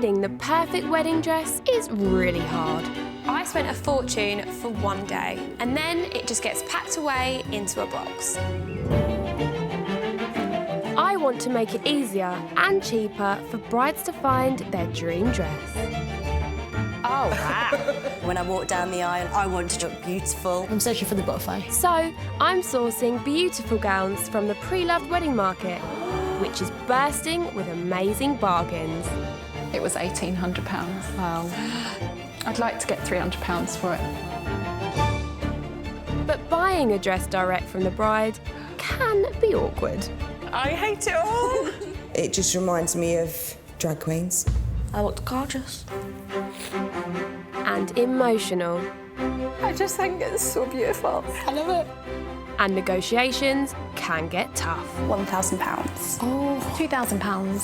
Finding the perfect wedding dress is really hard. I spent a fortune for one day, and then it just gets packed away into a box. I want to make it easier and cheaper for brides to find their dream dress. Oh, wow. When I walk down the aisle, I want to look beautiful. I'm searching for the butterfly. So, I'm sourcing beautiful gowns from the pre-loved wedding market, which is bursting with amazing bargains. It was £1,800. Wow. I'd like to get £300 for it. But buying a dress direct from the bride can be awkward. I hate it all. It just reminds me of drag queens. I looked gorgeous. And emotional. I just think it's so beautiful. I love it. And negotiations can get tough. £1,000. Oh, £2,000.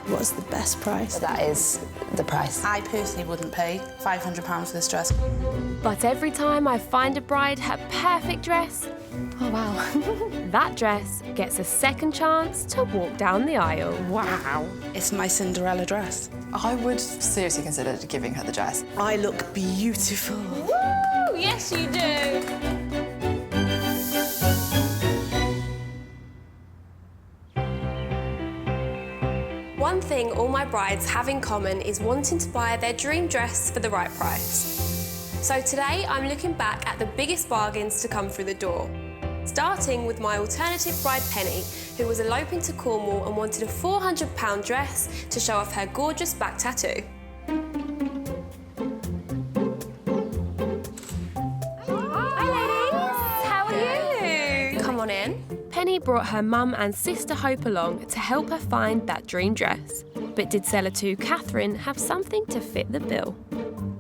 What's the best price? That is the price. I personally wouldn't pay £500 for this dress. But every time I find a bride her perfect dress, Oh, wow. that dress gets a second chance to walk down the aisle. Wow. It's my Cinderella dress. I would seriously consider giving her the dress. I look beautiful. Woo! Yes, you do. One thing all my brides have in common is wanting to buy their dream dress for the right price. So today I'm looking back at the biggest bargains to come through the door. Starting with my alternative bride Penny, who was eloping to Cornwall and wanted a £400 dress to show off her gorgeous back tattoo. Hi ladies, how are you? Come on in. Penny brought her mum and sister Hope along to help her find that dream dress. But did seller 2 Catherine have something to fit the bill?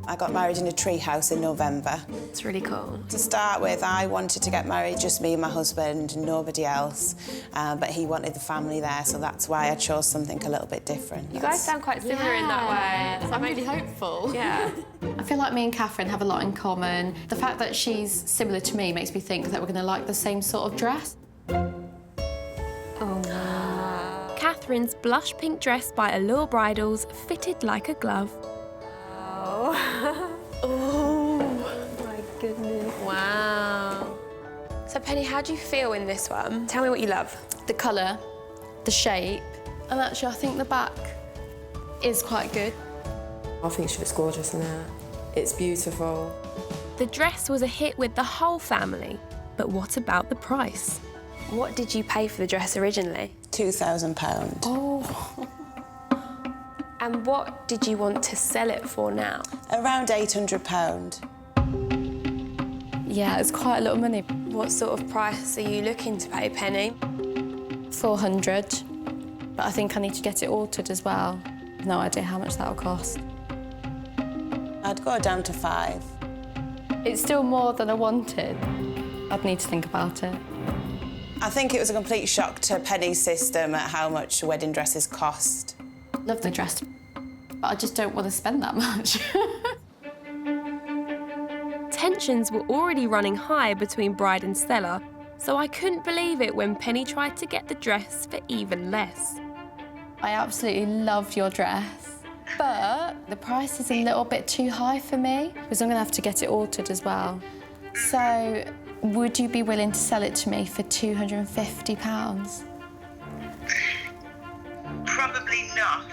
I got married in a tree house in November. It's really cool. To start with, I wanted to get married, just me and my husband, nobody else. But he wanted the family there, so that's why I chose something a little bit different. You guys sound quite similar in that way. I'm really hopeful. Yeah. I feel like me and Catherine have a lot in common. The fact that she's similar to me makes me think that we're going to like the same sort of dress. Oh, wow. Catherine's blush pink dress by Allure Bridals fitted like a glove. Oh my goodness. Wow. So Penny, how do you feel in this one? Tell me what you love. The colour, the shape, and actually I think the back is quite good. I think she looks gorgeous in it. It's beautiful. The dress was a hit with the whole family, but what about the price? What did you pay for the dress originally? £2,000. Oh. And what did you want to sell it for now? Around £800. Yeah, it's quite a lot of money. What sort of price are you looking to pay, Penny? 400, but I think I need to get it altered as well. No idea how much that'll cost. I'd go down to 5. It's still more than I wanted. I'd need to think about it. I think it was a complete shock to Penny's system at how much wedding dresses cost. Love the dress, but I just don't want to spend that much. Tensions were already running high between bride and seller, so I couldn't believe it when Penny tried to get the dress for even less. I absolutely love your dress, but the price is a little bit too high for me because I'm going to have to get it altered as well. So, would you be willing to sell it to me for £250? Probably not.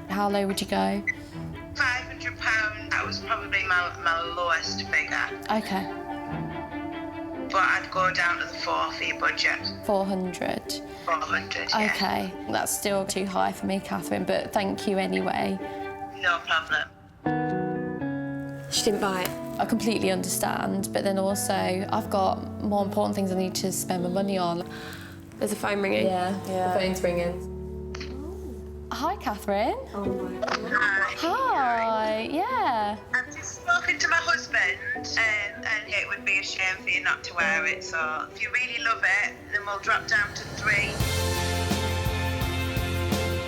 How low would you go? £500, that was probably my lowest figure. OK. But I'd go down to the 4 for your budget. 400? 400, yeah. OK, that's still too high for me, Catherine, but thank you anyway. No problem. She didn't buy it. I completely understand, but then also I've got more important things I need to spend my money on. There's a phone ringing. Yeah, the phone's ringing. Hi, Catherine. Oh my God. Hi, yeah. I'm just spoken to my husband, and it would be a shame for you not to wear it. So if you really love it, then we'll drop down to 3.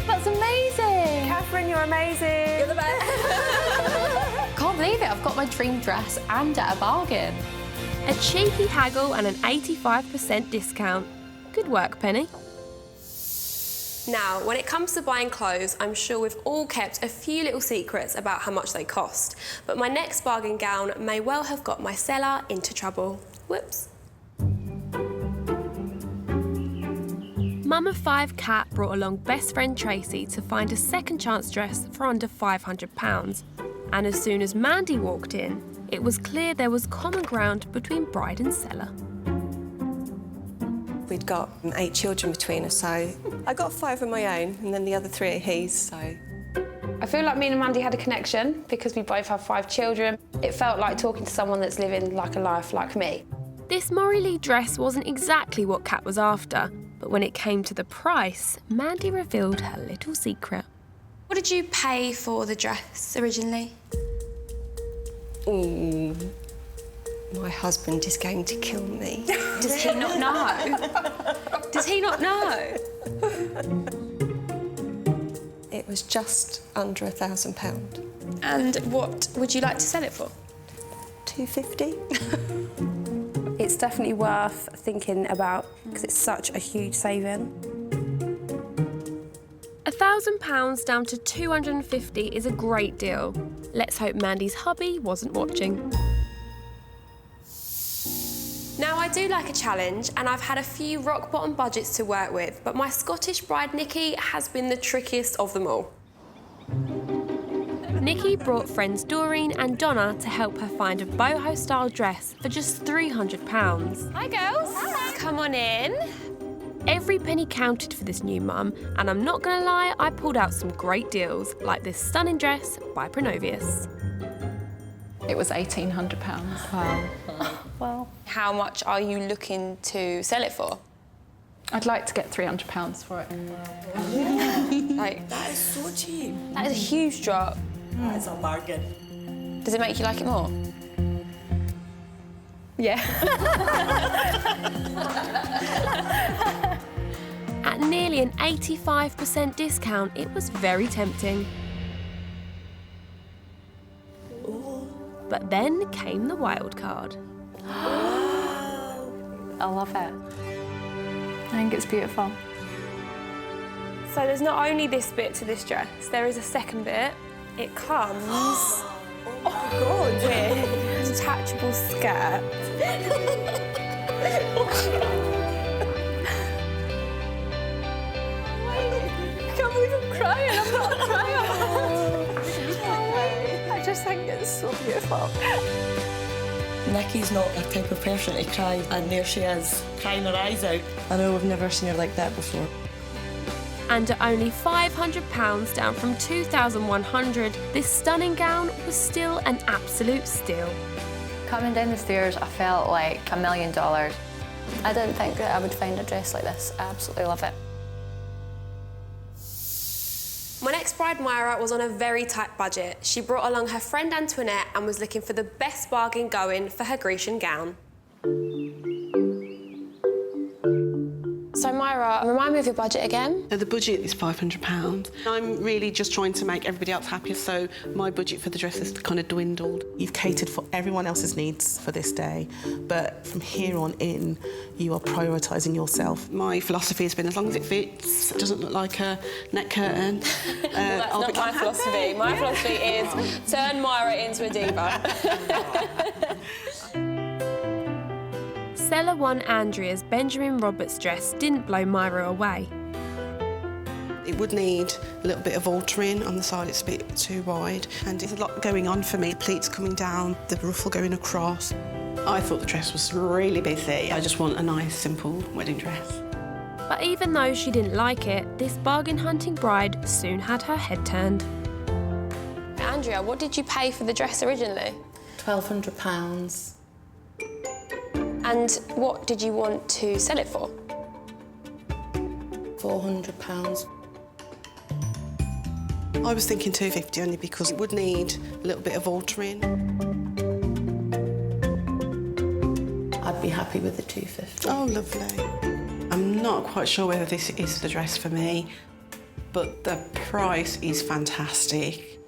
That's amazing. Catherine, you're amazing. You're the best. Can't believe it. I've got my dream dress and at a bargain. A cheeky haggle and an 85% discount. Good work, Penny. Now, when it comes to buying clothes, I'm sure we've all kept a few little secrets about how much they cost, but my next bargain gown may well have got my seller into trouble. Whoops. Mum of 5 Kat brought along best friend Tracy to find a second chance dress for under £500. And as soon as Mandy walked in, it was clear there was common ground between bride and seller. We'd got 8 children between us, so I got 5 of my own, and then the other 3 are his, so... I feel like me and Mandy had a connection because we both have 5 children. It felt like talking to someone that's living like a life like me. This Maury Lee dress wasn't exactly what Kat was after, but when it came to the price, Mandy revealed her little secret. What did you pay for the dress originally? Ooh, my husband is going to kill me. Does he not know? Does he not know? It was just under £1,000. And what would you like to sell it for? £250. It's definitely worth thinking about because it's such a huge saving. £1,000 down to £250 is a great deal. Let's hope Mandy's hubby wasn't watching. Now, I do like a challenge, and I've had a few rock-bottom budgets to work with, but my Scottish bride, Nikki, has been the trickiest of them all. Nikki brought friends Doreen and Donna to help her find a boho-style dress for just £300. Hi, girls. Hi. Come on in. Every penny counted for this new mum, and I'm not gonna lie, I pulled out some great deals, like this stunning dress by Pronovius. It was £1,800. Wow. Well, how much are you looking to sell it for? I'd like to get £300 for it. Like, That is so cheap. that is a huge drop. That is a bargain. Does it make you like it more? Yeah. At nearly an 85% discount, it was very tempting. But then came the wild card. I love it. I think it's beautiful. So there's not only this bit to this dress, there is a second bit. It comes with a detachable skirt. I can't believe I'm crying. I'm not crying. I just think it's so beautiful. Nikki's not that type of person to cry, and there she is, crying her eyes out. I know, we've never seen her like that before. And at only £500 down from £2,100, this stunning gown was still an absolute steal. Coming down the stairs, I felt like $1 million. I didn't think that I would find a dress like this. I absolutely love it. My next bride, Myra, was on a very tight budget. She brought along her friend Antoinette and was looking for the best bargain going for her Grecian gown. So, Myra, remind me of your budget again. The budget is £500. I'm really just trying to make everybody else happy, so my budget for the dress has kind of dwindled. You've catered for everyone else's needs for this day, but from here on in, you are prioritising yourself. My philosophy has been as long as it fits, it doesn't look like a neck curtain. Well, that's not my philosophy. My philosophy is turn Myra into a diva. Seller One Andrea's Benjamin Roberts dress didn't blow Myra away. It would need a little bit of altering on the side, it's a bit too wide, and there's a lot going on for me. The pleats coming down, the ruffle going across. I thought the dress was really busy. I just want a nice, simple wedding dress. But even though she didn't like it, this bargain-hunting bride soon had her head turned. Andrea, what did you pay for the dress originally? £1,200. And what did you want to sell it for? £400. I was thinking £250 only because it would need a little bit of altering. I'd be happy with the £250. Oh, lovely. I'm not quite sure whether this is the dress for me, but the price is fantastic.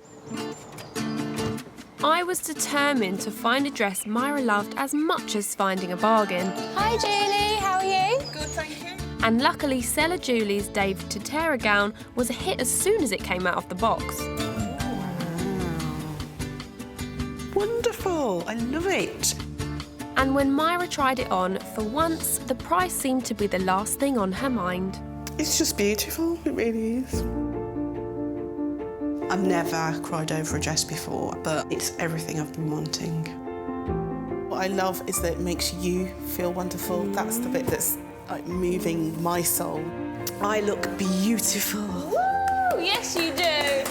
I was determined to find a dress Myra loved as much as finding a bargain. Hi, Julie. How are you? Good, thank you. And luckily, seller Julie's Dave Totera gown was a hit as soon as it came out of the box. Wonderful, I love it. And when Myra tried it on, for once, the price seemed to be the last thing on her mind. It's just beautiful, it really is. I've never cried over a dress before, but it's everything I've been wanting. What I love is that it makes you feel wonderful. That's the bit that's like moving my soul. I look beautiful. Woo! Yes, you do.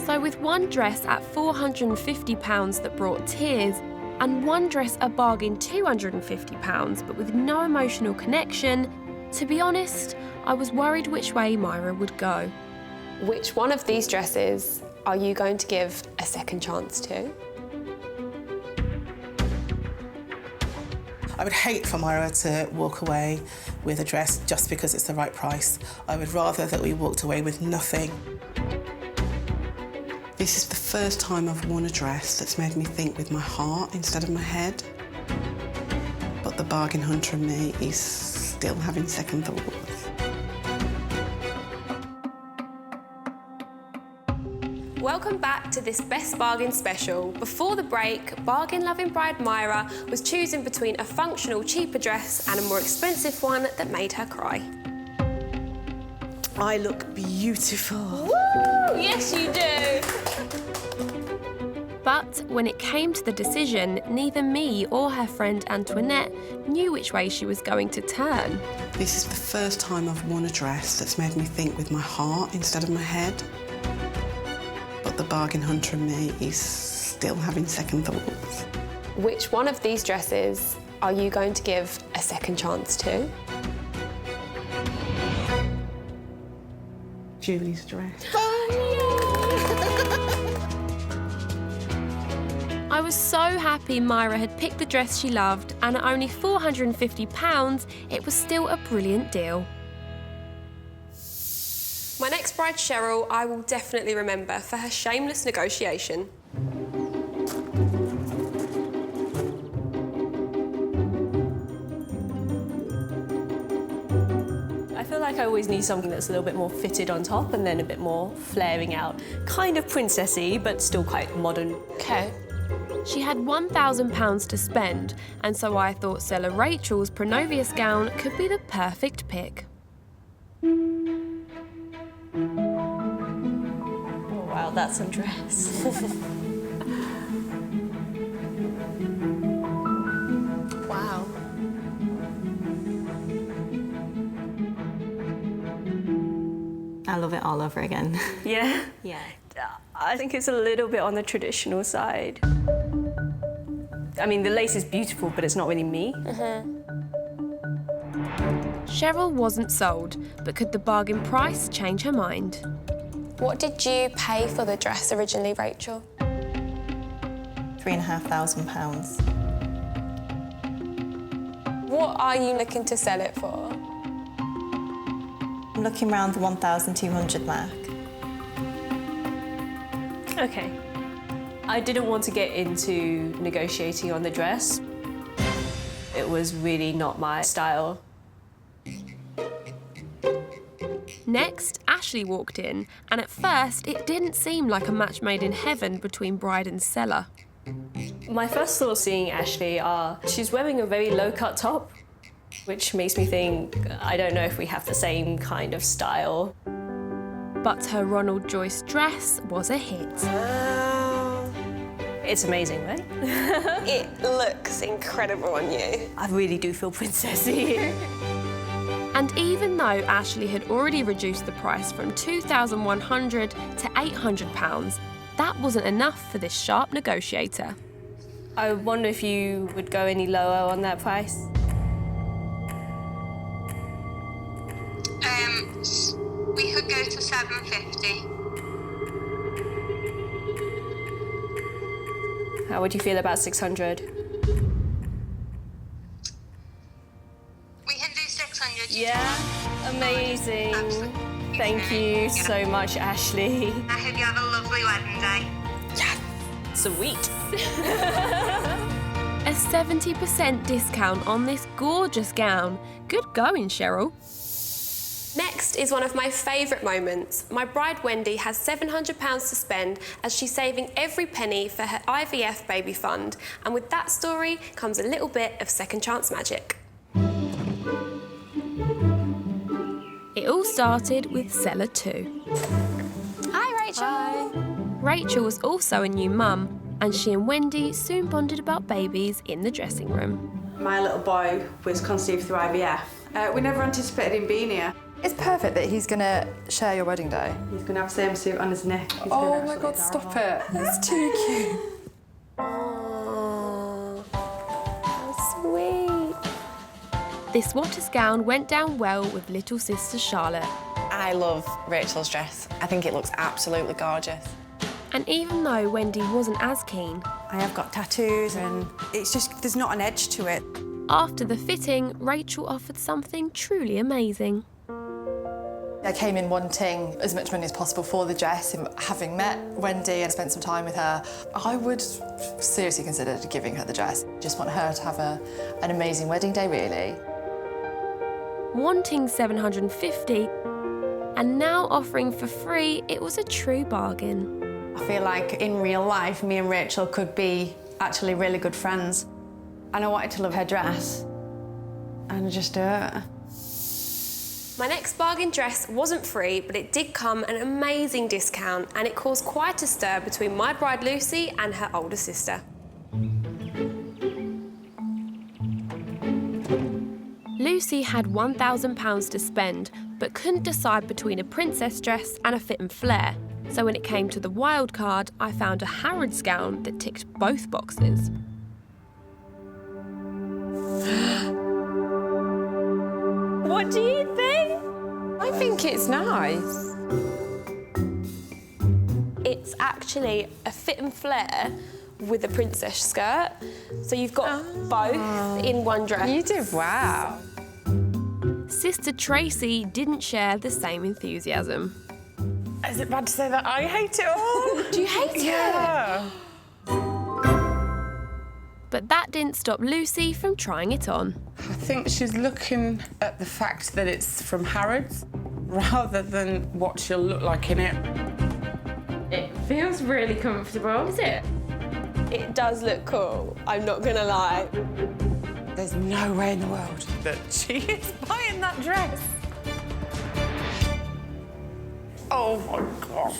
So with one dress at £450 that brought tears, and one dress a bargain £250 but with no emotional connection, to be honest, I was worried which way Myra would go. Which one of these dresses are you going to give a second chance to? I would hate for Myra to walk away with a dress just because it's the right price. I would rather that we walked away with nothing. This is the first time I've worn a dress that's made me think with my heart instead of my head. But the bargain hunter in me is still having second thoughts. Welcome back to this Best Bargain special. Before the break, bargain-loving bride Myra was choosing between a functional, cheaper dress and a more expensive one that made her cry. I look beautiful. Woo! Yes, you do. But when it came to the decision, neither me or her friend Antoinette knew which way she was going to turn. This is the first time I've worn a dress that's made me think with my heart instead of my head. But the bargain hunter in me is still having second thoughts. Which one of these dresses are you going to give a second chance to? Julie's dress. I was so happy Myra had picked the dress she loved, and at only £450, it was still a brilliant deal. My next bride, Cheryl, I will definitely remember for her shameless negotiation. I feel like I always need something that's a little bit more fitted on top and then a bit more flaring out. Kind of princessy, but still quite modern. Okay. She had £1,000 to spend, and so I thought seller Rachel's Pronovius gown could be the perfect pick. Oh, wow, that's a dress. Wow. I love it all over again. Yeah? Yeah. I think it's a little bit on the traditional side. I mean, the lace is beautiful, but it's not really me. Cheryl wasn't sold, but could the bargain price change her mind? What did you pay for the dress originally, Rachel? £3,500. What are you looking to sell it for? I'm looking around the 1,200 mark. Okay. I didn't want to get into negotiating on the dress. It was really not my style. Next, Ashley walked in, and at first it didn't seem like a match made in heaven between bride and seller. My first thoughts seeing Ashley are she's wearing a very low-cut top, which makes me think I don't know if we have the same kind of style. But her Ronald Joyce dress was a hit. It's amazing, right? It looks incredible on you. I really do feel princessy. And even though Ashley had already reduced the price from £2,100 to £800, that wasn't enough for this sharp negotiator. I wonder if you would go any lower on that price? We could go to 750. How would you feel about 600? We can do 600. Yeah, amazing. Absolutely. Thank you so much, Ashley. I hope you have a lovely wedding day. Sweet. A 70% discount on this gorgeous gown. Good going, Cheryl. Next is one of my favourite moments. My bride Wendy has £700 to spend as she's saving every penny for her IVF baby fund. And with that story comes a little bit of second chance magic. It all started with Seller 2. Hi, Rachel. Hi. Rachel was also a new mum, and she and Wendy soon bonded about babies in the dressing room. My little boy was conceived through IVF. We never anticipated him being here. It's perfect that he's going to share your wedding day. He's going to have the same suit on his neck. Oh my God, stop it. That's too cute. Oh, how sweet. This Waters gown went down well with little sister Charlotte. I love Rachel's dress. I think it looks absolutely gorgeous. And even though Wendy wasn't as keen, I have got tattoos and it's just, there's not an edge to it. after the fitting, Rachel offered something truly amazing. I came in wanting as much money as possible for the dress, and having met Wendy and spent some time with her, I would seriously consider giving her the dress. Just want her to have an amazing wedding day, really. Wanting $750 and now offering for free, it was a true bargain. I feel like in real life, me and Rachel could be actually really good friends. And I wanted to love her dress and just do it. My next bargain dress wasn't free, but it did come at an amazing discount, and it caused quite a stir between my bride Lucy and her older sister. Lucy had £1,000 to spend, but couldn't decide between a princess dress and a fit and flare. So when it came to the wild card, I found a Harrods gown that ticked both boxes. What do you think? I think it's nice. It's actually a fit and flare with a princess skirt. So you've got both in one dress. You did wow. Sister Tracy didn't share the same enthusiasm. Is it bad to say that I hate it all? Do you hate it? But that didn't stop Lucy from trying it on. I think she's looking at the fact that it's from Harrods rather than what she'll look like in it. It feels really comfortable. Is it? It does look cool, I'm not gonna lie. There's no way in the world that she is buying that dress. Oh my God.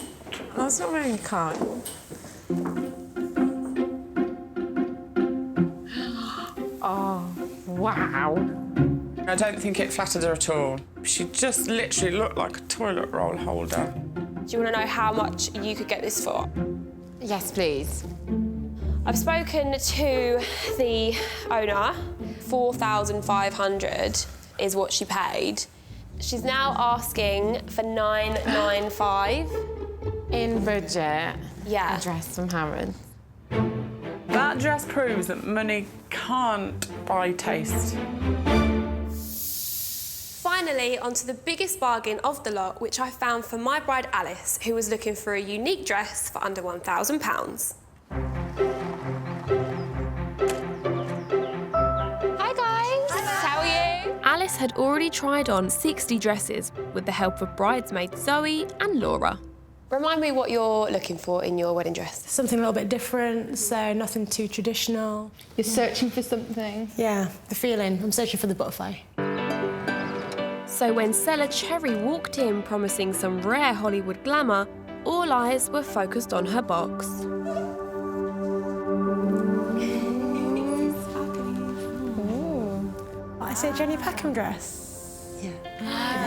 That's not very kind. Oh, wow. I don't think it flattered her at all. She just literally looked like a toilet roll holder. Do you want to know how much you could get this for? Yes, please. I've spoken to the owner. $4,500 is what she paid. She's now asking for $995. In budget? Yeah. A dress from Harrods. That dress proves that money can't buy taste. Finally, onto the biggest bargain of the lot, which I found for my bride Alice, who was looking for a unique dress for under £1,000. Hi guys. How are you? Alice had already tried on 60 dresses with the help of bridesmaids Zoe and Laura. Remind me what you're looking for in your wedding dress. Something a little bit different, so nothing too traditional. You're searching for something? Yeah, the feeling. I'm searching for the butterfly. So when seller Cherry walked in promising some rare Hollywood glamour, all eyes were focused on her box. I said Jenny Packham dress. Yeah.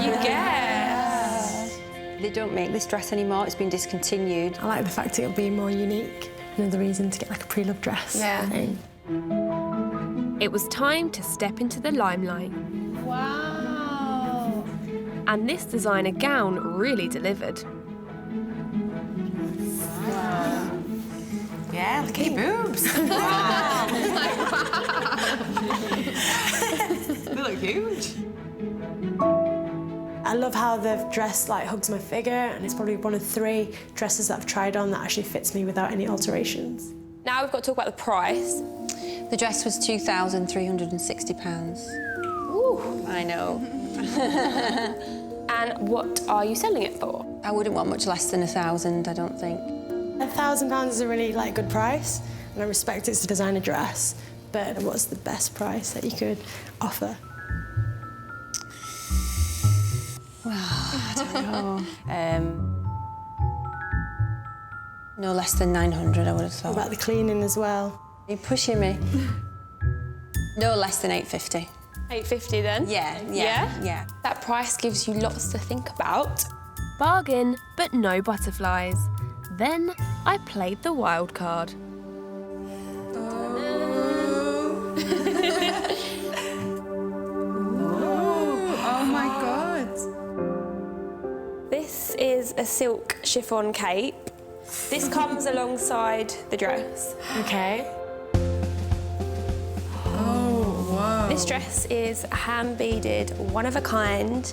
You guess. They don't make this dress anymore, it's been discontinued. I like the fact it'll be more unique. Another reason to get like a pre-loved dress. Yeah. It was time to step into the limelight. Wow! And this designer gown really delivered. Wow. Yeah, look at your boobs. They look huge. I love how the dress like hugs my figure, and it's probably one of 3 dresses that I've tried on that actually fits me without any alterations. Now we've got to talk about the price. The dress was £2,360. Ooh. I know. And what are you selling it for? I wouldn't want much less than 1,000, I don't think. £1,000 is a really good price, and I respect it's a designer dress. But what's the best price that you could offer? Well, I don't know. No less than 900, I would have thought. What about the cleaning as well? Are you pushing me? No less than 850. 850 then? Yeah. That price gives you lots to think about. Bargain, but no butterflies. Then I played the wild card. Oh my God. This is a silk chiffon cape. This comes alongside the dress. Okay. Oh, wow. This dress is hand-beaded, one of a kind,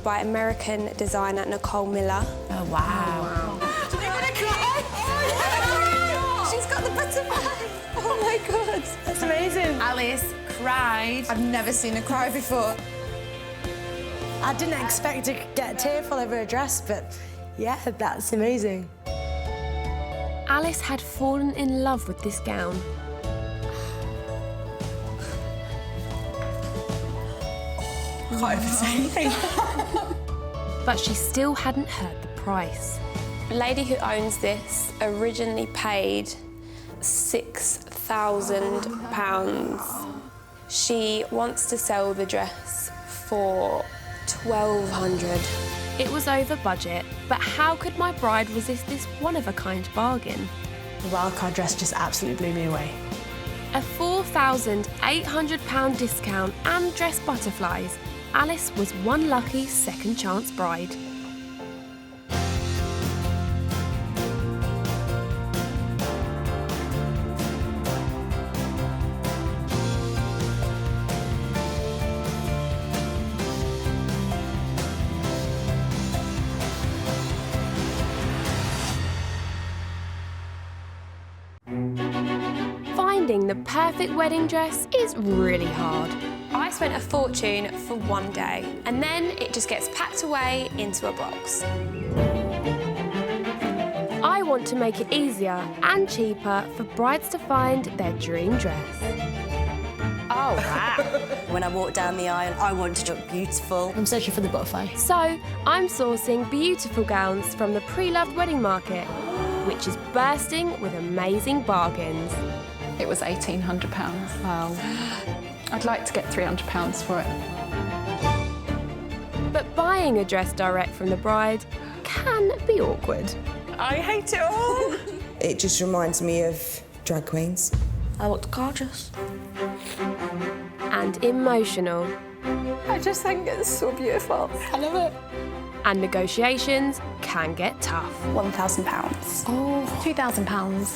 by American designer Nicole Miller. Oh, wow. She's got the butterfly. Oh my God. That's amazing. Alice cried. I've never seen her cry before. I didn't expect to get tearful over a dress, but yeah, that's amazing. Alice had fallen in love with this gown. I can't even say anything. But she still hadn't heard the price. The lady who owns this originally paid £6,000. She wants to sell the dress for £1,200. It was over budget, but how could my bride resist this one-of-a-kind bargain? The wildcard dress just absolutely blew me away. A £4,800 discount and dress butterflies. Alice was one lucky second chance bride. Finding the perfect wedding dress is really hard. I spent a fortune for one day, and then it just gets packed away into a box. I want to make it easier and cheaper for brides to find their dream dress. Oh, wow. When I walk down the aisle, I want to look beautiful. I'm searching for the butterfly. So I'm sourcing beautiful gowns from the pre-loved wedding market, which is bursting with amazing bargains. It was £1,800. Wow. I'd like to get £300 for it. But buying a dress direct from the bride can be awkward. I hate it all. It just reminds me of drag queens. I looked gorgeous. And emotional. I just think it's so beautiful. I love it. And negotiations can get tough. £1,000. Oh, £2,000.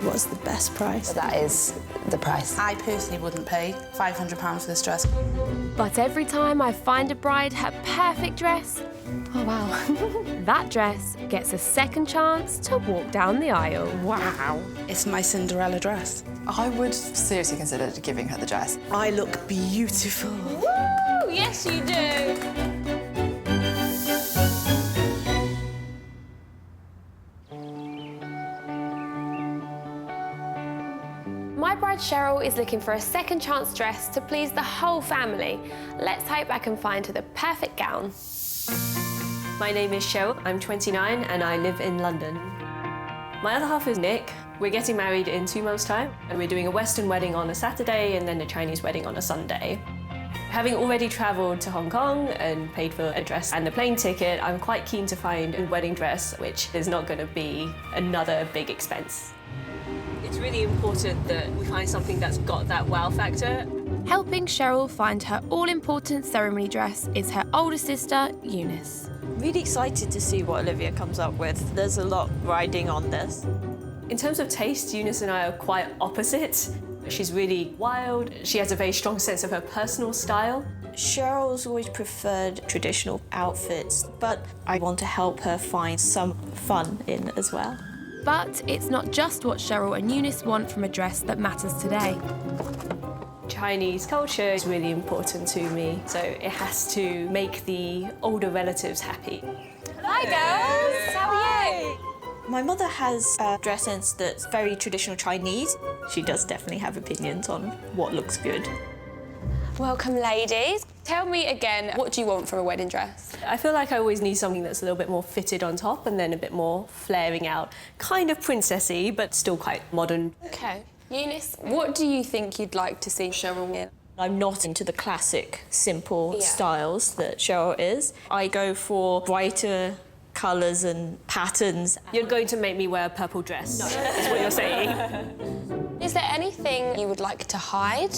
What's the best price? That is the price. I personally wouldn't pay £500 for this dress. But every time I find a bride her perfect dress, oh wow, that dress gets a second chance to walk down the aisle. Wow. It's my Cinderella dress. I would seriously consider giving her the dress. I look beautiful. Woo! Yes, you do. My bride Cheryl is looking for a second chance dress to please the whole family. Let's hope I can find her the perfect gown. My name is Cheryl, I'm 29 and I live in London. My other half is Nick. We're getting married in 2 months' time and we're doing a Western wedding on a Saturday and then a Chinese wedding on a Sunday. Having already travelled to Hong Kong and paid for a dress and the plane ticket, I'm quite keen to find a wedding dress which is not going to be another big expense. It's really important that we find something that's got that wow factor. Helping Cheryl find her all-important ceremony dress is her older sister, Eunice. Really excited to see what Olivia comes up with. There's a lot riding on this. In terms of taste, Eunice and I are quite opposite. She's really wild. She has a very strong sense of her personal style. Cheryl's always preferred traditional outfits, but I want to help her find some fun in as well. But it's not just what Cheryl and Eunice want from a dress that matters today. Chinese culture is really important to me, so it has to make the older relatives happy. Hi girls, how are you? My mother has a dress sense that's very traditional Chinese. She does definitely have opinions on what looks good. Welcome, ladies. Tell me again, what do you want from a wedding dress? I feel like I always need something that's a little bit more fitted on top and then a bit more flaring out. Kind of princessy, but still quite modern. Okay. Eunice, what do you think you'd like to see Cheryl in? I'm not into the classic, simple styles that Cheryl is. I go for brighter colours and patterns. You're going to make me wear a purple dress, that's what you're saying. Is there anything you would like to hide?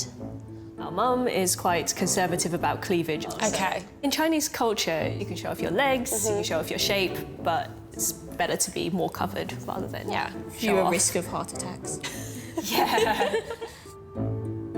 Our mum is quite conservative about cleavage. Okay. In Chinese culture, you can show off your legs, you can show off your shape, but it's better to be more covered rather than fewer risk of heart attacks. Yeah.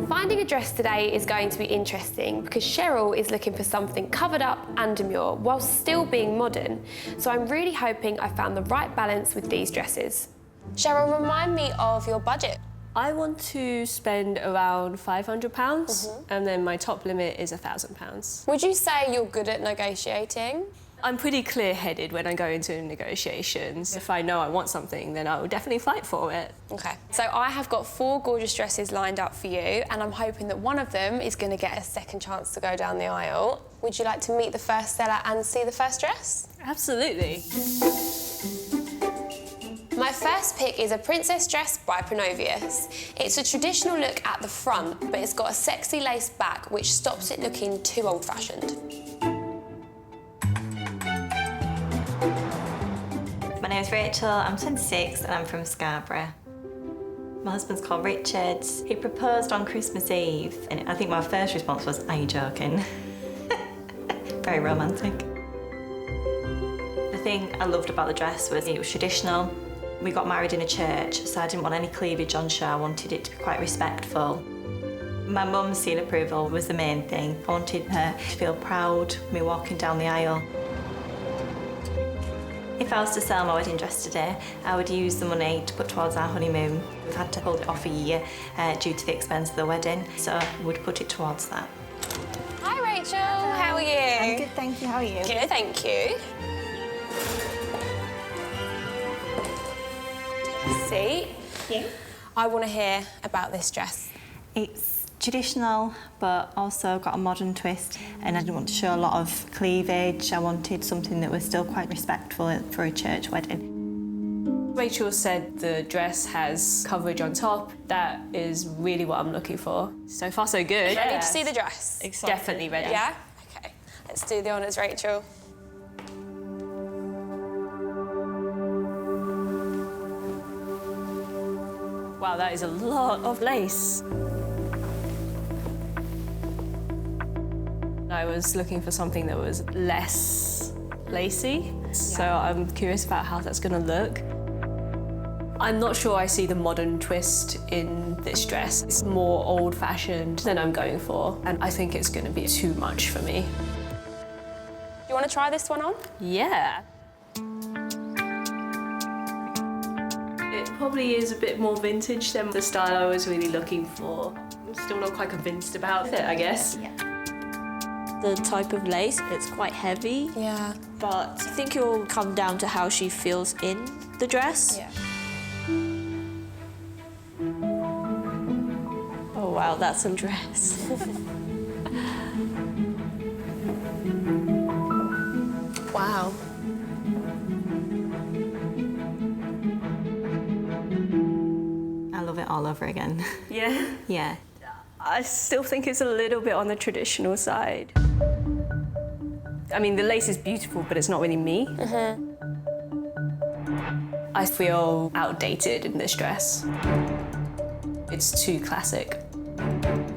Finding a dress today is going to be interesting because Cheryl is looking for something covered up and demure while still being modern. So I'm really hoping I found the right balance with these dresses. Cheryl, remind me of your budget. I want to spend around £500 and then my top limit is £1,000. Would you say you're good at negotiating? I'm pretty clear-headed when I go into negotiations. If I know I want something, then I will definitely fight for it. Okay, so I have got 4 gorgeous dresses lined up for you, and I'm hoping that one of them is going to get a second chance to go down the aisle. Would you like to meet the first seller and see the first dress? Absolutely. My first pick is a princess dress by Pronovius. It's a traditional look at the front, but it's got a sexy lace back which stops it looking too old-fashioned. My name's Rachel, I'm 26 and I'm from Scarborough. My husband's called Richard. He proposed on Christmas Eve and I think my first response was, "Are you joking?" Very romantic. The thing I loved about the dress was it was traditional. We got married in a church, so I didn't want any cleavage on show. I wanted it to be quite respectful. My mum's seal approval was the main thing. I wanted her to feel proud of me walking down the aisle. If I was to sell my wedding dress today, I would use the money to put towards our honeymoon. We've had to hold it off a year due to the expense of the wedding, so I would put it towards that. Hi, Rachel. How are you? I'm good, thank you. How are you? Good, thank you. See? Yeah. I want to hear about this dress. It's traditional, but also got a modern twist, and I didn't want to show a lot of cleavage. I wanted something that was still quite respectful for a church wedding. Rachel said the dress has coverage on top. That is really what I'm looking for. So far, so good. Ready to see the dress? Excited. Definitely ready. Yeah? Okay. Let's do the honours, Rachel. Wow, that is a lot of lace. I was looking for something that was less lacy, so I'm curious about how that's going to look. I'm not sure I see the modern twist in this dress. It's more old-fashioned than I'm going for, and I think it's going to be too much for me. Do you want to try this one on? Yeah. It probably is a bit more vintage than the style I was really looking for. I'm still not quite convinced about it, I guess. Yeah. The type of lace, it's quite heavy. Yeah. But I think it'll come down to how she feels in the dress. Yeah. Oh wow, that's a dress. Wow. I love it all over again. Yeah? Yeah. I still think it's a little bit on the traditional side. I mean, the lace is beautiful, but it's not really me. I feel outdated in this dress. It's too classic.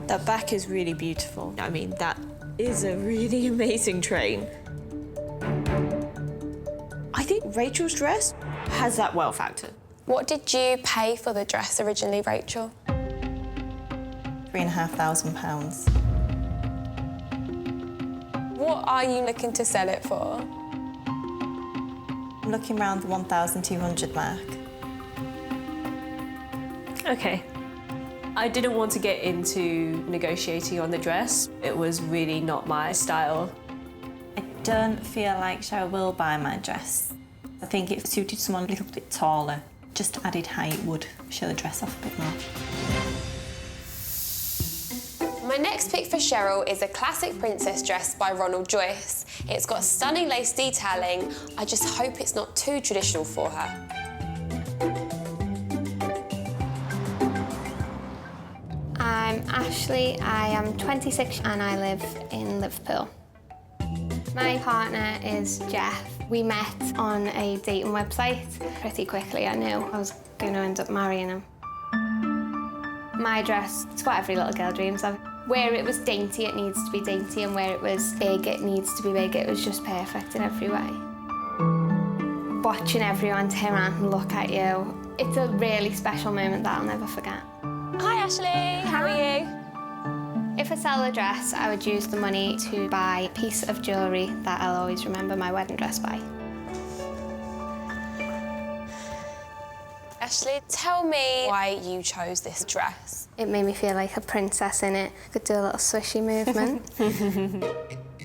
That back is really beautiful. I mean, that is a really amazing train. I think Rachel's dress has that wow factor. What did you pay for the dress originally, Rachel? £3,500. What are you looking to sell it for? I'm looking around the 1,200 mark. Okay. I didn't want to get into negotiating on the dress. It was really not my style. I don't feel like Cheryl will buy my dress. I think if it suited someone a little bit taller, just added height would show the dress off a bit more. My next pick for Cheryl is a classic princess dress by Ronald Joyce. It's got stunning lace detailing. I just hope it's not too traditional for her. I'm Ashley, I am 26 and I live in Liverpool. My partner is Jess. We met on a dating website. Pretty quickly I knew I was going to end up marrying him. My dress, it's what every little girl dreams of. Where it was dainty, it needs to be dainty, and where it was big, it needs to be big. It was just perfect in every way. Watching everyone turn around and look at you, it's a really special moment that I'll never forget. Hi Ashley, how are you? If I sell a dress, I would use the money to buy a piece of jewellery that I'll always remember my wedding dress by. Ashley, tell me why you chose this dress. It made me feel like a princess in it. Could do a little swishy movement.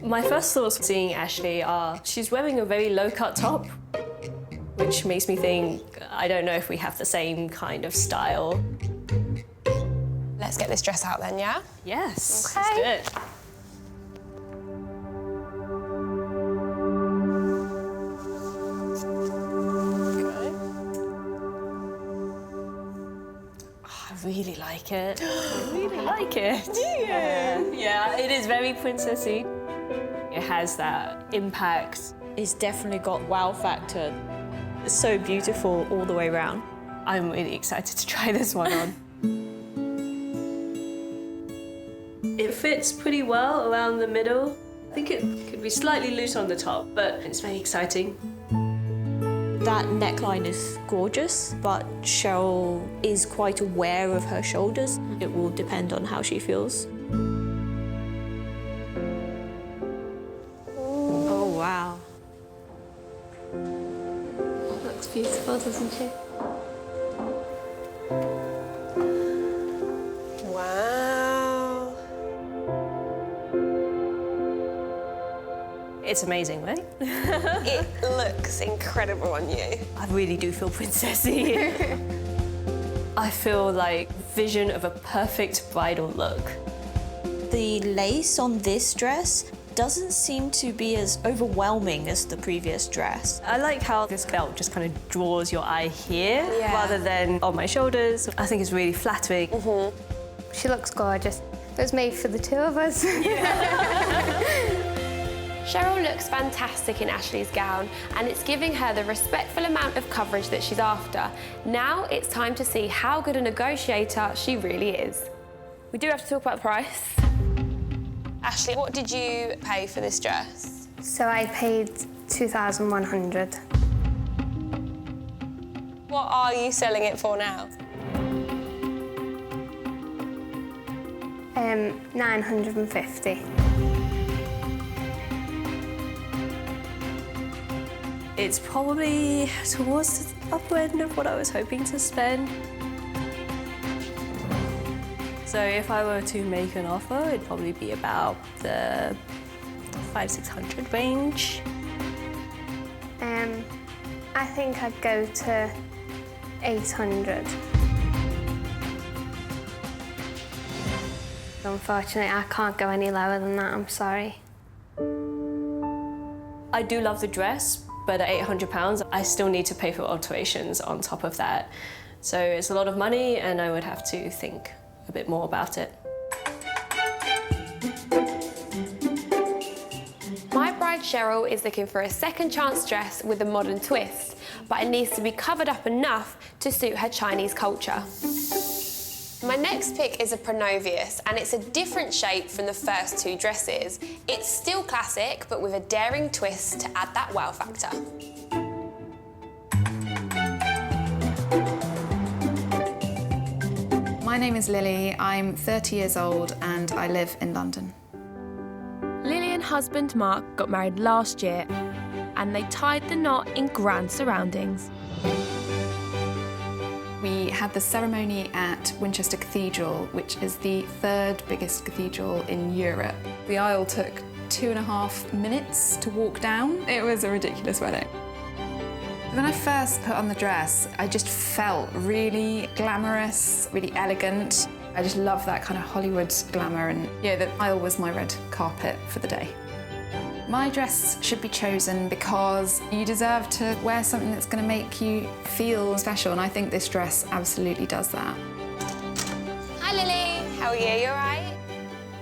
My first thoughts seeing Ashley are she's wearing a very low-cut top, which makes me think, I don't know if we have the same kind of style. Let's get this dress out then, yeah? Yes, okay. Let's do it. I really like it. I really like it. Yeah, it is very princessy. It has that impact. It's definitely got wow factor. It's so beautiful all the way around. I'm really excited to try this one on. It fits pretty well around the middle. I think it could be slightly loose on the top, but it's very exciting. That neckline is gorgeous, but Cheryl is quite aware of her shoulders. It will depend on how she feels. Oh, wow. Looks beautiful, doesn't she? Wow. It's amazing, right? It looks incredible on you. I really do feel princessy. I feel like vision of a perfect bridal look. The lace on this dress doesn't seem to be as overwhelming as the previous dress. I like how this belt just kind of draws your eye here rather than on my shoulders. I think it's really flattering. She looks gorgeous. It was made for the two of us. Cheryl looks fantastic in Ashley's gown, and it's giving her the respectful amount of coverage that she's after. Now it's time to see how good a negotiator she really is. We do have to talk about the price. Ashley, what did you pay for this dress? So I paid $2,100. What are you selling it for now? $950. It's probably towards the upper end of what I was hoping to spend. So if I were to make an offer, it'd probably be about the $500-600 range. I think I'd go to 800. Unfortunately, I can't go any lower than that, I'm sorry. I do love the dress, but at £800, I still need to pay for alterations on top of that. So it's a lot of money, and I would have to think a bit more about it. My bride Cheryl is looking for a second chance dress with a modern twist, but it needs to be covered up enough to suit her Chinese culture. My next pick is a Pronovius, and it's a different shape from the first two dresses. It's still classic, but with a daring twist to add that wow factor. My name is Lily, I'm 30 years old and I live in London. Lily and husband Mark got married last year, and they tied the knot in grand surroundings. We had the ceremony at Winchester Cathedral, which is the 3rd biggest cathedral in Europe. The aisle took 2.5 minutes to walk down. It was a ridiculous wedding. When I first put on the dress, I just felt really glamorous, really elegant. I just love that kind of Hollywood glamour, and yeah, the aisle was my red carpet for the day. My dress should be chosen because you deserve to wear something that's going to make you feel special, and I think this dress absolutely does that. Hi Lily, how are you? You all right?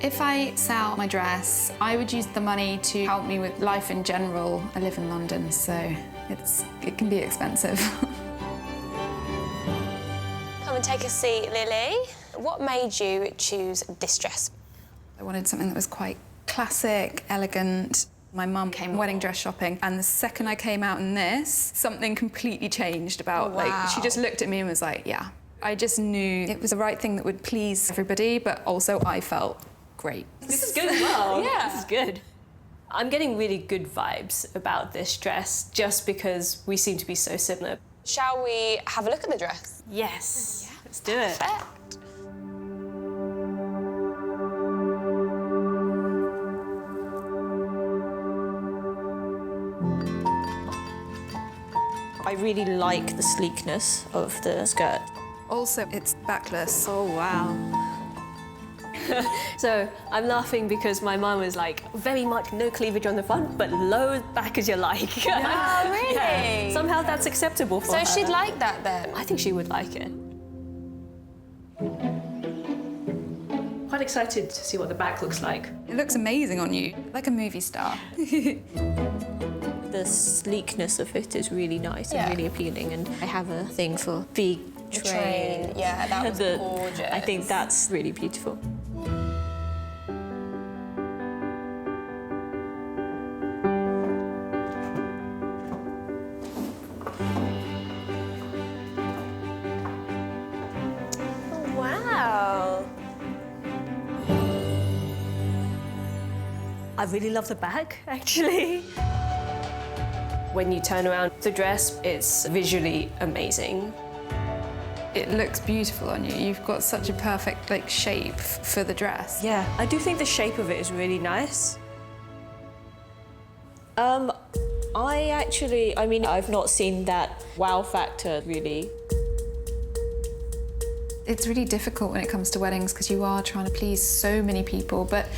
If I sell my dress, I would use the money to help me with life in general. I live in London, so it can be expensive. Come and take a seat, Lily. What made you choose this dress? I wanted something that was quite classic, elegant. My mum came wedding dress shopping, and the second I came out in this, something completely changed about, she just looked at me and was like, yeah. I just knew it was the right thing that would please everybody, but also I felt great. This is good as well. Yeah. This is good. I'm getting really good vibes about this dress just because we seem to be so similar. Shall we have a look at the dress? Yes. Yeah. Let's do it. Perfect. I really like the sleekness of the skirt. Also, it's backless. Oh, wow. So I'm laughing because my mum was like, very much no cleavage on the front, but low back as you like. Yeah, really? Yeah. Somehow that's acceptable for her. So she'd like that then? I think she would like it. Quite excited to see what the back looks like. It looks amazing on you, like a movie star. The sleekness of it is really nice and really appealing, and I have a thing for big train. Yeah, that was gorgeous. I think that's really beautiful. Wow. I really love the back, actually. When you turn around the dress, it's visually amazing. It looks beautiful on you. You've got such a perfect shape for the dress. Yeah, I do think the shape of it is really nice. I've not seen that wow factor, really. It's really difficult when it comes to weddings because you are trying to please so many people, but,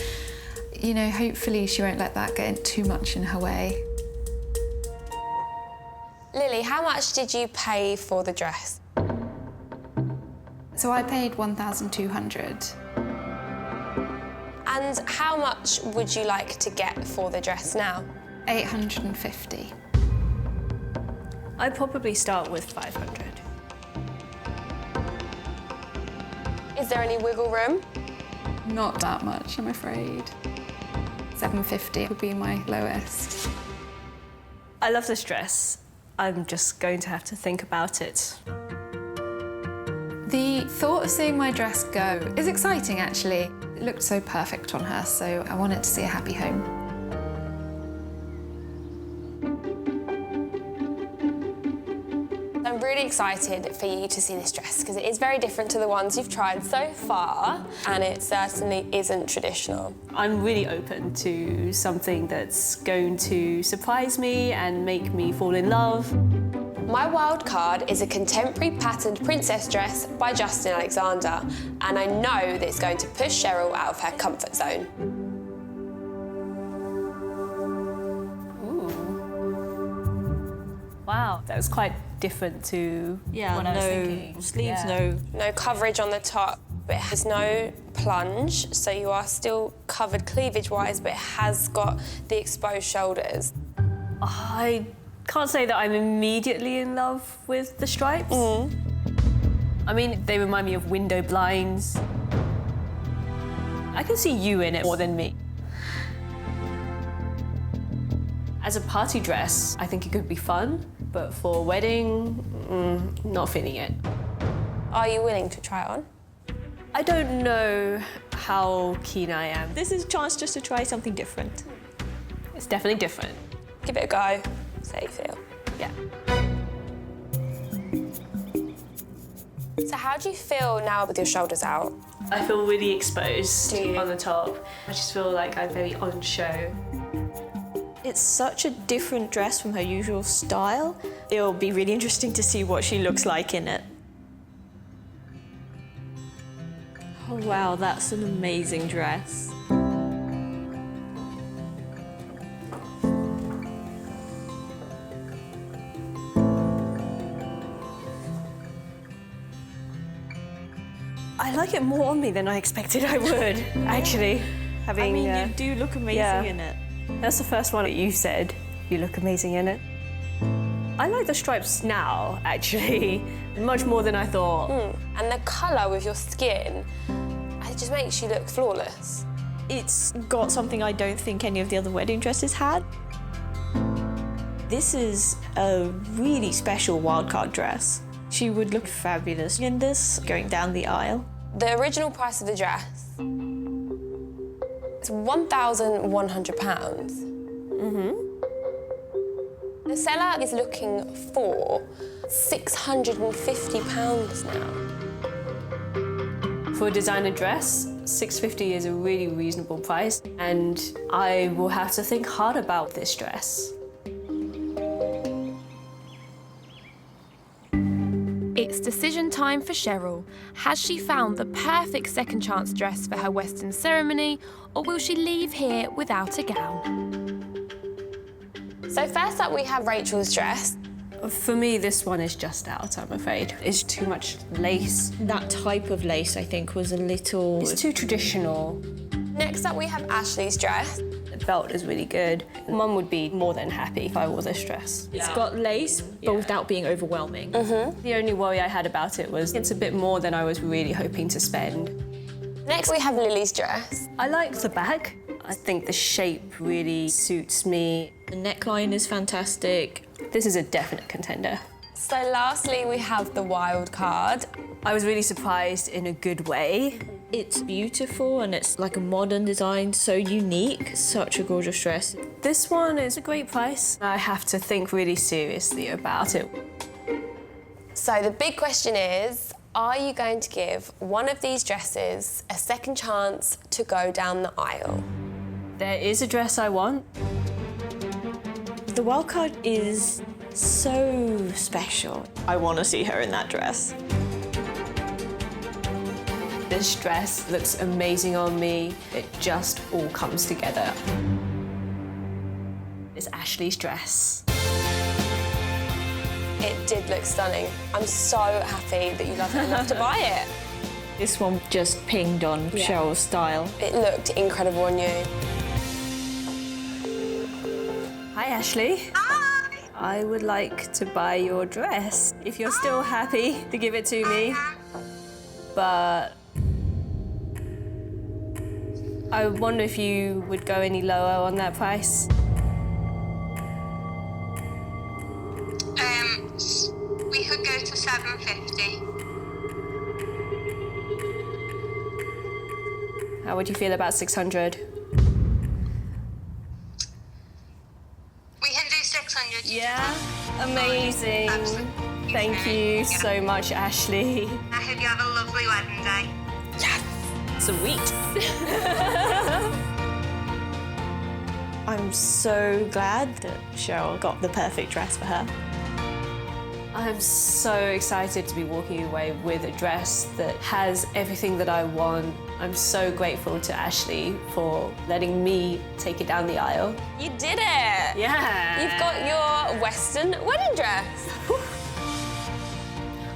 you know, hopefully she won't let that get too much in her way. Lily, how much did you pay for the dress? So I paid $1,200. And how much would you like to get for the dress now? $850. I'd probably start with 500. Is there any wiggle room? Not that much, I'm afraid. $750 would be my lowest. I love this dress. I'm just going to have to think about it. The thought of seeing my dress go is exciting, actually. It looked so perfect on her, so I wanted to see a happy home. I'm really excited for you to see this dress because it is very different to the ones you've tried so far, and it certainly isn't traditional. I'm really open to something that's going to surprise me and make me fall in love. My wild card is a contemporary patterned princess dress by Justin Alexander, and I know that it's going to push Cheryl out of her comfort zone. Wow, that was quite different to what I was thinking. Sleeves, No coverage on the top, but it has no plunge, so you are still covered cleavage-wise, but it has got the exposed shoulders. I can't say that I'm immediately in love with the stripes. I mean, they remind me of window blinds. I can see you in it more than me. As a party dress, I think it could be fun, but for a wedding, not feeling it. Are you willing to try it on? I don't know how keen I am. This is a chance just to try something different. It's definitely different. Give it a go, see how you feel. Yeah. So how do you feel now with your shoulders out? I feel really exposed on the top. I just feel like I'm very on show. It's such a different dress from her usual style. It'll be really interesting to see what she looks like in it. Oh wow, that's an amazing dress. I like it more on me than I expected I would, actually. Having, I mean, you do look amazing in it. That's the first one that you said. You look amazing in it. I like the stripes now, actually, much more than I thought. And the colour with your skin, it just makes you look flawless. It's got something I don't think any of the other wedding dresses had. This is a really special wildcard dress. She would look fabulous in this, going down the aisle. The original price of the dress is £1,100. The seller is looking for £650 now. For a designer dress, $650 is a really reasonable price, and I will have to think hard about this dress. It's decision time for Cheryl. Has she found the perfect second chance dress for her Western ceremony, or will she leave here without a gown? So first up we have Rachel's dress. For me, this one is just out, I'm afraid. It's too much lace. That type of lace, I think, was a little... It's too traditional. Next up we have Ashley's dress. The belt is really good. Mum would be more than happy if I wore this dress. It's got lace, but without being overwhelming. The only worry I had about it was it's a bit more than I was really hoping to spend. Next we have Lily's dress. I like the back. I think the shape really suits me. The neckline is fantastic. This is a definite contender. So lastly we have the wild card. I was really surprised in a good way. It's beautiful and it's like a modern design, so unique. Such a gorgeous dress. This one is a great price. I have to think really seriously about it. So the big question is, are you going to give one of these dresses a second chance to go down the aisle? There is a dress I want. The wildcard is so special. I want to see her in that dress. This dress looks amazing on me. It just all comes together. It's Ashley's dress. It did look stunning. I'm so happy that you loved it enough to buy it. This one just pinged on Cheryl's style. It looked incredible on you. Hi, Ashley. Hi. I would like to buy your dress, if you're still happy to give it to me. But I wonder if you would go any lower on that price. We could go to $750. How would you feel about 600? We can do 600. Yeah? Amazing. Thank you so much, Ashley. I hope you have a lovely wedding day. Yes! Sweet. I'm so glad that Cheryl got the perfect dress for her. I'm so excited to be walking away with a dress that has everything that I want. I'm so grateful to Ashley for letting me take it down the aisle. You did it! Yeah! You've got your Western wedding dress.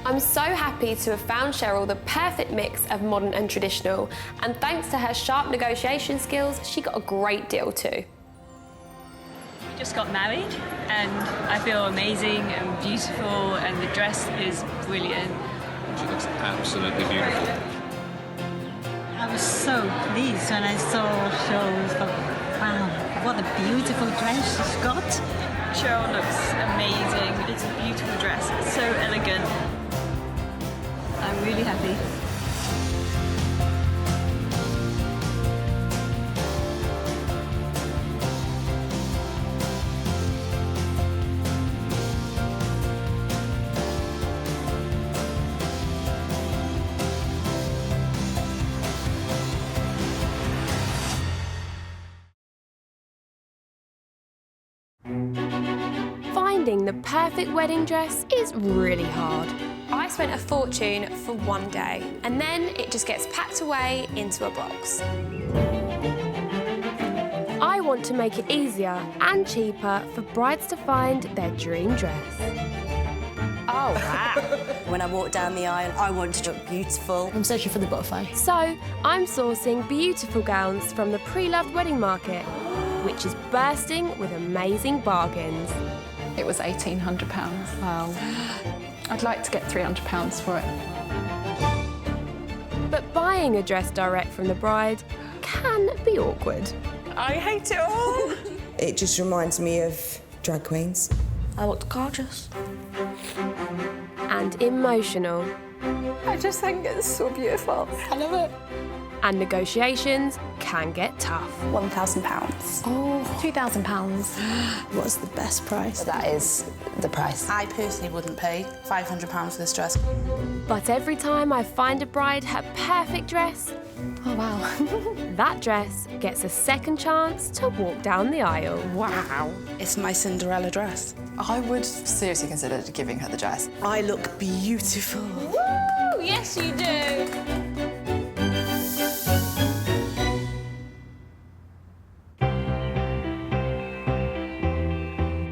I'm so happy to have found Cheryl the perfect mix of modern and traditional, and thanks to her sharp negotiation skills, she got a great deal too. Just got married and I feel amazing and beautiful and the dress is brilliant. She looks absolutely beautiful. I was so pleased when I saw Cheryl. Wow, what a beautiful dress she's got. Cheryl looks amazing. It's a beautiful dress. It's so elegant. I'm really happy. Finding the perfect wedding dress is really hard. I spent a fortune for one day, and then it just gets packed away into a box. I want to make it easier and cheaper for brides to find their dream dress. Oh, wow. When I walk down the aisle, I want to look beautiful. I'm searching for the butterfly. So, I'm sourcing beautiful gowns from the pre-loved wedding market, which is bursting with amazing bargains. It was £1,800. Wow. I'd like to get £300 for it. But buying a dress direct from the bride can be awkward. I hate it all. It just reminds me of drag queens. I looked gorgeous. And emotional. I just think it's so beautiful. I love it. And negotiations can get tough. £1,000. Oh, £2,000. What's the best price? That is the price. I personally wouldn't pay £500 for this dress. But every time I find a bride her perfect dress, oh wow, that dress gets a second chance to walk down the aisle. Wow. It's my Cinderella dress. I would seriously consider giving her the dress. I look beautiful. Woo! Yes, you do.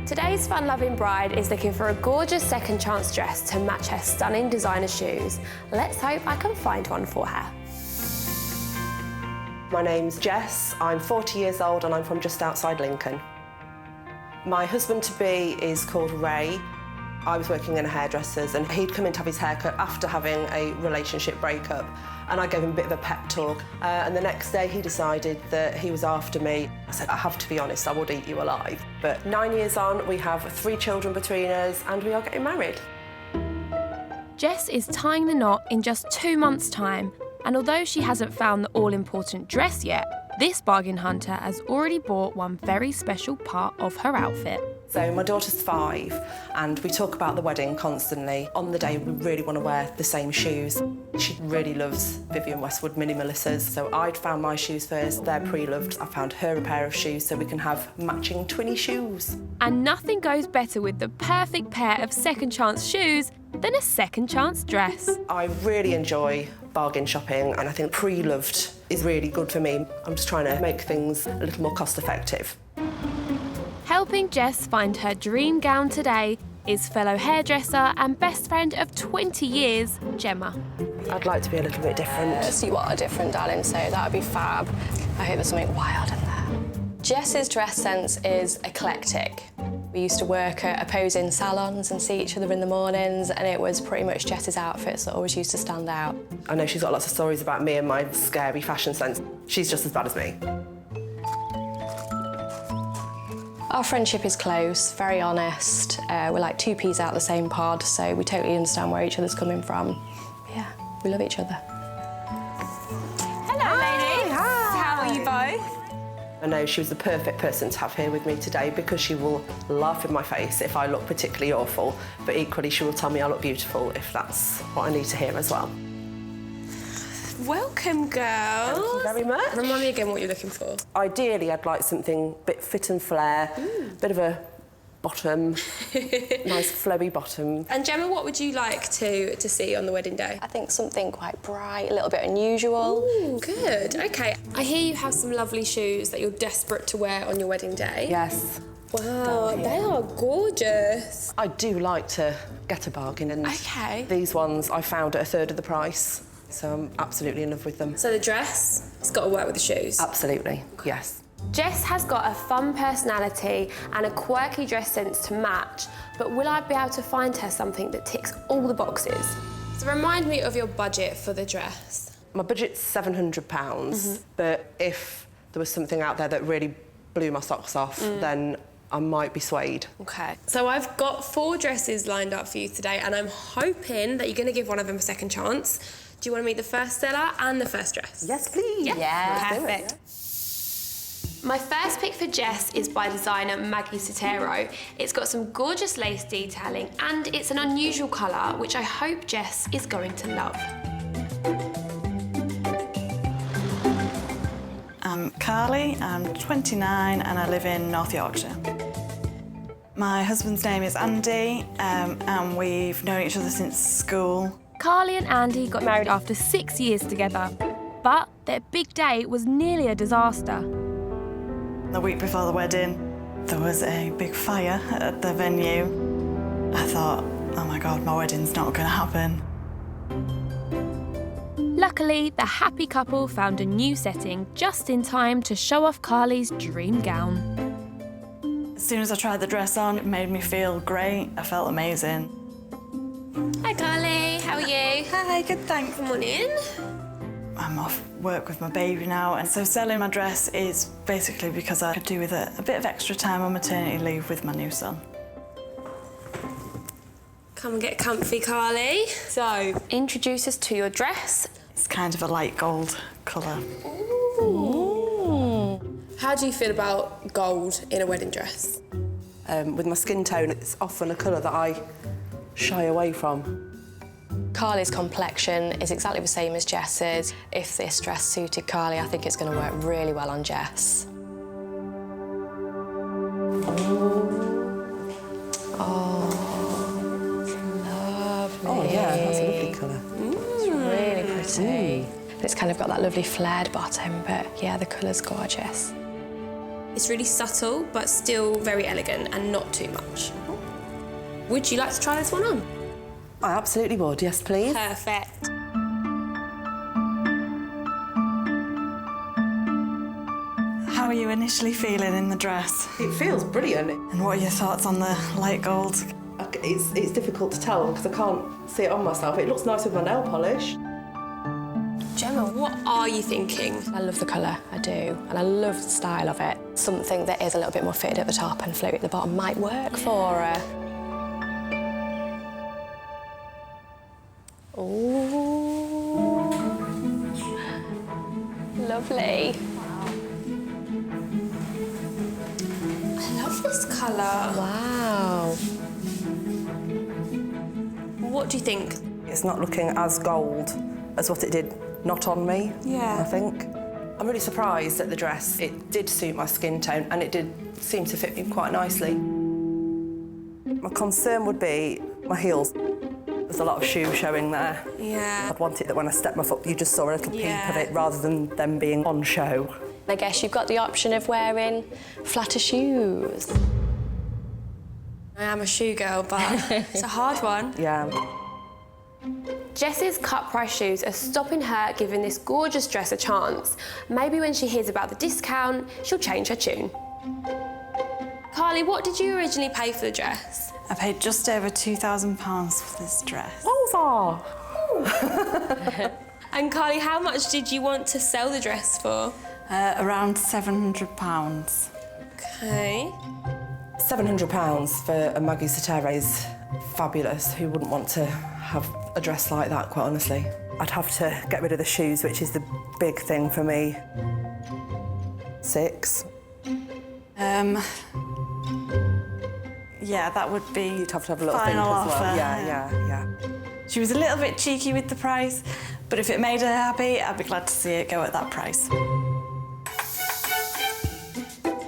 Today's fun-loving bride is looking for a gorgeous second chance dress to match her stunning designer shoes. Let's hope I can find one for her. My name's Jess, I'm 40 years old and I'm from just outside Lincoln. My husband-to-be is called Ray. I was working in a hairdresser's and he'd come in to have his haircut after having a relationship breakup, and I gave him a bit of a pep talk, and the next day he decided that he was after me. I said, I have to be honest, I would eat you alive. But 9 years on, we have 3 children between us and we are getting married. Jess is tying the knot in just 2 months' time, and although she hasn't found the all-important dress yet, this bargain hunter has already bought one very special part of her outfit. So my daughter's 5 and we talk about the wedding constantly. On the day we really want to wear the same shoes. She really loves Vivienne Westwood Mini Melissa's, so I'd found my shoes first. They're pre-loved. I found her a pair of shoes so we can have matching twinny shoes. And nothing goes better with the perfect pair of second chance shoes than a second chance dress. I really enjoy bargain shopping and I think pre-loved is really good for me. I'm just trying to make things a little more cost effective. Helping Jess find her dream gown today is fellow hairdresser and best friend of 20 years, Gemma. I'd like to be a little bit different. Yes, you are different, darling, so that would be fab. I hope there's something wild in there. Jess's dress sense is eclectic. We used to work at opposing salons and see each other in the mornings, and it was pretty much Jess's outfits that always used to stand out. I know she's got lots of stories about me and my scary fashion sense. She's just as bad as me. Our friendship is close, very honest. We're like 2 peas out the same pod, so we totally understand where each other's coming from. Yeah, we love each other. Hello, ladies. Hi. How are you both? I know she was the perfect person to have here with me today because she will laugh in my face if I look particularly awful, but equally she will tell me I look beautiful if that's what I need to hear as well. Welcome, girls. Thank you very much. Remind me again what you're looking for. Ideally, I'd like something a bit fit and flare, bit of a bottom, nice flowy bottom. And Gemma, what would you like to see on the wedding day? I think something quite bright, a little bit unusual. Ooh, good. Okay. I hear you have some lovely shoes that you're desperate to wear on your wedding day. Yes. Wow, they are gorgeous. I do like to get a bargain, and these ones I found at a third of the price. So I'm absolutely in love with them. So the dress, it's got to work with the shoes? Absolutely, yes. Jess has got a fun personality and a quirky dress sense to match, but will I be able to find her something that ticks all the boxes? So remind me of your budget for the dress. My budget's £700, but if there was something out there that really blew my socks off, then I might be swayed. OK. So I've got 4 dresses lined up for you today, and I'm hoping that you're going to give one of them a second chance. Do you want to meet the first seller and the first dress? Yes, please. Yeah. Perfect. My first pick for Jess is by designer Maggie Sotero. It's got some gorgeous lace detailing and it's an unusual colour, which I hope Jess is going to love. I'm Carly, I'm 29 and I live in North Yorkshire. My husband's name is Andy, and we've known each other since school. Carly and Andy got married after 6 years together, but their big day was nearly a disaster. The week before the wedding, there was a big fire at the venue. I thought, oh my God, my wedding's not going to happen. Luckily, the happy couple found a new setting just in time to show off Carly's dream gown. As soon as I tried the dress on, it made me feel great. I felt amazing. Hi, Carly. How are you? Hi, good, thanks. Good morning. I'm off work with my baby now, and so selling my dress is basically because I could do with a bit of extra time on maternity leave with my new son. Come and get comfy, Carly. So, introduce us to your dress. It's kind of a light gold colour. Ooh. How do you feel about gold in a wedding dress? With my skin tone, it's often a colour that I shy away from. Carly's complexion is exactly the same as Jess's. If this dress suited Carly, I think it's going to work really well on Jess. Oh, lovely. Oh, yeah, that's a lovely colour. It's really pretty. It's kind of got that lovely flared bottom, but yeah, the colour's gorgeous. It's really subtle, but still very elegant and not too much. Would you like to try this one on? I absolutely would, yes, please. Perfect. How are you initially feeling in the dress? It feels brilliant. And what are your thoughts on the light gold? It's difficult to tell because I can't see it on myself. It looks nice with my nail polish. Gemma, what are you thinking? I love the colour, I do, and I love the style of it. Something that is a little bit more fitted at the top and floaty at the bottom might work for her. Ooh. Lovely. I love this colour. Wow. What do you think? It's not looking as gold as what it did not on me, Yeah. I think. I'm really surprised at the dress. It did suit my skin tone and it did seem to fit me quite nicely. My concern would be my heels. There's a lot of shoe showing there. Yeah. I'd want it that when I step my foot, you just saw a little peep of it rather than them being on show. I guess you've got the option of wearing flatter shoes. I am a shoe girl, but it's a hard one. Yeah. Jess's cut-price shoes are stopping her giving this gorgeous dress a chance. Maybe when she hears about the discount, she'll change her tune. Carly, what did you originally pay for the dress? I paid just over £2,000 for this dress. Over! And Carly, how much did you want to sell the dress for? Around £700. Okay. £700 for a Maggie Satere is fabulous. Who wouldn't want to have a dress like that, quite honestly? I'd have to get rid of the shoes, which is the big thing for me. 6. Yeah, that would be You'd have to have a little final think as offer. well. Yeah. She was a little bit cheeky with the price, but if it made her happy, I'd be glad to see it go at that price.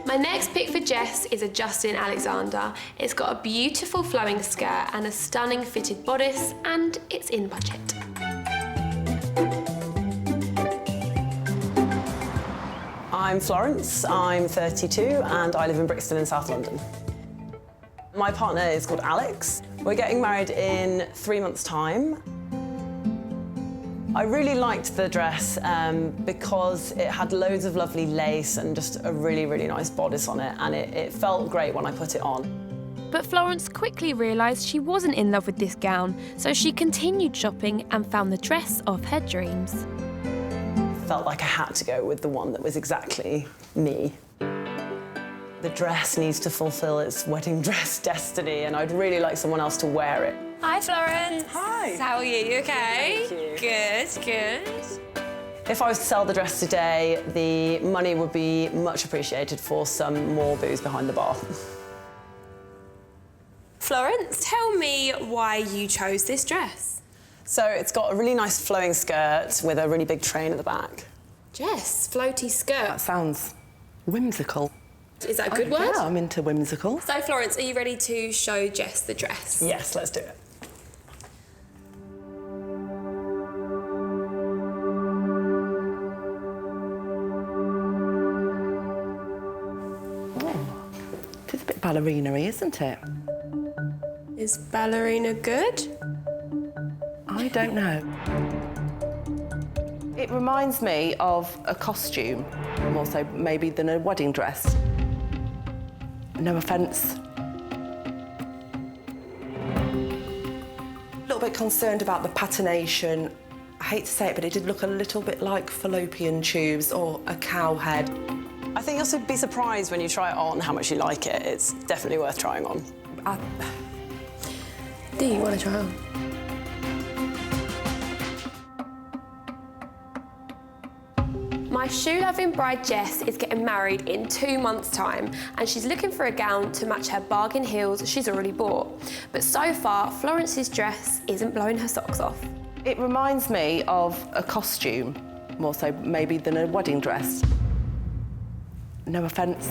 My next pick for Jess is a Justin Alexander. It's got a beautiful flowing skirt and a stunning fitted bodice, and it's in budget. I'm Florence, I'm 32 and I live in Brixton in South London. My partner is called Alex. We're getting married in 3 months' time. I really liked the dress because it had loads of lovely lace and just a really, really nice bodice on it, and it felt great when I put it on. But Florence quickly realised she wasn't in love with this gown, so she continued shopping and found the dress of her dreams. Felt like I had to go with the one that was exactly me. The dress needs to fulfil its wedding dress destiny, and I'd really like someone else to wear it. Hi, Florence. Hi. How are you? You okay? Thank you. Good. If I was to sell the dress today, the money would be much appreciated for some more booze behind the bar. Florence, tell me why you chose this dress. So it's got a really nice flowing skirt with a really big train at the back. Jess, floaty skirt. That sounds whimsical. Is that a good word? Yeah, I'm into whimsical. So, Florence, are you ready to show Jess the dress? Yes, let's do it. It's a bit ballerina-y, isn't it? Is ballerina good? I don't know. It reminds me of a costume, more so maybe than a wedding dress. No offence. A little bit concerned about the patination. I hate to say it, but it did look a little bit like fallopian tubes or a cow head. I think you'll be surprised when you try it on how much you like it. It's definitely worth trying on. Do you want to try on? My shoe-loving bride Jess is getting married in 2 months' time, and she's looking for a gown to match her bargain heels she's already bought. But so far, Florence's dress isn't blowing her socks off. It reminds me of a costume, more so maybe than a wedding dress. No offence.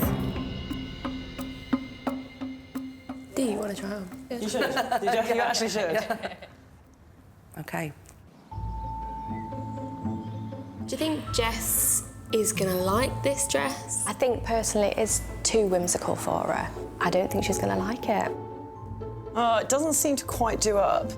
Do you want to try on? You should. You actually should. OK. Do you think Jess is going to like this dress? I think personally it is too whimsical for her. I don't think she's going to like it. It doesn't seem to quite do up.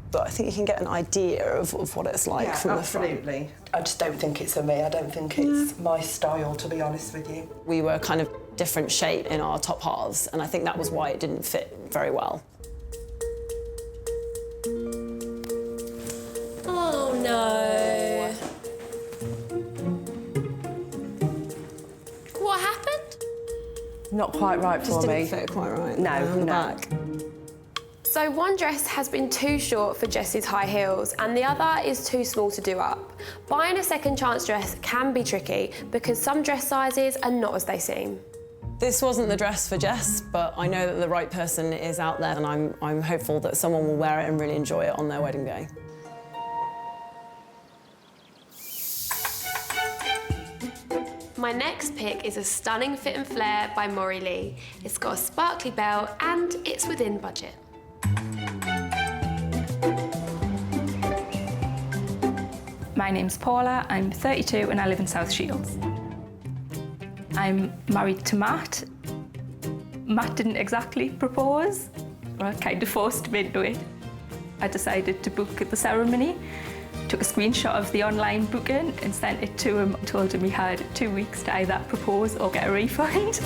But I think you can get an idea of what it's like from the front. Absolutely. I just don't think it's for me. I don't think it's my style, to be honest with you. We were kind of different shape in our top halves, and I think that was why it didn't fit very well. Oh, no. What happened? Not quite right for me. Just didn't fit quite right. No, on the no. back. So one dress has been too short for Jess's high heels and the other is too small to do up. Buying a second chance dress can be tricky because some dress sizes are not as they seem. This wasn't the dress for Jess, but I know that the right person is out there, and I'm hopeful that someone will wear it and really enjoy it on their wedding day. My next pick is a stunning fit and flare by Maury Lee. It's got a sparkly belt and it's within budget. My name's Paula, I'm 32 and I live in South Shields. I'm married to Matt. Matt didn't exactly propose, I kind of forced him into it. I decided to book the ceremony, took a screenshot of the online booking and sent it to him, told him he had 2 weeks to either propose or get a refund.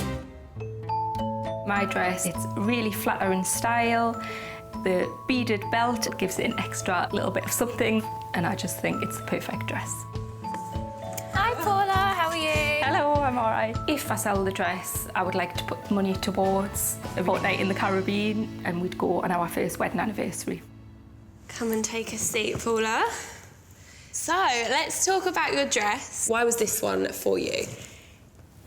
My dress, it's really flattering style. The beaded belt gives it an extra little bit of something, and I just think it's the perfect dress. Hi Paula, how are you? Hello, I'm all right. If I sell the dress, I would like to put money towards a fortnight in the Caribbean, and we'd go on our first wedding anniversary. Come and take a seat, Paula. So, let's talk about your dress. Why was this one for you?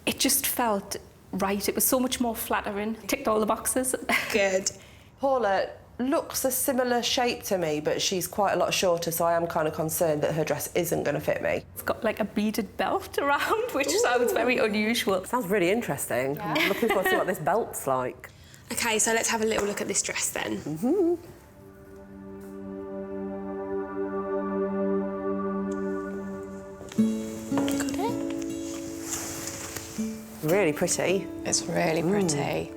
It just felt right. It was so much more flattering. Ticked all the boxes. Good. Paula looks a similar shape to me, but she's quite a lot shorter, so I am kind of concerned that her dress isn't going to fit me. It's got like a beaded belt around, which sounds very unusual. Sounds really interesting. Yeah. I'm looking forward to see what this belt's like. OK, so let's have a little look at this dress then. Mm-hmm. Really pretty. It's really pretty.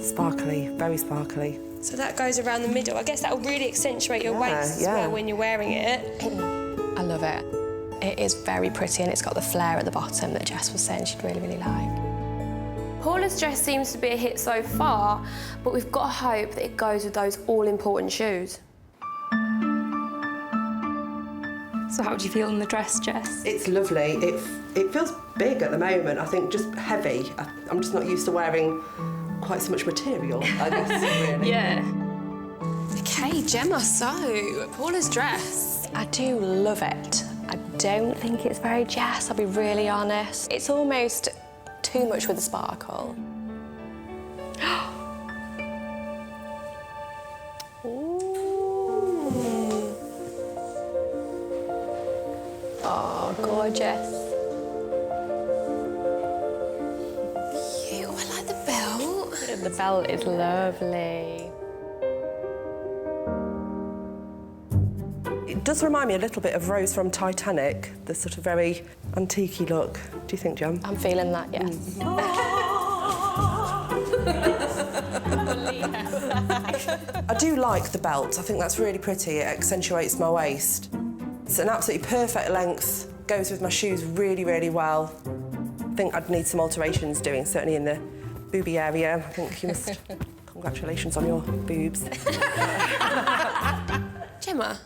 Sparkly, very sparkly. So that goes around the middle. I guess that'll really accentuate your waist as well when you're wearing it. I love it. It is very pretty and it's got the flare at the bottom that Jess was saying she'd really, really like. Paula's dress seems to be a hit so far, but we've got to hope that it goes with those all-important shoes. So how do you feel in the dress, Jess? It's lovely. It feels big at the moment. I think just heavy. I'm just not used to wearing quite so much material, I guess, really. Yeah. OK, Gemma, so, Paula's dress. I do love it. I don't think it's very Jess, I'll be really honest. It's almost too much with the sparkle. Oh, gorgeous. The belt is lovely. It does remind me a little bit of Rose from Titanic, the sort of very antique-y look. Do you think, Jem? I'm feeling that, yes. I do like the belt. I think that's really pretty. It accentuates my waist. It's an absolutely perfect length. Goes with my shoes really, really well. I think I'd need some alterations doing, certainly in the booby area. I think you must... Congratulations on your boobs. Gemma?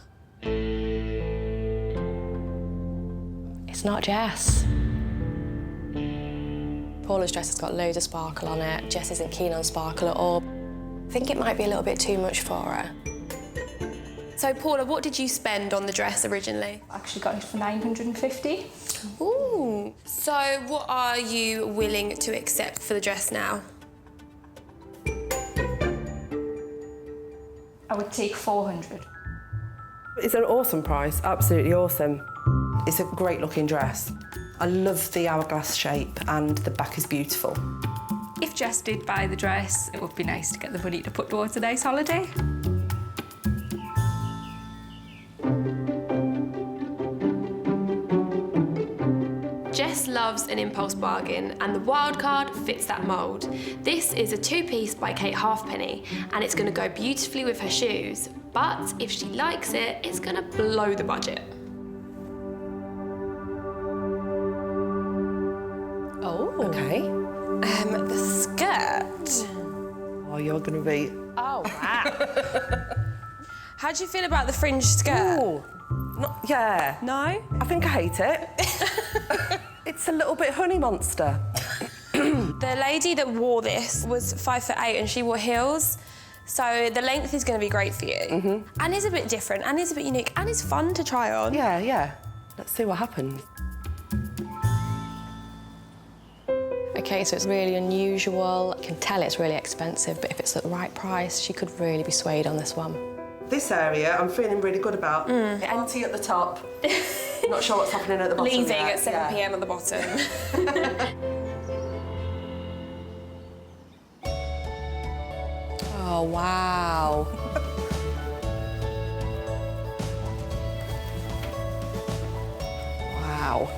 It's not Jess. Paula's dress has got loads of sparkle on it. Jess isn't keen on sparkle at all. I think it might be a little bit too much for her. So, Paula, what did you spend on the dress originally? I actually got it for $950. Ooh. So, what are you willing to accept for the dress now? I would take $400. It's an awesome price, absolutely awesome. It's a great looking dress. I love the hourglass shape and the back is beautiful. If Jess did buy the dress, it would be nice to get the money to put towards a nice holiday. Jess loves an impulse bargain, and the wild card fits that mould. This is a two-piece by Kate Halfpenny, and it's going to go beautifully with her shoes. But if she likes it, it's going to blow the budget. Oh. OK. The skirt. Oh, you're going to be... Oh, wow. How do you feel about the fringe skirt? Ooh. Not, yeah. No? I think I hate it. It's a little bit honey monster. The lady that wore this was 5'8" and she wore heels. So the length is going to be great for you. And is a bit different, and is a bit unique, and it's fun to try on. Yeah, yeah. Let's see what happens. OK, so it's really unusual. I can tell it's really expensive, but if it's at the right price, she could really be swayed on this one. This area, I'm feeling really good about. Auntie at the top. Not sure what's happening at the bottom. Leaving yet. at 7 p.m. at the bottom. Oh, wow. Wow.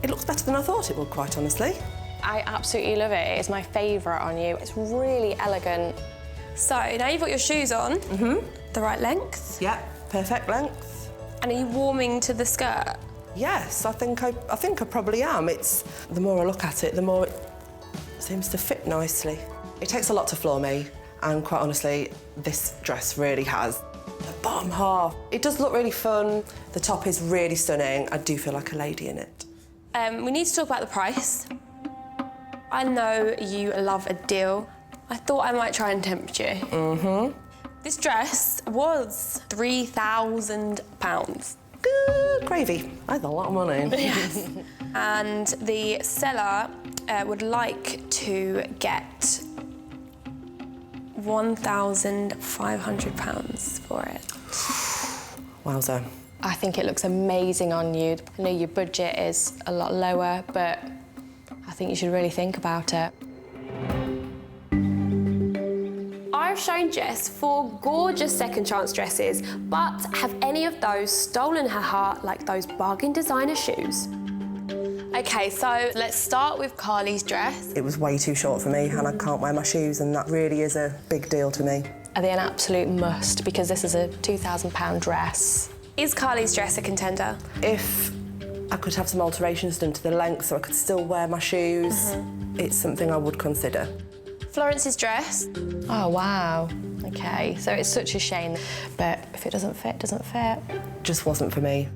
It looks better than I thought it would, quite honestly. I absolutely love it. It's my favourite on you. It's really elegant. So now you've got your shoes on. The right length. Yeah, perfect length. And are you warming to the skirt? Yes, I think I probably am. It's the more I look at it, the more it seems to fit nicely. It takes a lot to floor me, and quite honestly, this dress really has. The bottom half, it does look really fun. The top is really stunning. I do feel like a lady in it. We need to talk about the price. I know you love a deal. I thought I might try and tempt you. This dress was £3,000. Good gravy. That's a lot of money. Yes. And the seller would like to get £1,500 for it. Wowza. I think it looks amazing on you. I know your budget is a lot lower, but I think you should really think about it. I've shown Jess 4 gorgeous second chance dresses, but have any of those stolen her heart like those bargain designer shoes? OK, so let's start with Carly's dress. It was way too short for me, and I can't wear my shoes, and that really is a big deal to me. Are they an absolute must? Because this is a £2,000 dress. Is Carly's dress a contender? If I could have some alterations done to the length so I could still wear my shoes, it's something I would consider. Florence's dress. Oh, wow. OK, so it's such a shame, but if it doesn't fit, it doesn't fit. Just wasn't for me.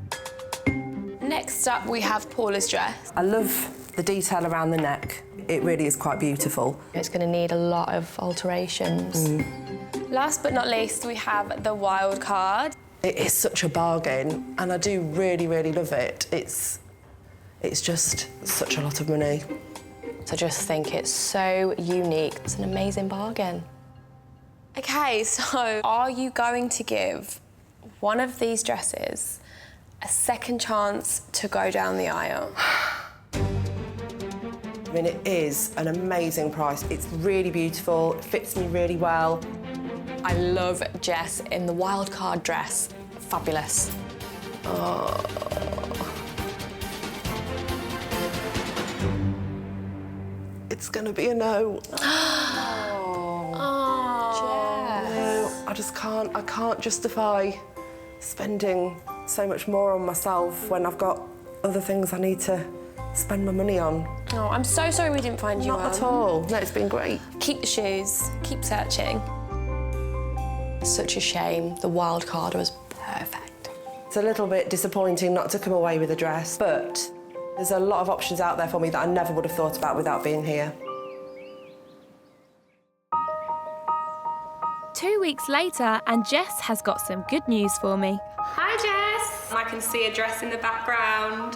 Next up, we have Paula's dress. I love the detail around the neck. It really is quite beautiful. It's going to need a lot of alterations. Last but not least, we have the wild card. It is such a bargain, and I do really, really love it. It's just such a lot of money. So just think it's so unique. It's an amazing bargain. OK, so are you going to give one of these dresses a second chance to go down the aisle? mean, it is an amazing price. It's really beautiful, it fits me really well. I love Jess in the wild card dress. Fabulous. Oh. It's gonna be a no. I can't justify spending so much more on myself when I've got other things I need to spend my money on. Oh, I'm so sorry we didn't find you one. Not at all. No, it's been great. Keep the shoes, keep searching. Such a shame. The wild card was perfect. It's a little bit disappointing not to come away with a dress, but there's a lot of options out there for me that I never would have thought about without being here. 2 weeks later, and Jess has got some good news for me. Hi, Jess. I can see a dress in the background.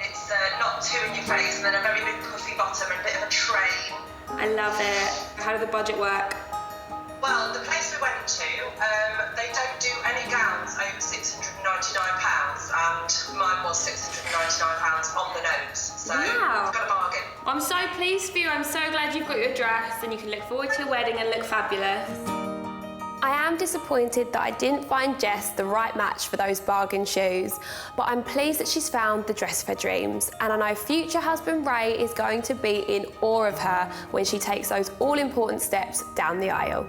It's not too in your face and then a very big puffy bottom and a bit of a train. I love it. How did the budget work? Well, the place we went to, they don't do any gowns over £699 and mine was £699 on the nose. So Wow. I've got a bargain. I'm so pleased for you. I'm so glad you've got your dress and you can look forward to your wedding and look fabulous. I am disappointed that I didn't find Jess the right match for those bargain shoes, but I'm pleased that she's found the dress of her dreams, and I know future husband Ray is going to be in awe of her when she takes those all-important steps down the aisle.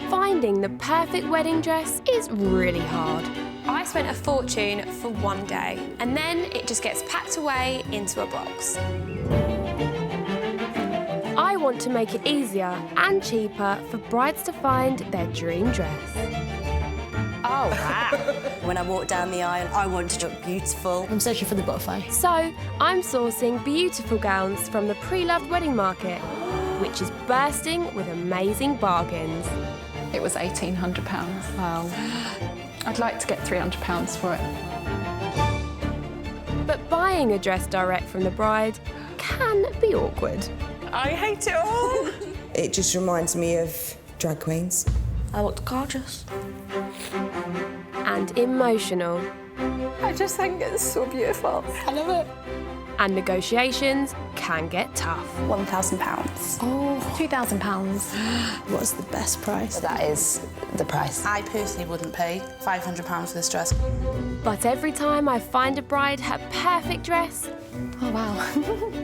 Finding the perfect wedding dress is really hard. I spent a fortune for one day, and then it just gets packed away into a box. I want to make it easier and cheaper for brides to find their dream dress. Oh, wow. When I walk down the aisle, I want to look beautiful. I'm searching for the butterfly. So I'm sourcing beautiful gowns from the pre-loved wedding market, which is bursting with amazing bargains. It was £1,800. Wow. I'd like to get £300 for it. But buying a dress direct from the bride can be awkward. I hate it all. It just reminds me of drag queens. I looked gorgeous. And emotional. I just think it's so beautiful. I love it. And negotiations can get tough. £1,000. Oh, £2,000. What's the best price? That is the price. I personally wouldn't pay £500 for this dress. But every time I find a bride her perfect dress, oh wow,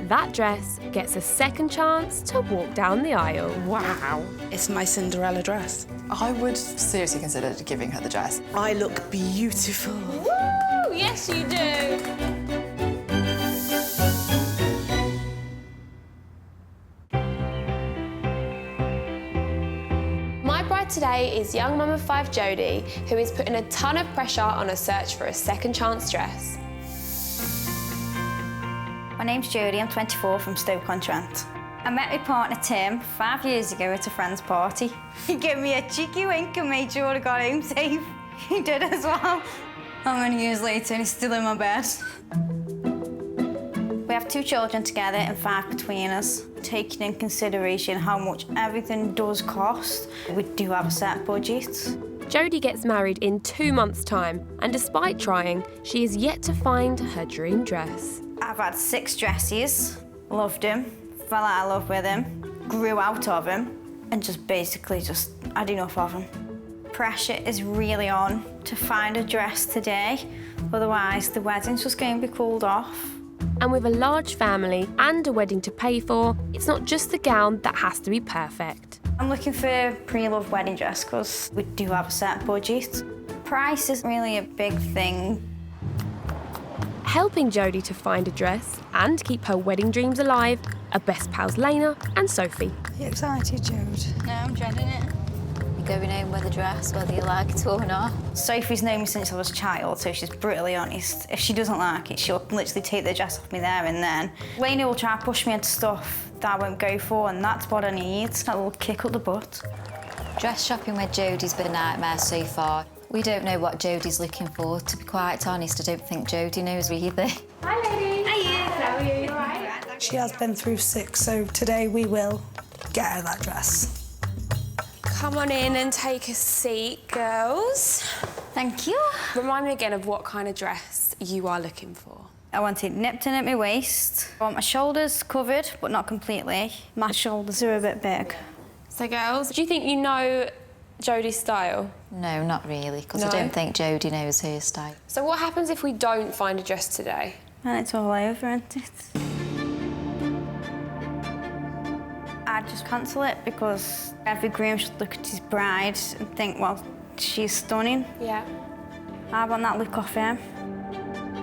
that dress gets a second chance to walk down the aisle. Wow. It's my Cinderella dress. I would seriously consider giving her the dress. I look beautiful. Woo! Yes, you do. My bride today is young mum of 5 Jody, who is putting a ton of pressure on a search for a second chance dress. My name's Jody, I'm 24 from Stoke-on-Trent. I met my partner Tim 5 years ago at a friend's party. He gave me a cheeky wink and made sure I got home safe. He did as well. How many years later and he's still in my bed? We have 2 children together and 5 between us. Taking in consideration how much everything does cost, we do have a set budget. Jody gets married in 2 months' time, and despite trying, she is yet to find her dream dress. I've had 6 dresses, loved him, fell out of love with him, grew out of him, and just basically just had enough of him. Pressure is really on to find a dress today, otherwise the wedding's just going to be called off. And with a large family and a wedding to pay for, it's not just the gown that has to be perfect. I'm looking for a pre-loved wedding dress because we do have a set budget. Price isn't really a big thing. Helping Jody to find a dress and keep her wedding dreams alive are best pals Helena and Sophie. Are you excited, Jode? No, I'm dreading it. You going home with a dress, whether you like it or not. Sophie's known me since I was a child, so she's brutally honest. If she doesn't like it, she'll literally take the dress off me there and then. Lainey will try to push me into stuff that I won't go for, and that's what I need, that little kick up the butt. Dress shopping with Jody's been a nightmare so far. We don't know what Jody's looking for. To be quite honest, I don't think Jody knows either. Hi, ladies. How are you? All right? She has been through 6, so today we will get her that dress. Come on in and take a seat, girls. Thank you. Remind me again of what kind of dress you are looking for. I want it nipped in at my waist. I want my shoulders covered, but not completely. My shoulders are a bit big. So, girls, do you think you know Jody's style? No, not really, because No? I don't think Jody knows her style. So what happens if we don't find a dress today? And it's all over, isn't it? I'd just cancel it because every groom should look at his bride and think, well, she's stunning. Yeah. I want that look off him.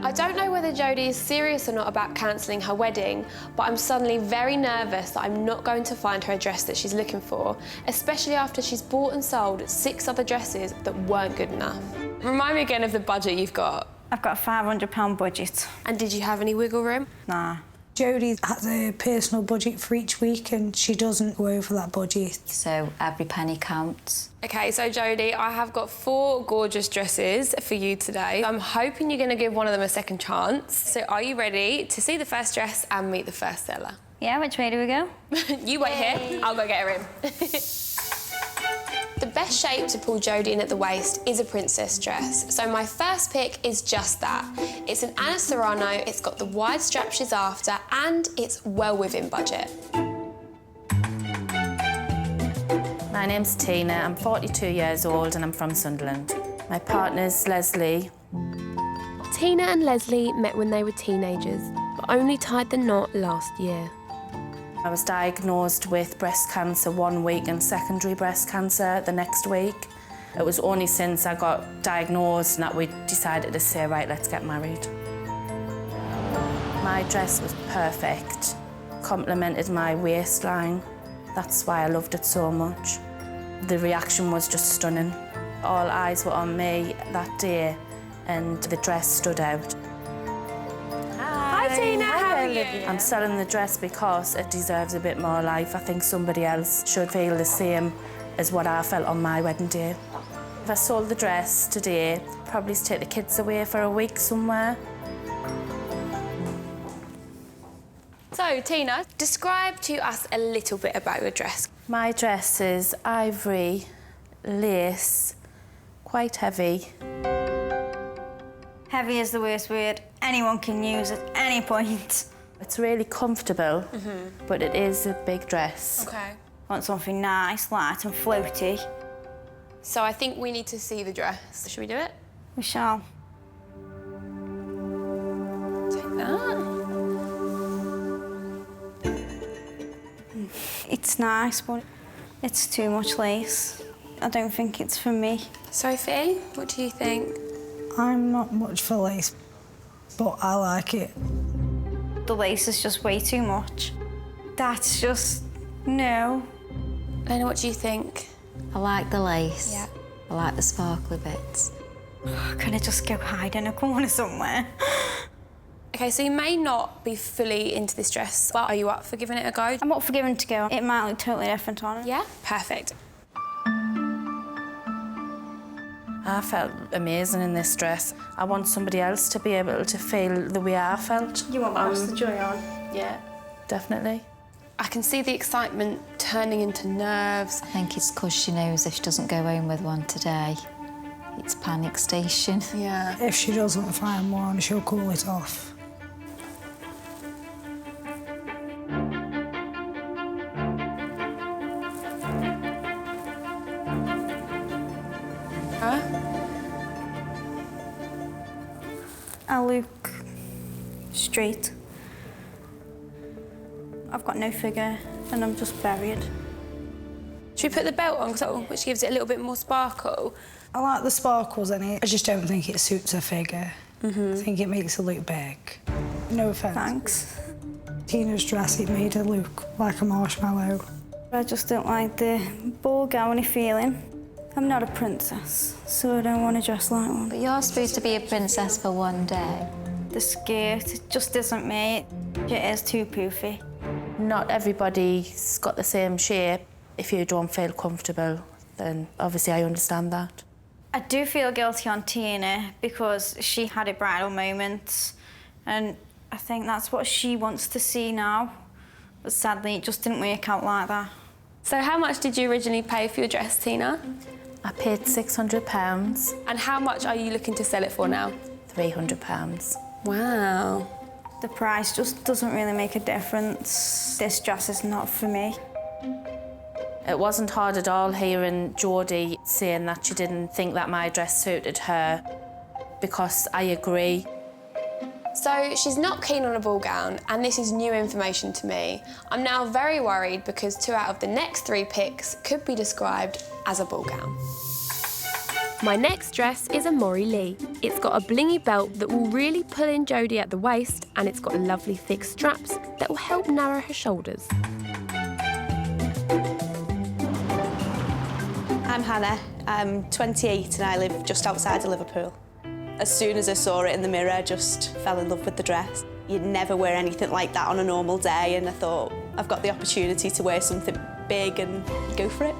I don't know whether Jody is serious or not about cancelling her wedding, but I'm suddenly very nervous that I'm not going to find her a dress that she's looking for, especially after she's bought and sold 6 other dresses that weren't good enough. Remind me again of the budget you've got. I've got a £500 budget. And did you have any wiggle room? Nah. Jody has a personal budget for each week and she doesn't go over that budget. So every penny counts. OK, so Jody, I have got 4 gorgeous dresses for you today. I'm hoping you're going to give one of them a second chance. So are you ready to see the first dress and meet the first seller? Yeah, which way do we go? You wait here, I'll go get her in. The best shape to pull Jody in at the waist is a princess dress, so my first pick is just that. It's an Anna Serrano, it's got the wide strap she's after, and it's well within budget. My name's Tina, I'm 42 years old and I'm from Sunderland. My partner's Leslie. Tina and Leslie met when they were teenagers, but only tied the knot last year. I was diagnosed with breast cancer one week and secondary breast cancer the next week. It was only since I got diagnosed that we decided to say, right, let's get married. My dress was perfect, complemented my waistline. That's why I loved it so much. The reaction was just stunning. All eyes were on me that day and the dress stood out. Hi Tina, how are you? I'm selling the dress because it deserves a bit more life. I think somebody else should feel the same as what I felt on my wedding day. If I sold the dress today, I'd probably take the kids away for a week somewhere. So Tina, describe to us a little bit about your dress. My dress is ivory, lace, quite heavy. Heavy is the worst word anyone can use at any point. It's really comfortable, but it is a big dress. Okay. Want something nice, light and floaty. So I think we need to see the dress. Should we do it? We shall. Take that. It's nice, but it's too much lace. I don't think it's for me. Sophie, what do you think? I'm not much for lace, but I like it. The lace is just way too much. That's just... no. Helena, what do you think? I like the lace. Yeah. I like the sparkly bits. Can I just go hide in a corner somewhere? OK, so you may not be fully into this dress, but are you up for giving it a go? I'm up for giving it a go. It might look totally different on it. Yeah? Perfect. I felt amazing in this dress. I want somebody else to be able to feel the way I felt. You want the joy on? Yeah, definitely. I can see the excitement turning into nerves. I think it's because she knows if she doesn't go home with one today, it's panic station. Yeah. If she doesn't find one, she'll call it off. I look straight. I've got no figure and I'm just buried. Should we put the belt on, which gives it a little bit more sparkle? I like the sparkles in it. I just don't think it suits her figure. I think it makes her look big. No offence. Thanks. Tina's dress, it made her look like a marshmallow. I just don't like the ball gowny feeling. I'm not a princess, so I don't want to dress like one. But you're supposed to be a princess for one day. The skirt, it just isn't me. It is too poofy. Not everybody's got the same shape. If you don't feel comfortable, then obviously I understand that. I do feel guilty on Tina because she had a bridal moment, and I think that's what she wants to see now. But sadly, it just didn't work out like that. So how much did you originally pay for your dress, Tina? I paid £600. And how much are you looking to sell it for now? £300. Wow. The price just doesn't really make a difference. This dress is not for me. It wasn't hard at all hearing Jody saying that she didn't think that my dress suited her, because I agree. So she's not keen on a ball gown, and this is new information to me. I'm now very worried because 2 out of the next 3 picks could be described as a ball gown. My next dress is a Maury Lee. It's got a blingy belt that will really pull in Jody at the waist, and it's got lovely thick straps that will help narrow her shoulders. I'm Hannah. I'm 28 and I live just outside of Liverpool. As soon as I saw it in the mirror, I just fell in love with the dress. You'd never wear anything like that on a normal day, and I thought, I've got the opportunity to wear something big and go for it.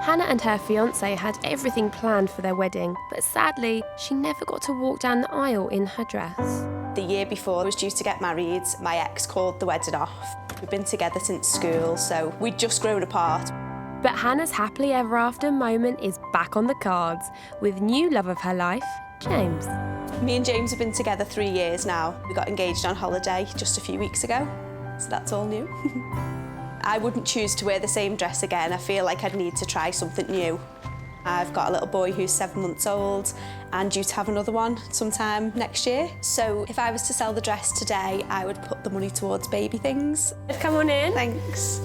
Hannah and her fiancé had everything planned for their wedding, but sadly, she never got to walk down the aisle in her dress. The year before I was due to get married, my ex called the wedding off. We've been together since school, so we'd just grown apart. But Hannah's happily ever after moment is back on the cards with new love of her life, James. Me and James have been together 3 years now. We got engaged on holiday just a few weeks ago, so that's all new. I wouldn't choose to wear the same dress again. I feel like I'd need to try something new. I've got a little boy who's 7 months old and due to have another one sometime next year. So if I was to sell the dress today, I would put the money towards baby things. Come on in. Thanks.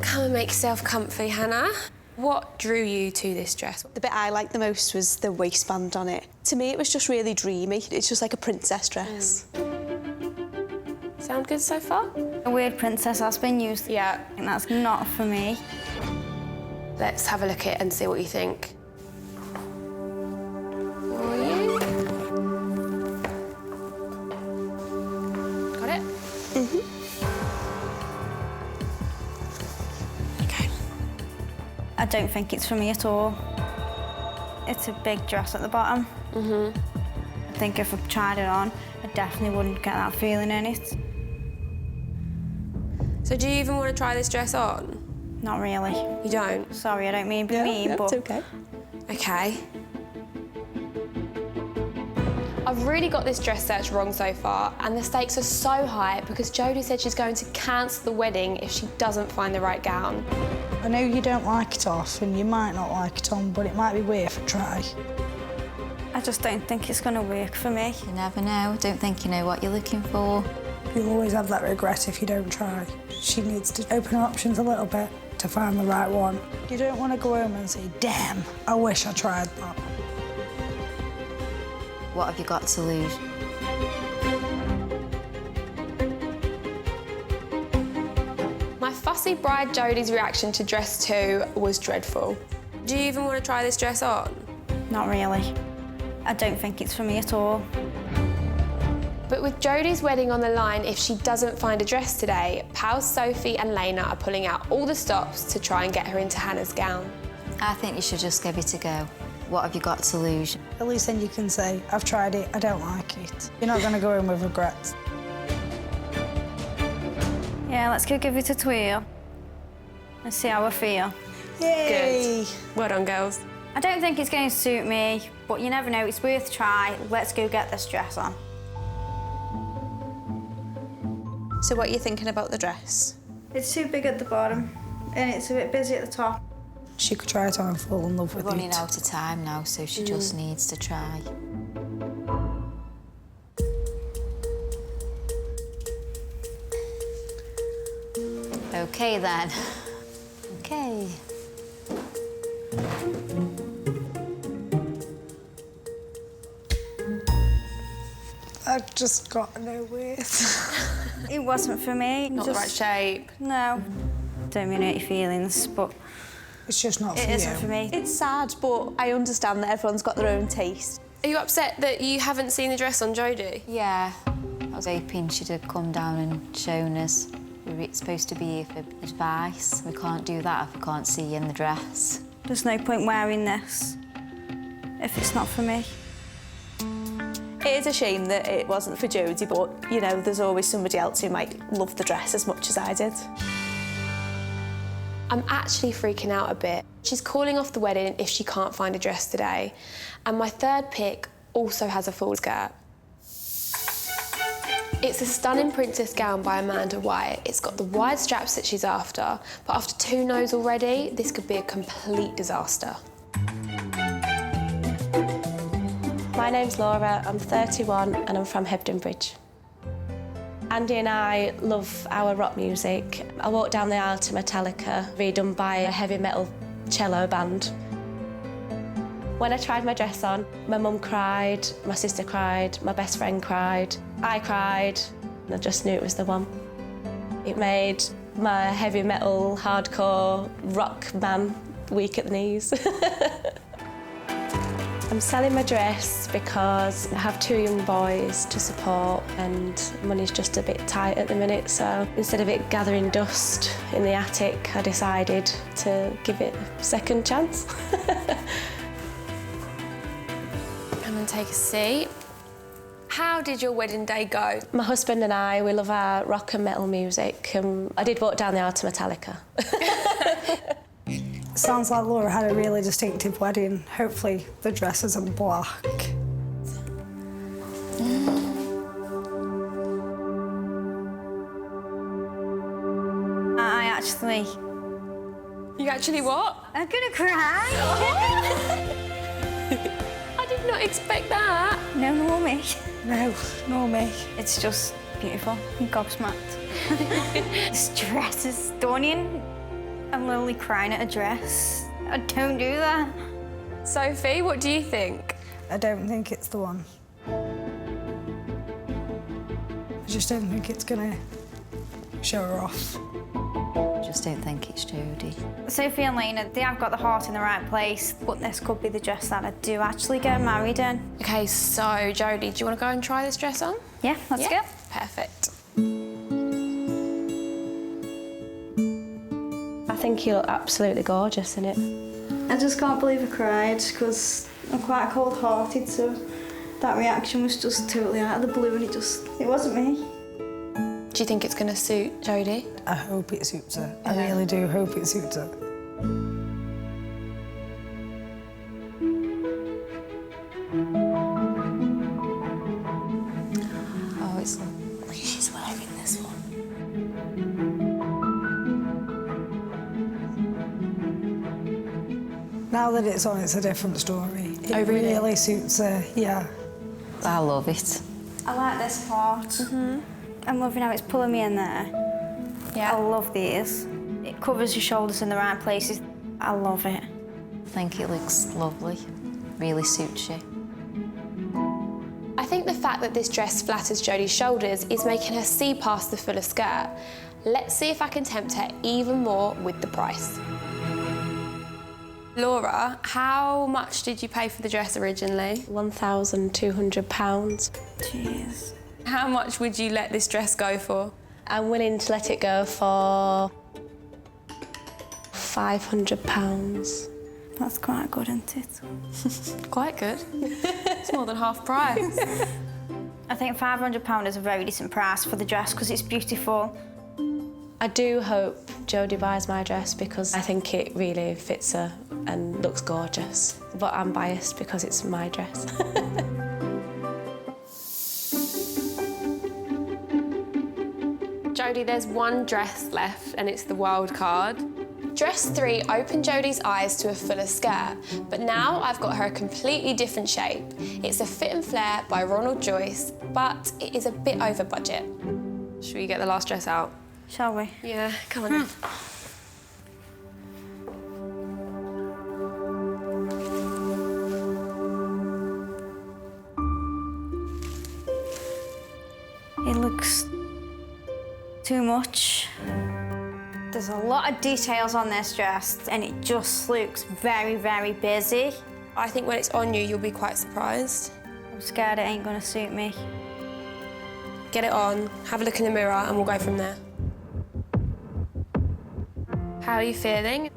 Come and make yourself comfy, Hannah. What drew you to this dress? The bit I liked the most was the waistband on it. To me, it was just really dreamy. It's just like a princess dress. Sound good so far? A weird princess has been used. Yeah. And that's not for me. Let's have a look at it and see what you think. For you. Got it? Mm-hmm. I don't think it's for me at all. It's a big dress at the bottom. Mm-hmm. I think if I tried it on, I definitely wouldn't get that feeling in it. So do you even want to try this dress on? Not really. You don't? Sorry, I don't mean to be mean, but... it's okay. Okay. I've really got this dress search wrong so far, and the stakes are so high because Jody said she's going to cancel the wedding if she doesn't find the right gown. I know you don't like it off and you might not like it on, but it might be worth a try. I just don't think it's going to work for me. You never know. Don't think you know what you're looking for. You'll always have that regret if you don't try. She needs to open her options a little bit to find the right one. You don't want to go home and say, damn, I wish I tried that. What have you got to lose? My fussy bride Jody's reaction to dress 2 was dreadful. Do you even want to try this dress on? Not really. I don't think it's for me at all. But with Jody's wedding on the line, if she doesn't find a dress today, pals Sophie and Helena are pulling out all the stops to try and get her into Hannah's gown. I think you should just give it a go. What have you got to lose? At least then you can say, I've tried it, I don't like it. You're not going to go in with regrets. Yeah, let's go give it a twirl and see how I feel. Yay! Good. Well done, girls. I don't think it's going to suit me, but you never know, it's worth a try. Let's go get this dress on. So what are you thinking about the dress? It's too big at the bottom and it's a bit busy at the top. She could try it on and fall in love with We're running it. out of time now, so she just needs to try. Okay then. Okay. I just got no words. It wasn't for me. Not the right shape. No. don't mean to hurt your feelings, but it's just not for you. It isn't for me. It's sad, but I understand that everyone's got their own taste. Are you upset that you haven't seen the dress on Jody? Yeah. I was hoping she'd have come down and shown us. We're supposed to be here for advice. We can't do that if we can't see you in the dress. There's no point wearing this if it's not for me. It is a shame that it wasn't for Jody, but, you know, there's always somebody else who might love the dress as much as I did. I'm actually freaking out a bit. She's calling off the wedding if she can't find a dress today. And my third pick also has a full skirt. It's a stunning princess gown by Amanda White. It's got the wide straps that she's after, but after 2 no's already, this could be a complete disaster. My name's Laura, I'm 31 and I'm from Hebden Bridge. Andy and I love our rock music. I walked down the aisle to Metallica, redone by a heavy metal cello band. When I tried my dress on, my mum cried, my sister cried, my best friend cried, I cried, and I just knew it was the one. It made my heavy metal, hardcore rock man weak at the knees. I'm selling my dress because I have 2 young boys to support and money's just a bit tight at the minute, so instead of it gathering dust in the attic, I decided to give it a second chance. Come and take a seat. How did your wedding day go? My husband and I, we love our rock and metal music. I did walk down the aisle to Metallica. Sounds like Laura had a really distinctive wedding. Hopefully the dress isn't black. I actually... You actually what? I'm gonna cry. I did not expect that. No, nor me. No, nor me. It's just beautiful. I'm gobsmacked. This dress is stunning. I'm literally crying at a dress. I don't do that. Sophie, what do you think? I don't think it's the one. I just don't think it's gonna show her off. Just don't think it's Jody. Sophie and Helena, they have got the heart in the right place, but this could be the dress that I do actually get married in. OK, so, Jody, do you want to go and try this dress on? Yeah, let's go. Perfect. I think you look absolutely gorgeous in it. I just can't believe I cried because I'm quite cold-hearted, so that reaction was just totally out of the blue and it wasn't me. Do you think it's going to suit Jody? I hope it suits her. I really do hope it suits her. Oh, it's lovely. She's wearing this one. Now that it's on, it's a different story. It really suits her, yeah. I love it. I like this part. I'm loving how it's pulling me in there. Yeah. I love these. It covers your shoulders in the right places. I love it. I think it looks lovely. Really suits you. I think the fact that this dress flatters Jody's shoulders is making her see past the fuller skirt. Let's see if I can tempt her even more with the price. Laura, how much did you pay for the dress originally? £1,200. Jeez. How much would you let this dress go for? I'm willing to let it go for £500. That's quite good, isn't it? Quite good. It's more than half price. I think £500 is a very decent price for the dress because it's beautiful. I do hope Jody buys my dress because I think it really fits her and looks gorgeous. But I'm biased because it's my dress. Jody, there's one dress left and it's the wild card. Dress 3 opened Jody's eyes to a fuller skirt, but now I've got her a completely different shape. It's a fit and flare by Ronald Joyce, but it is a bit over budget. Should we get the last dress out? Shall we? Yeah, come on then. It looks too much. There's a lot of details on this dress and it just looks very, very busy. I think when it's on you, you'll be quite surprised. I'm scared it ain't gonna suit me. Get it on, have a look in the mirror, and we'll go from there. How are you feeling?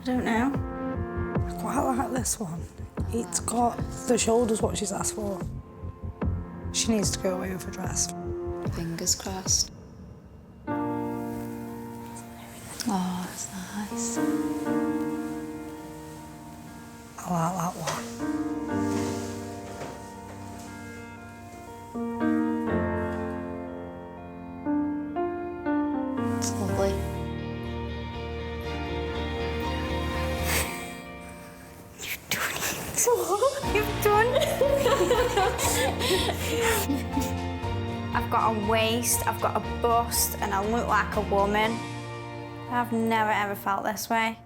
I don't know. I quite like this one. It's got the shoulders what she's asked for. She needs to go away with a dress. Fingers crossed. Oh, it's nice. I like that one. It's lovely. You've done. I've got a waist, I've got a bust, and I look like a woman. I've never ever felt this way.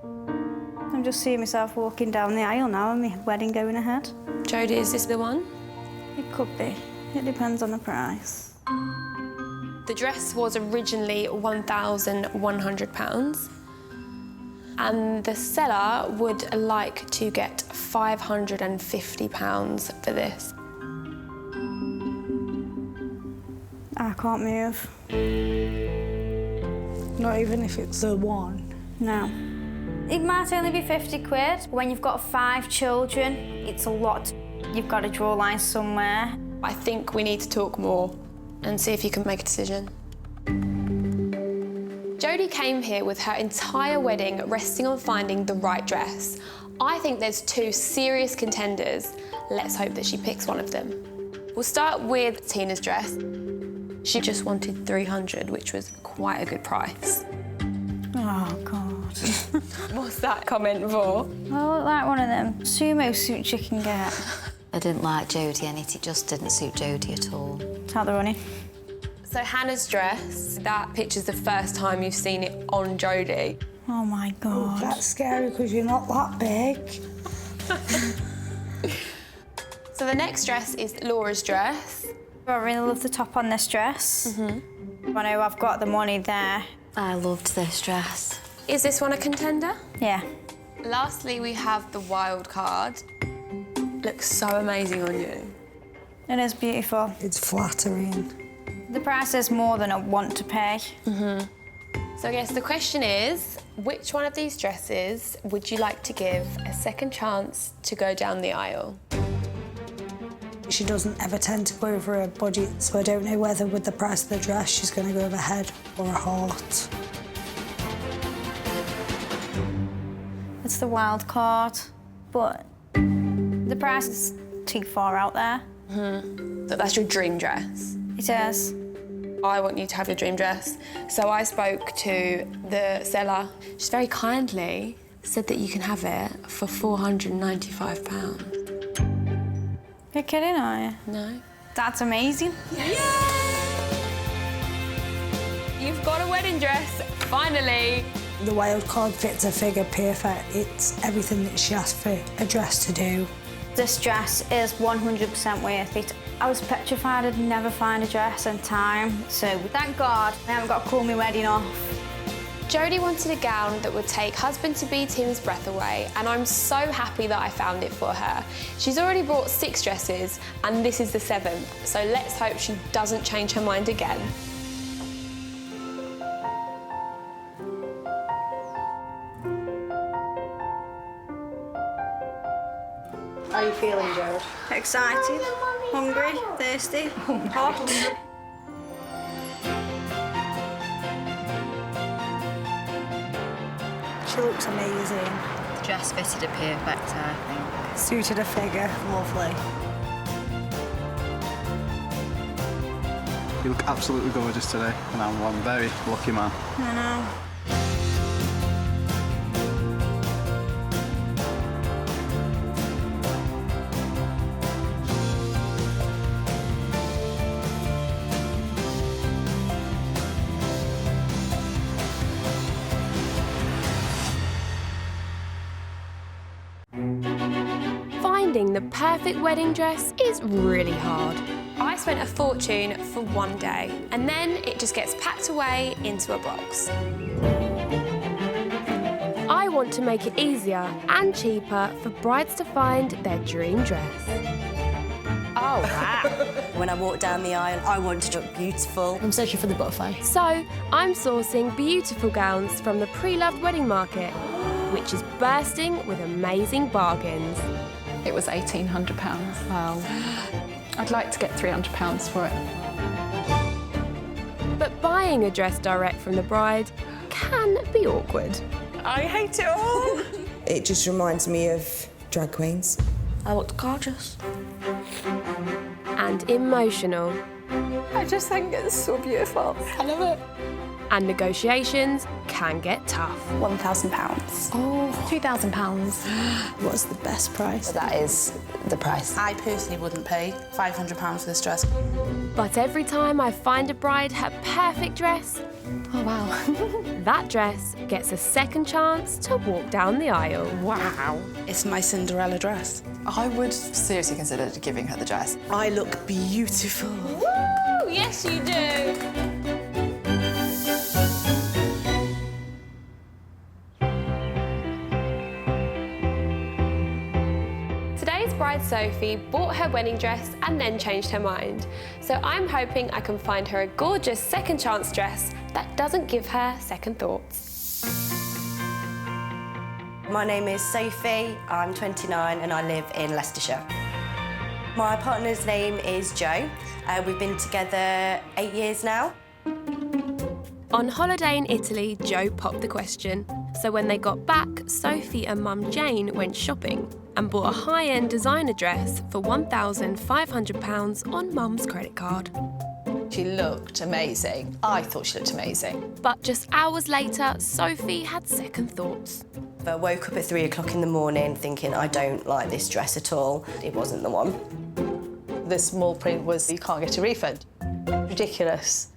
I'm just seeing myself walking down the aisle now and my wedding going ahead. Jody, is this the one? It could be. It depends on the price. The dress was originally £1,100. And the seller would like to get £550 for this. I can't move. Not even if it's the one? No. It might only be 50 quid. When you've got 5 children, it's a lot. You've got to draw lines somewhere. I think we need to talk more and see if you can make a decision. Jody came here with her entire wedding resting on finding the right dress. I think there's 2 serious contenders. Let's hope that she picks one of them. We'll start with Tina's dress. She just wanted $300, which was quite a good price. Oh, God. What's that comment for? I look like one of them sumo suits you can get. I didn't like Jody and it just didn't suit Jody at all. How they're running. So Hannah's dress, that picture's the first time you've seen it on Jody. Oh, my God. Oh, that's scary because you're not that big. So the next dress is Laura's dress. I really love the top on this dress. I know I've got the money there. I loved this dress. Is this one a contender? Yeah. Lastly, we have the wild card. Looks so amazing on you. It is beautiful. It's flattering. The price is more than I want to pay. So I guess the question is, which one of these dresses would you like to give a second chance to go down the aisle? She doesn't ever tend to go over her budget, so I don't know whether with the price of the dress she's going to go over head or a heart. It's the wild card, but the price is too far out there. So that's your dream dress? It is. I want you to have your dream dress. So I spoke to the seller. She very kindly said that you can have it for £495. You're kidding, are you? No. That's amazing. Yes! You've got a wedding dress, finally. The wild card fits her figure perfect. It's everything that she asked for a dress to do. This dress is 100% worth it. I was petrified I'd never find a dress in time, so thank God I haven't got to call my wedding off. Jody wanted a gown that would take husband-to-be Tim's breath away, and I'm so happy that I found it for her. She's already brought 6 dresses, and this is the 7th, so let's hope she doesn't change her mind again. How are you feeling, Jode? Excited, hungry, thirsty, hot. She looks amazing. The dress fitted her perfect, I think. Suited her figure, lovely. You look absolutely gorgeous today, and I'm one very lucky man. I know. Finding the perfect wedding dress is really hard. I spent a fortune for one day, and then it just gets packed away into a box. I want to make it easier and cheaper for brides to find their dream dress. Oh, wow. When I walk down the aisle, I want to look beautiful. I'm searching for the butterfly. So, I'm sourcing beautiful gowns from the pre-loved wedding market, which is bursting with amazing bargains. It was £1,800. Wow. I'd like to get £300 for it. But buying a dress direct from the bride can be awkward. I hate it all. It just reminds me of drag queens. I looked gorgeous. And emotional. I just think it's so beautiful. I love it. And negotiations can get tough. £1,000. Oh, £2,000. What's the best price? That is the price. I personally wouldn't pay £500 for this dress. But every time I find a bride her perfect dress, oh wow, that dress gets a second chance to walk down the aisle. Wow. It's my Cinderella dress. I would seriously consider giving her the dress. I look beautiful. Woo! Yes, you do. Today's bride Sophie bought her wedding dress and then changed her mind. So I'm hoping I can find her a gorgeous second chance dress that doesn't give her second thoughts. My name is Sophie, I'm 29 and I live in Leicestershire. My partner's name is Joe. We've been together 8 years now. On holiday in Italy, Joe popped the question. So when they got back, Sophie and Mum Jane went shopping and bought a high-end designer dress for £1,500 on Mum's credit card. She looked amazing. I thought she looked amazing. But just hours later, Sophie had second thoughts. I woke up at 3 o'clock in the morning thinking, I don't like this dress at all. It wasn't the one. The small print was, you can't get a refund. Ridiculous.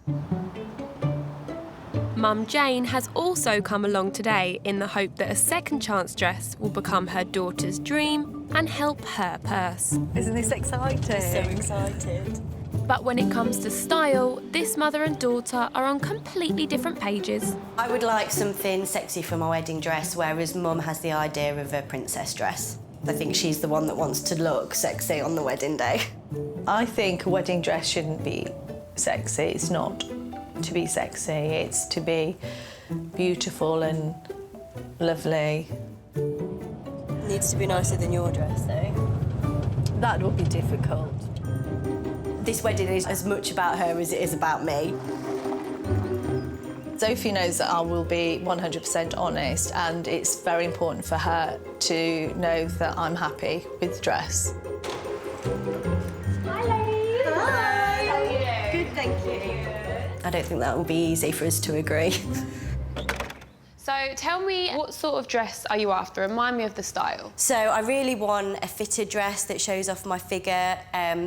Mum Jane has also come along today in the hope that a second chance dress will become her daughter's dream and help her purse. Isn't this exciting? So excited. But when it comes to style, this mother and daughter are on completely different pages. I would like something sexy for my wedding dress, whereas Mum has the idea of a princess dress. I think she's the one that wants to look sexy on the wedding day. I think a wedding dress shouldn't be sexy. It's not to be sexy, it's to be beautiful and lovely. Needs to be nicer than your dress, though. That would be difficult. This wedding is as much about her as it is about me. Sophie knows that I will be 100% honest, and it's very important for her to know that I'm happy with the dress. Hi, ladies. Hi. How are you? Good, thank you. I don't think that will be easy for us to agree. So tell me, what sort of dress are you after? Remind me of the style. So I really want a fitted dress that shows off my figure.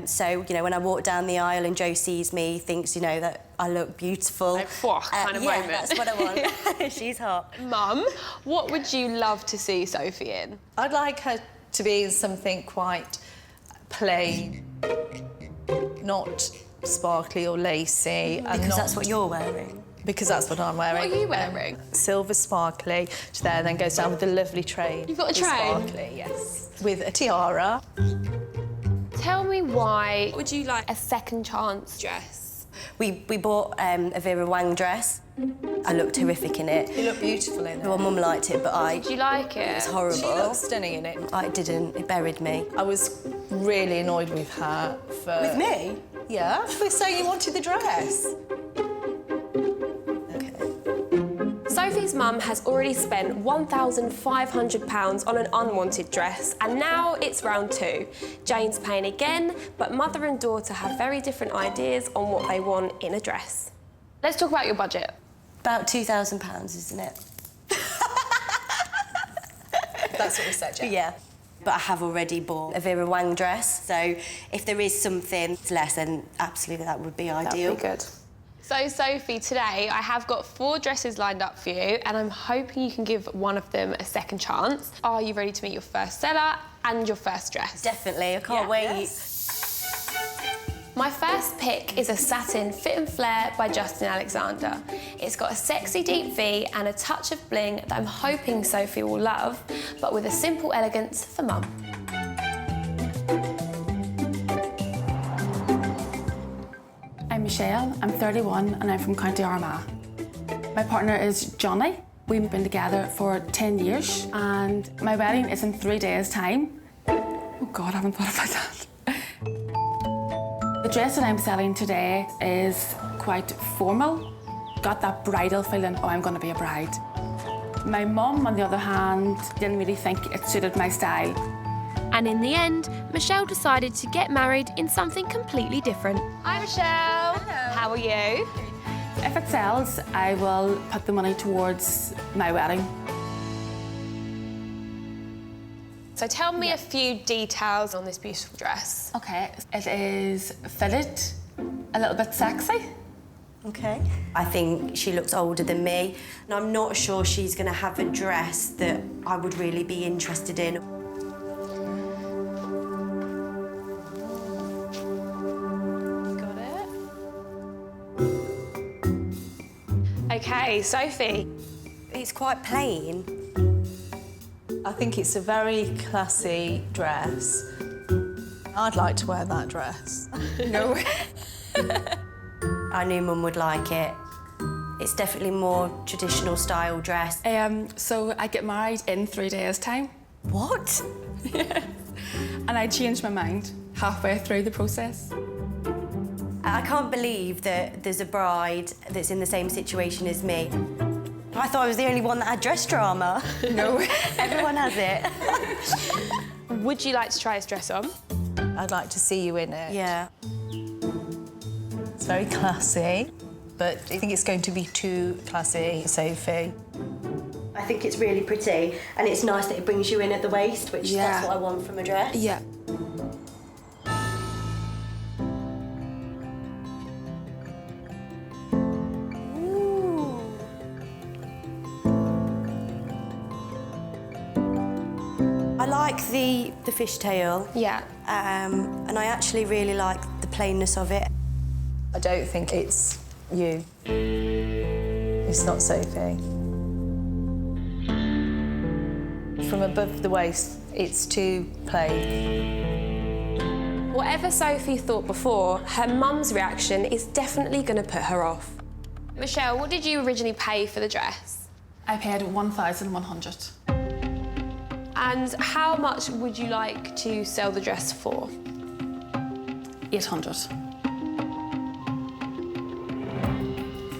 So, you know, when I walk down the aisle and Joe sees me, thinks, you know, that I look beautiful. Like, kind of yeah, moment. That's what I want. She's hot. Mum, what would you love to see Sophie in? I'd like her to be something quite plain, not sparkly or lacy. Because that's what you're wearing. Because that's what I'm wearing. What are you wearing? Silver sparkly, which there then goes down with a lovely train. You've got a train? Sparkly, yes. With a tiara. Tell me why would you like a second chance dress? We bought a Vera Wang dress. I looked horrific in it. You look beautiful in it. Well, Mum liked it, but Did you like it? It was horrible. She looked stunning in it. I didn't. It buried me. I was really annoyed with her for... With me? Yeah, for saying you wanted the dress. Sophie's mum has already spent £1,500 on an unwanted dress, and now it's round 2. Jane's paying again, but mother and daughter have very different ideas on what they want in a dress. Let's talk about your budget. About £2,000, isn't it? That's what we said, yeah. Yeah. But I have already bought a Vera Wang dress, so if there is something less, then absolutely that would be ideal. That'd be good. So, Sophie, today I have got 4 dresses lined up for you, and I'm hoping you can give one of them a second chance. Are you ready to meet your first seller and your first dress? Definitely, I can't wait. Yes. My first pick is a satin Fit and Flare by Justin Alexander. It's got a sexy deep V and a touch of bling that I'm hoping Sophie will love, but with a simple elegance for mum. I'm Michelle, I'm 31 and I'm from County Armagh. My partner is Johnny. We've been together for 10 years and my wedding is in 3 days' time. Oh God, I haven't thought about that. The dress that I'm selling today is quite formal. Got that bridal feeling, oh, I'm going to be a bride. My mum, on the other hand, didn't really think it suited my style. And in the end, Michelle decided to get married in something completely different. Hi, Michelle. Hello. How are you? If it sells, I will put the money towards my wedding. So tell me a few details on this beautiful dress. Okay, it is fitted, a little bit sexy. Okay. I think she looks older than me, and I'm not sure she's going to have a dress that I would really be interested in. Got it. Okay, Sophie. It's quite plain. I think it's a very classy dress. I'd like to wear that dress. No. I knew Mum would like it. It's definitely more traditional style dress. So I get married in 3 days' time. What? Yeah. And I changed my mind halfway through the process. I can't believe that there's a bride that's in the same situation as me. I thought I was the only one that had dress drama. No. Everyone has it. Would you like to try this dress on? I'd like to see you in it. Yeah. It's very classy, but I think it's going to be too classy, Sophie. I think it's really pretty, and it's nice that it brings you in at the waist, which that's what I want from a dress. Yeah. I like the fishtail. Yeah. And I actually really like the plainness of it. I don't think it's you. It's not Sophie. From above the waist, it's too plain. Whatever Sophie thought before, her mum's reaction is definitely going to put her off. Michelle, what did you originally pay for the dress? I paid 1,100. And how much would you like to sell the dress for? 800.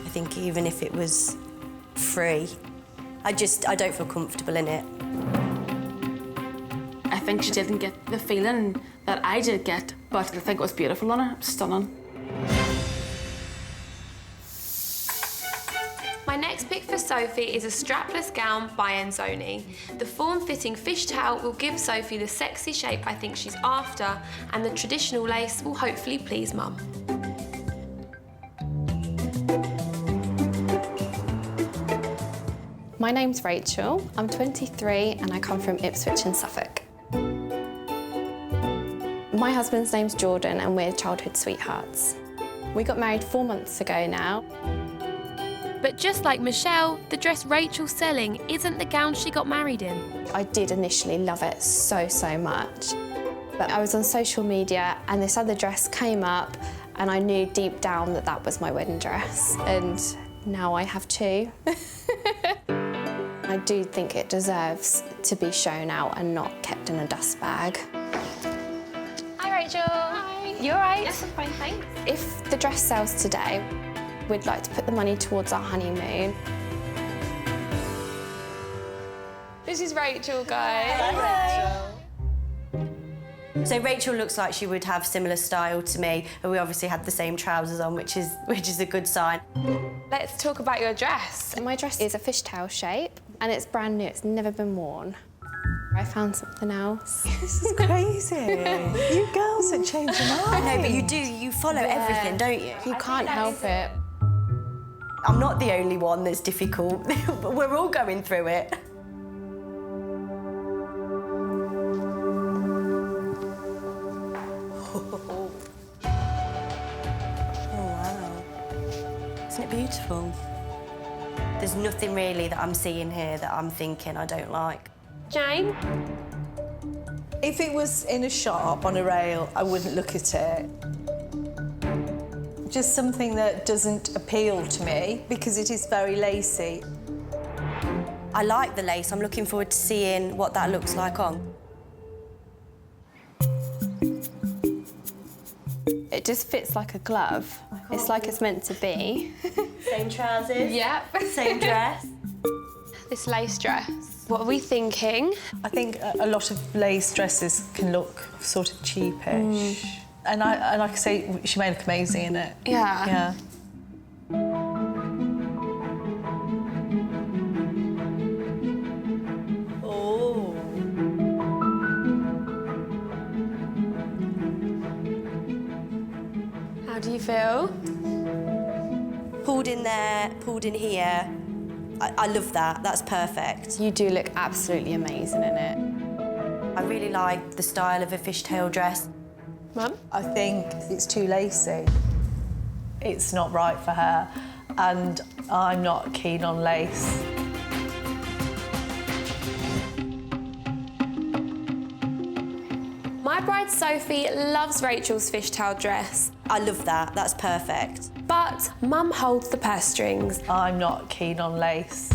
I think even if it was free, I don't feel comfortable in it. I think she didn't get the feeling that I did get, but I think it was beautiful on her, stunning. My next pick for Sophie is a strapless gown by Enzoni. The form-fitting fishtail will give Sophie the sexy shape I think she's after, and the traditional lace will hopefully please Mum. My name's Rachel, I'm 23 and I come from Ipswich in Suffolk. My husband's name's Jordan and we're childhood sweethearts. We got married 4 months ago now. But just like Michelle, the dress Rachel's selling isn't the gown she got married in. I did initially love it so much. But I was on social media and this other dress came up and I knew deep down that that was my wedding dress. And now I have two. I do think it deserves to be shown out and not kept in a dust bag. Hi, Rachel. Hi. You all right? Yes, I'm fine, thanks. If the dress sells today, we'd like to put the money towards our honeymoon. This is Rachel, guys. Hi. So Rachel looks like she would have similar style to me, and we obviously had the same trousers on, which is a good sign. Let's talk about your dress. My dress is a fishtail shape, and it's brand new. It's never been worn. I found something else. This is crazy. You girls are changing your mind. I know, but you follow everything, don't you? You can't help it. I'm not the only one that's difficult. We're all going through it. it beautiful? There's nothing really that I'm seeing here that I'm thinking I don't like. Jane? If it was in a shop on a rail, I wouldn't look at it. Just something that doesn't appeal to me because it is very lacy. I like the lace. I'm looking forward to seeing what that looks like on. It just fits like a glove. It's like it's meant to be. Same trousers? Yep. Same dress? This lace dress. What are we thinking? I think a lot of lace dresses can look sort of cheapish. And like I say, she may look amazing in it. Yeah. Yeah. Oh. How do you feel? Pulled in there, pulled in here. I love that. That's perfect. You do look absolutely amazing in it. I really like the style of a fishtail dress. Mum? I think it's too lacy. It's not right for her, and I'm not keen on lace. My bride Sophie loves Rachel's fishtail dress. I love that. That's perfect. But Mum holds the purse strings. I'm not keen on lace.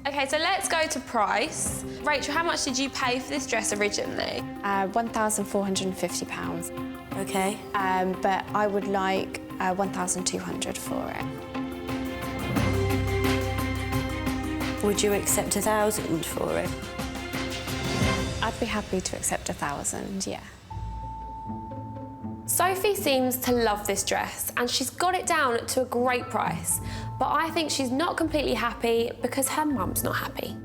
OK, so let's go to price. Rachel, how much did you pay for this dress originally? £1,450. OK. But I would like £1,200 for it. Would you accept £1,000 for it? I'd be happy to accept £1,000, yeah. Sophie seems to love this dress and she's got it down to a great price. But I think she's not completely happy because her mum's not happy.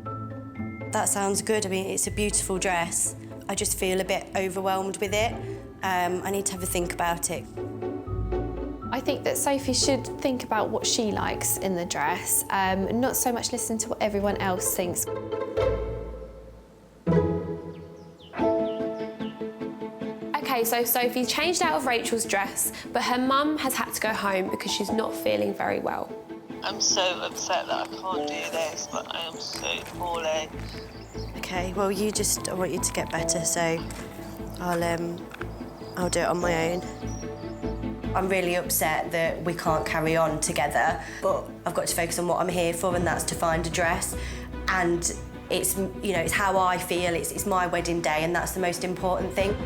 That sounds good. I mean, it's a beautiful dress. I just feel a bit overwhelmed with it. I need to have a think about it. I think that Sophie should think about what she likes in the dress, not so much listen to what everyone else thinks. OK, so Sophie changed out of Rachel's dress, but her mum has had to go home because she's not feeling very well. I'm so upset that I can't do this, but I am so poorly. OK, well, I want you to get better, so I'll do it on my own. I'm really upset that we can't carry on together, but I've got to focus on what I'm here for, and that's to find a dress. And it's, you know, it's how I feel, it's my wedding day, and that's the most important thing.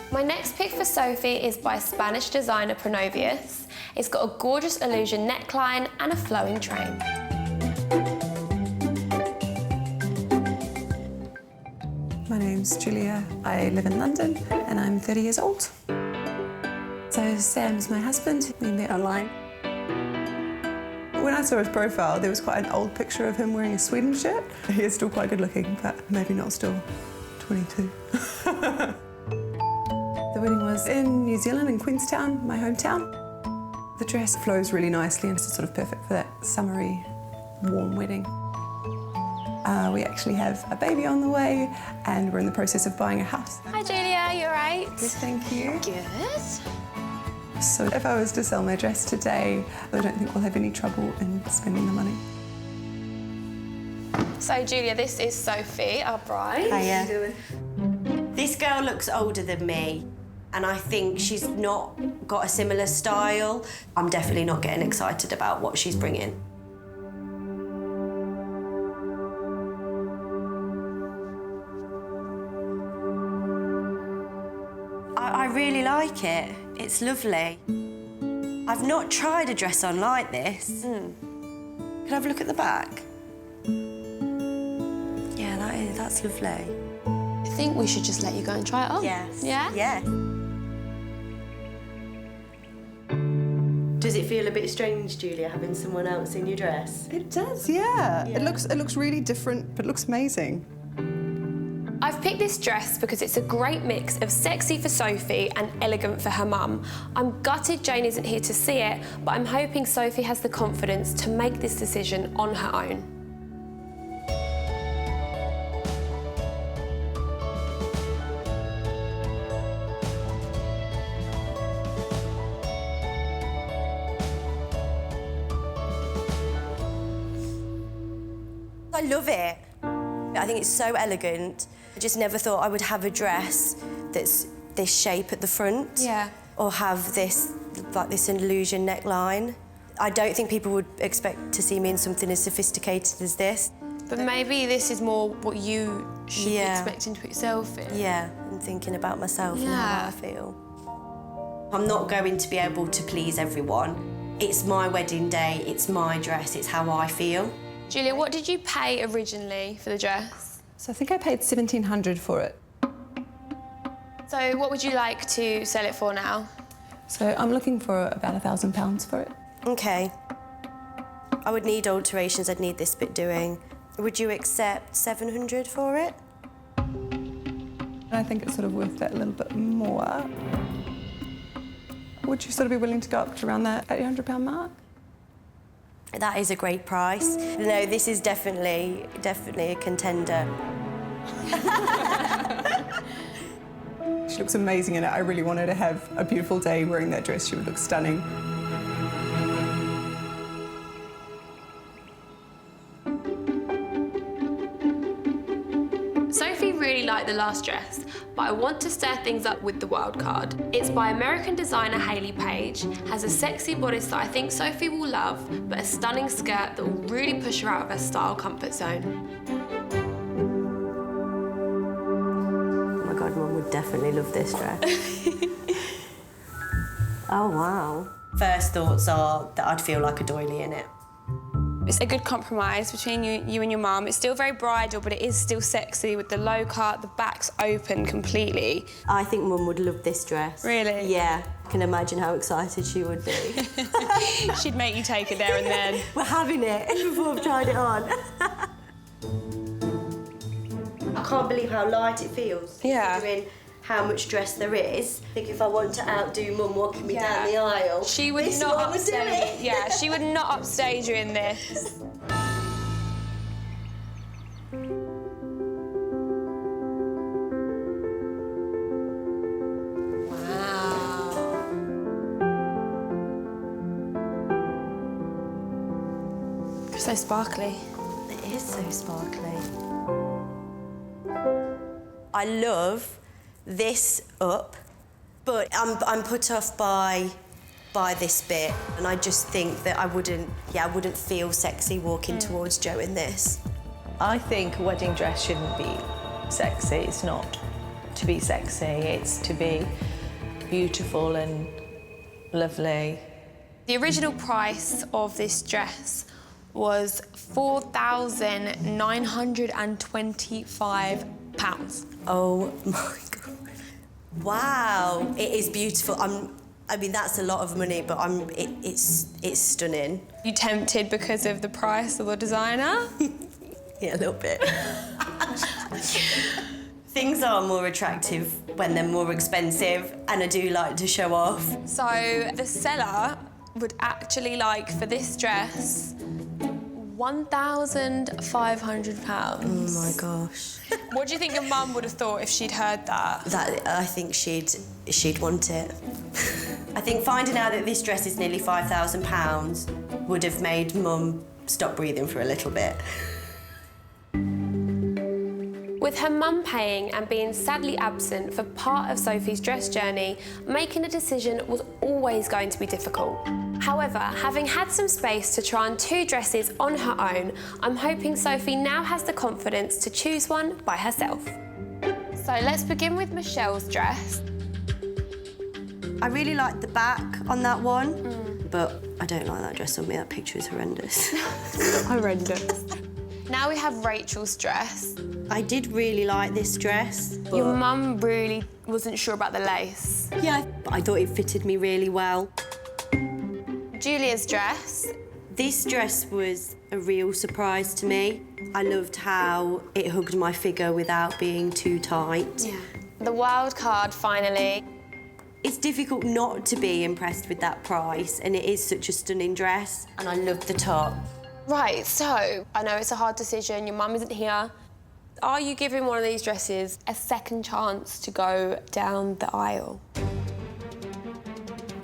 My next pick for Sophie is by Spanish designer Pronovius. It's got a gorgeous illusion neckline and a flowing train. My name's Julia. I live in London and I'm 30 years old. So Sam's my husband. We met online. When I saw his profile, there was quite an old picture of him wearing a Sweden shirt. He is still quite good looking, but maybe not still 22. The wedding was in New Zealand, in Queenstown, my hometown. The dress flows really nicely and it's sort of perfect for that summery, warm wedding. We actually have a baby on the way and we're in the process of buying a house. Hi Julia, you all right? Good, thank you. Good. So if I was to sell my dress today, I don't think we'll have any trouble in spending the money. So Julia, this is Sophie, our bride. Hiya. This girl looks older than me, and I think she's not got a similar style. I'm definitely not getting excited about what she's bringing. I really like it. It's lovely. I've not tried a dress on like this. Can I have a look at the back? Yeah, that's lovely. I think we should just let you go and try it on. Yes. Yeah? Yeah. Does it feel a bit strange, Julia, having someone else in your dress? It does, yeah. It looks really different, but it looks amazing. I've picked this dress because it's a great mix of sexy for Sophie and elegant for her mum. I'm gutted Jane isn't here to see it, but I'm hoping Sophie has the confidence to make this decision on her own. I love it. I think it's so elegant. I just never thought I would have a dress that's this shape at the front. Yeah. Or have this, like this illusion neckline. I don't think people would expect to see me in something as sophisticated as this. But maybe this is more what you should be expecting to put yourself in. Yeah, and thinking about myself and how I feel. I'm not going to be able to please everyone. It's my wedding day, it's my dress, it's how I feel. Julia, what did you pay originally for the dress? So I think I paid $1,700 for it. So what would you like to sell it for now? So I'm looking for about £1,000 for it. OK. I would need alterations, I'd need this bit doing. Would you accept $700 for it? I think it's sort of worth that little bit more. Would you sort of be willing to go up to around that £800 mark? That is a great price. No, this is definitely a contender. She looks amazing in it. I really want her to have a beautiful day wearing that dress. She would look stunning. Sophie really liked the last dress, but I want to stir things up with the wild card. It's by American designer Hayley Page, has a sexy bodice that I think Sophie will love, but a stunning skirt that will really push her out of her style comfort zone. Oh my God, Mum would definitely love this dress. Oh, wow. First thoughts are that I'd feel like a doily in it. It's a good compromise between you and your mum. It's still very bridal, but it is still sexy with the low cut, the back's open completely. I think Mum would love this dress. Really? Yeah. I can imagine how excited she would be. She'd make you take it there and then. We're having it before I've tried it on. I can't believe how light it feels. Yeah. Considering how much dress there is. I think if I want to outdo Mum walking me down the aisle, she would this not one would do upstage. it. Yeah, she would not upstage you in this. So sparkly. It is so sparkly. I love this up, but I'm put off by this bit, and I just think that I wouldn't feel sexy walking towards Joe in this. I think a wedding dress shouldn't be sexy. It's not to be sexy, it's to be beautiful and lovely. The original price of this dress was £4,925. Oh my God. Wow, it is beautiful. I mean, that's a lot of money, but it's stunning. You tempted because of the price of the designer? Yeah, a little bit. Things are more attractive when they're more expensive, and I do like to show off. So the seller would actually like, for this dress, £1,500. Oh my gosh. What do you think your mum would have thought if she'd heard that? I think she'd want it. I think finding out that this dress is nearly £5,000 would have made Mum stop breathing for a little bit. With her mum paying and being sadly absent for part of Sophie's dress journey, making a decision was always going to be difficult. However, having had some space to try on 2 dresses on her own, I'm hoping Sophie now has the confidence to choose one by herself. So let's begin with Michelle's dress. I really like the back on that one, but I don't like that dress on me. That picture is horrendous. Horrendous. Now we have Rachel's dress. I did really like this dress. But... Your mum really wasn't sure about the lace. Yeah, but I thought it fitted me really well. Julia's dress. This dress was a real surprise to me. I loved how it hugged my figure without being too tight. Yeah. The wild card, finally. It's difficult not to be impressed with that price, and it is such a stunning dress, and I love the top. Right, so I know it's a hard decision, your mum isn't here. Are you giving one of these dresses a second chance to go down the aisle?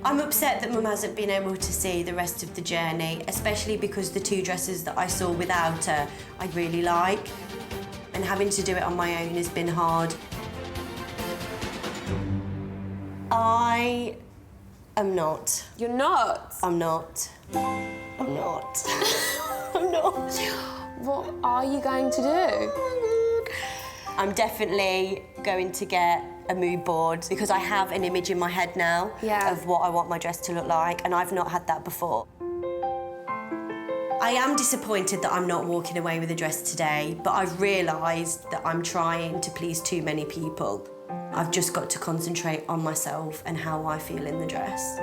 I'm upset that Mum hasn't been able to see the rest of the journey, especially because the 2 dresses that I saw without her, I really like. And having to do it on my own has been hard. I am not. You're not? I'm not. I'm not. I'm not. What are you going to do? I'm definitely going to get a mood board because I have an image in my head now of what I want my dress to look like, and I've not had that before. I am disappointed that I'm not walking away with a dress today, but I've realised that I'm trying to please too many people. I've just got to concentrate on myself and how I feel in the dress.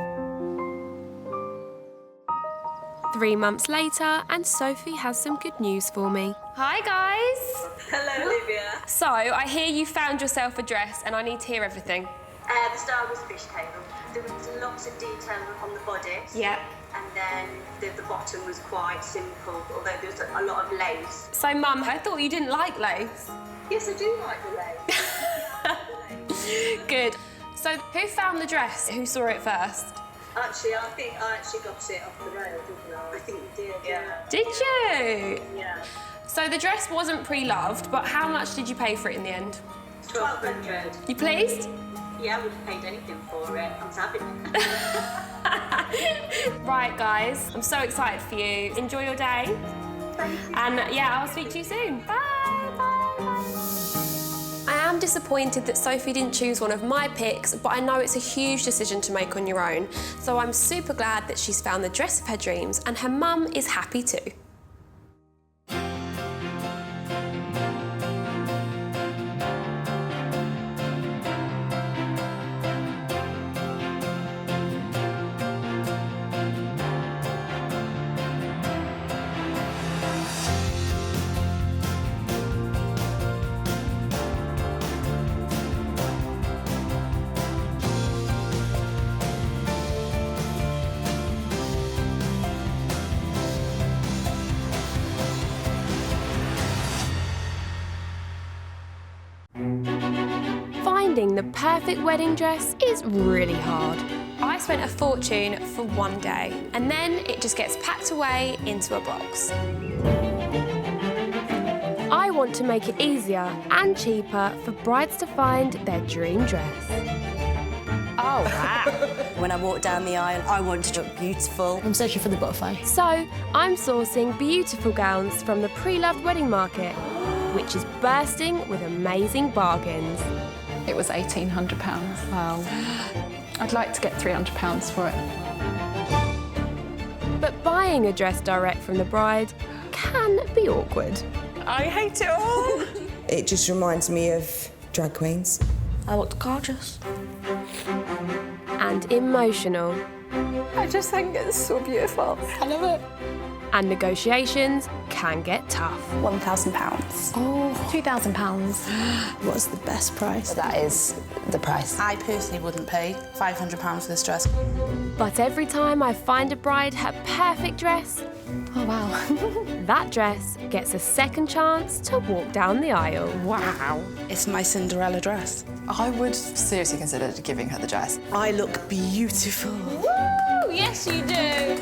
3 months later, and Sophie has some good news for me. Hi, guys. Hello, Olivia. So, I hear you found yourself a dress and I need to hear everything. The style was fishtail. There was lots of detail on the bodice. Yeah. And then the bottom was quite simple, although there was a lot of lace. So, Mum, I thought you didn't like lace. Yes, I do like the lace. Good. So, who found the dress? Who saw it first? Actually, I think I got it off the rail, didn't I? I think you did, yeah. Did you? Yeah. So the dress wasn't pre-loved, but how much did you pay for it in the end? 1,200. You pleased? Yeah, I would have paid anything for it. I'm having it. Right, guys, I'm so excited for you. Enjoy your day. Thank you. And yeah, I'll speak to you soon. Bye, bye, bye. I am disappointed that Sophie didn't choose one of my picks, but I know it's a huge decision to make on your own. So I'm super glad that she's found the dress of her dreams, and her mum is happy too. Finding the perfect wedding dress is really hard. I spent a fortune for one day, and then it just gets packed away into a box. I want to make it easier and cheaper for brides to find their dream dress. Oh, wow. When I walk down the aisle, I want to look beautiful. I'm searching for the butterfly. So, I'm sourcing beautiful gowns from the pre-loved wedding market, which is bursting with amazing bargains. It was £1,800. Wow. I'd like to get £300 for it. But buying a dress direct from the bride can be awkward. I hate it all. It just reminds me of drag queens. I looked gorgeous. And emotional. I just think it's so beautiful. I love it. And negotiations can get tough. £1,000. Oh, £2,000. what's the best price? That is the price. I personally wouldn't pay £500 for this dress. But every time I find a bride her perfect dress, Oh, wow. that dress gets a second chance to walk down the aisle. Wow. It's my Cinderella dress. I would seriously consider giving her the dress. I look beautiful. Woo! Yes, you do.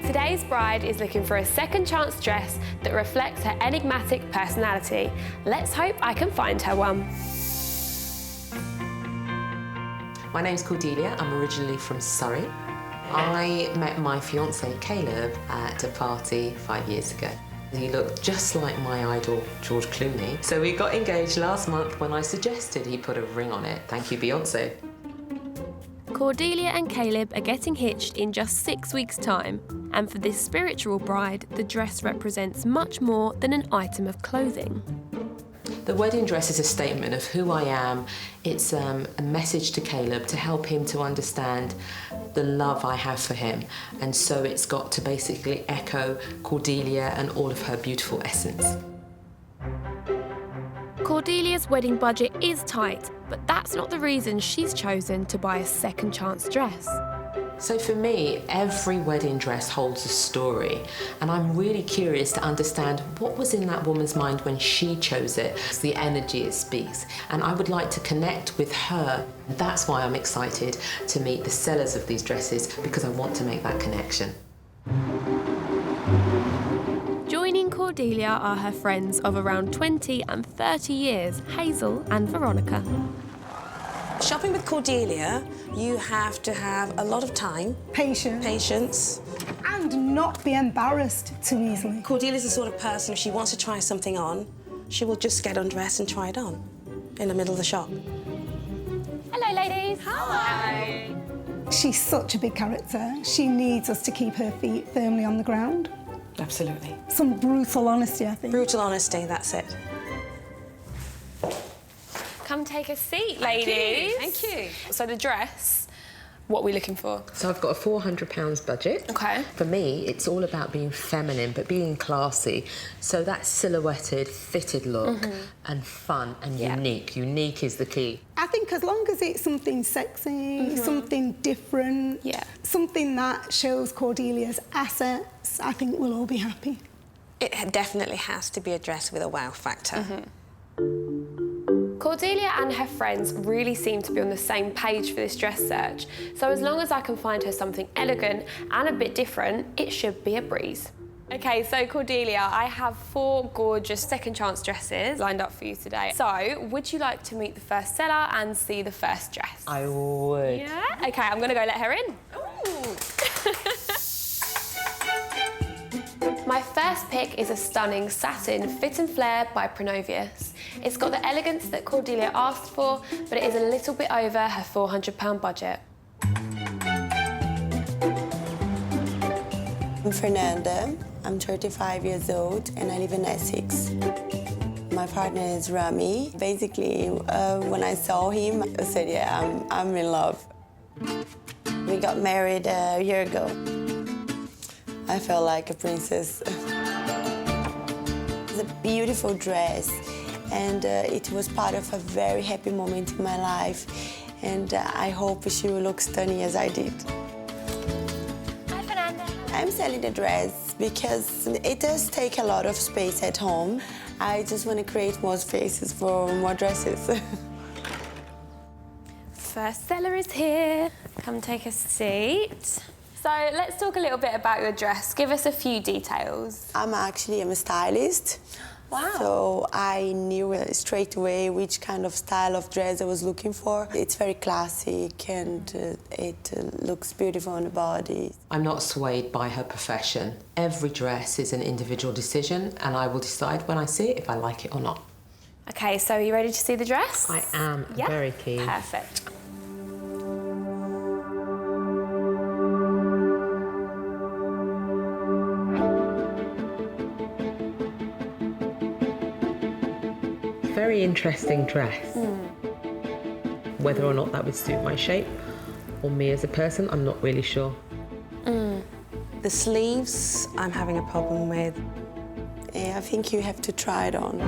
Today's bride is looking for a second chance dress that reflects her enigmatic personality. Let's hope I can find her one. My name's Cordelia. I'm originally from Surrey. I met my fiancé Caleb at a party 5 years ago. He looked just like my idol, George Clooney. So we got engaged last month when I suggested he put a ring on it. Thank you, Beyonce. Cordelia and Caleb are getting hitched in just 6 weeks' time. And for this spiritual bride, the dress represents much more than an item of clothing. The wedding dress is a statement of who I am. It's a message to Caleb to help him to understand the love I have for him. And so it's got to basically echo Cordelia and all of her beautiful essence. Cordelia's wedding budget is tight, but that's not the reason she's chosen to buy a second chance dress. So for me, every wedding dress holds a story, and I'm really curious to understand what was in that woman's mind when she chose it. It's the energy it speaks, and I would like to connect with her. That's why I'm excited to meet the sellers of these dresses, because I want to make that connection. Joining Cordelia are her friends of around 20 and 30 years, Hazel and Veronica. Shopping with Cordelia, you have to have a lot of time. Patience. And not be embarrassed too easily. Cordelia's the sort of person, if she wants to try something on, she will just get undressed and try it on in the middle of the shop. Hello, ladies. Hi. She's such a big character. She needs us to keep her feet firmly on the ground. Absolutely. Some brutal honesty, I think. Brutal honesty, that's it. Come take a seat, ladies. Thank you. So the dress, what are we looking for? So I've got a £400 budget. Okay. For me, it's all about being feminine, but being classy. So that silhouetted, fitted look and fun and unique. Unique is the key. I think as long as it's something sexy, something different, something that shows Cordelia's assets, I think we'll all be happy. It definitely has to be a dress with a wow factor. Cordelia and her friends really seem to be on the same page for this dress search, so as long as I can find her something elegant and a bit different, it should be a breeze. Okay, so Cordelia, I have 4 gorgeous second chance dresses lined up for you today. So, would you like to meet the first seller and see the first dress? I would. Yeah? Okay, I'm gonna go let her in. My first pick is a stunning satin fit and flare by Pronovius. It's got the elegance that Cordelia asked for, but it is a little bit over her £400 budget. I'm Fernanda. I'm 35 years old and I live in Essex. My partner is Rami. Basically, when I saw him, I said, yeah, I'm in love. We got married a year ago. I felt like a princess. It's a beautiful dress, and it was part of a very happy moment in my life, and I hope she will look stunning as I did. Hi, Fernanda. I'm selling the dress because it does take a lot of space at home. I just want to create more spaces for more dresses. First seller is here. Come take a seat. So let's talk a little bit about your dress. Give us a few details. I'm a stylist. Wow. So I knew straight away which kind of style of dress I was looking for. It's very classic and it looks beautiful on the body. I'm not swayed by her profession. Every dress is an individual decision, and I will decide when I see it if I like it or not. Okay, so are you ready to see the dress? I am very keen. Perfect. Very interesting dress. Whether or not that would suit my shape or me as a person, I'm not really sure. The sleeves, I'm having a problem with. Yeah, I think you have to try it on.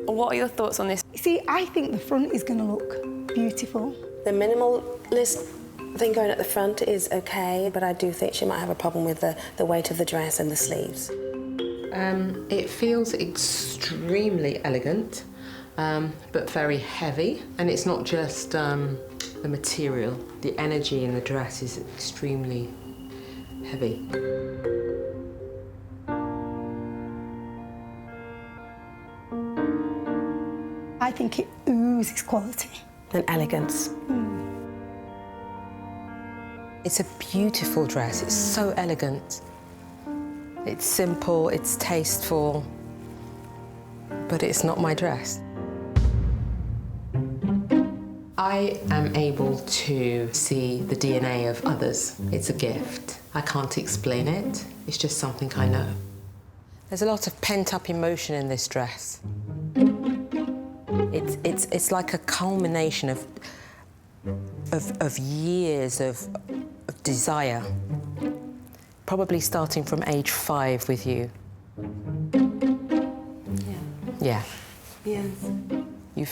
What are your thoughts on this? See, I think the front is going to look beautiful. The minimalist thing going at the front is okay, but I do think she might have a problem with the weight of the dress and the sleeves. It feels extremely elegant, but very heavy. And it's not just the material. The energy in the dress is extremely heavy. I think it oozes quality. And elegance. It's a beautiful dress. It's so elegant. It's simple, it's tasteful, but it's not my dress. I am able to see the DNA of others. It's a gift. I can't explain it. It's just something I know. There's a lot of pent-up emotion in this dress. It's like a culmination of years of desire, probably starting from age 5 with you. Yeah. Yes.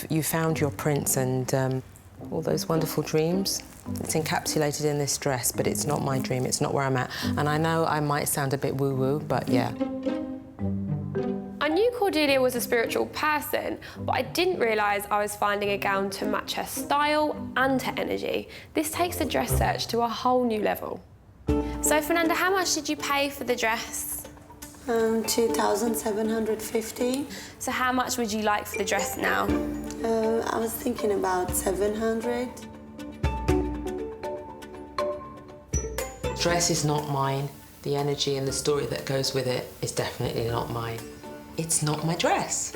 You've found your prince and all those wonderful dreams. It's encapsulated in this dress, but it's not my dream, it's not where I'm at. And I know I might sound a bit woo-woo, but yeah. I knew Cordelia was a spiritual person, but I didn't realise I was finding a gown to match her style and her energy. This takes the dress search to a whole new level. So, Fernanda, how much did you pay for the dress? 2,750. So how much would you like for the dress now? I was thinking about 700. Dress is not mine. The energy and the story that goes with it is definitely not mine. It's not my dress.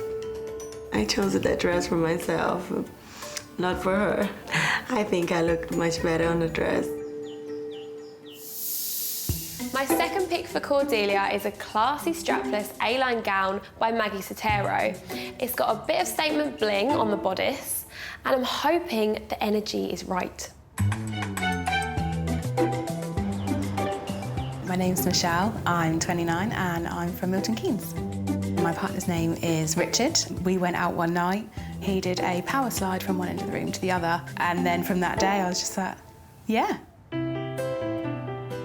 I chose that dress for myself, not for her. I think I look much better on the dress. My second pick for Cordelia is a classy strapless A-line gown by Maggie Sotero. It's got a bit of statement bling on the bodice, and I'm hoping the energy is right. My name's Michelle, I'm 29 and I'm from Milton Keynes. My partner's name is Richard. We went out one night, he did a power slide from one end of the room to the other, and then from that day I was just like, yeah.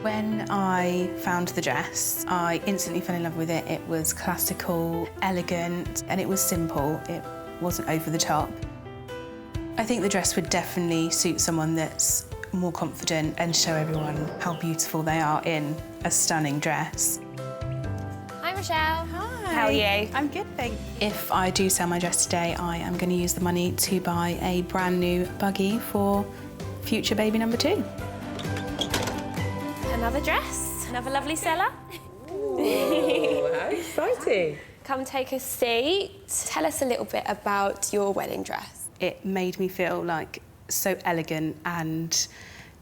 When I found the dress, I instantly fell in love with it. It was classical, elegant, and it was simple. It wasn't over the top. I think the dress would definitely suit someone that's more confident and show everyone how beautiful they are in a stunning dress. Hi, Michelle. Hi. How are you? I'm good, thanks. If I do sell my dress today, I am going to use the money to buy a brand new buggy for future baby number 2. Another dress, another lovely seller. Ooh, how exciting. Come take a seat. Tell us a little bit about your wedding dress. It made me feel like so elegant and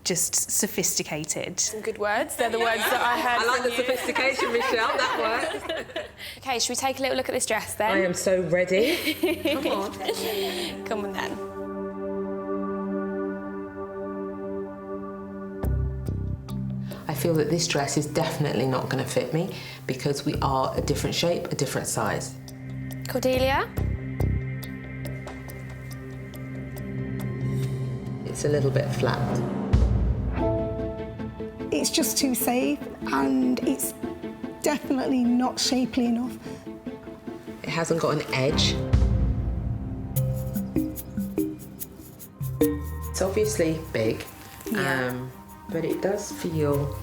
just sophisticated. Some good words. They're the words that I heard. I like the sophistication, Michelle. That works. Okay, should we take a little look at this dress then? I am so ready. Come on. Come on then. I feel that this dress is definitely not going to fit me because we are a different shape, a different size. Cordelia? It's a little bit flat. It's just too safe and it's definitely not shapely enough. It hasn't got an edge. It's obviously big, but it does feel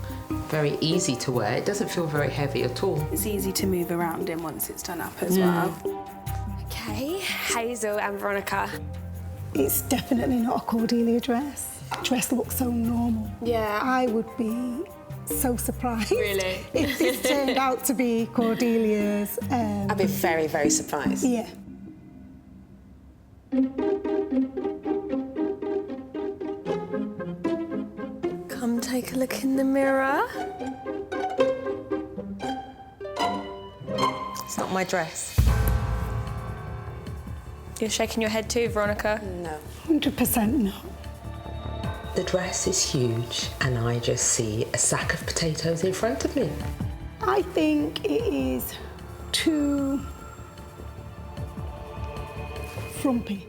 very easy to wear. It doesn't feel very heavy at all. It's easy to move around in once it's done up as well. Okay, Hazel and Veronica. It's definitely not a Cordelia dress. The dress looks so normal. Yeah. I would be so surprised. Really? If this turned out to be Cordelia's. I'd be very, very surprised. Yeah. Come take a look in the mirror. It's not my dress. You're shaking your head too, Veronica? No. 100% no. The dress is huge and I just see a sack of potatoes in front of me. I think it is too frumpy.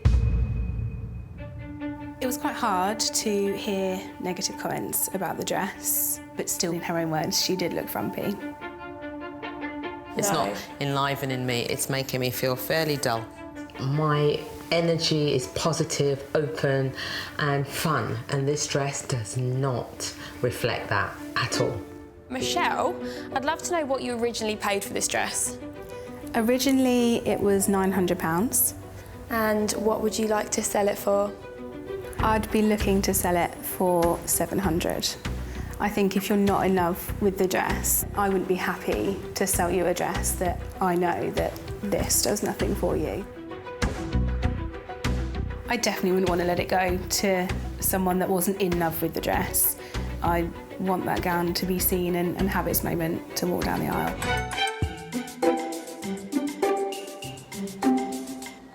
It was quite hard to hear negative comments about the dress, but still, in her own words, she did look frumpy. It's not enlivening me, it's making me feel fairly dull. My energy is positive, open and fun, and this dress does not reflect that at all. Michelle, I'd love to know what you originally paid for this dress. Originally, it was £900. And what would you like to sell it for? I'd be looking to sell it for £700. I think if you're not in love with the dress, I wouldn't be happy to sell you a dress that I know that this does nothing for you. I definitely wouldn't want to let it go to someone that wasn't in love with the dress. I want that gown to be seen and have its moment to walk down the aisle.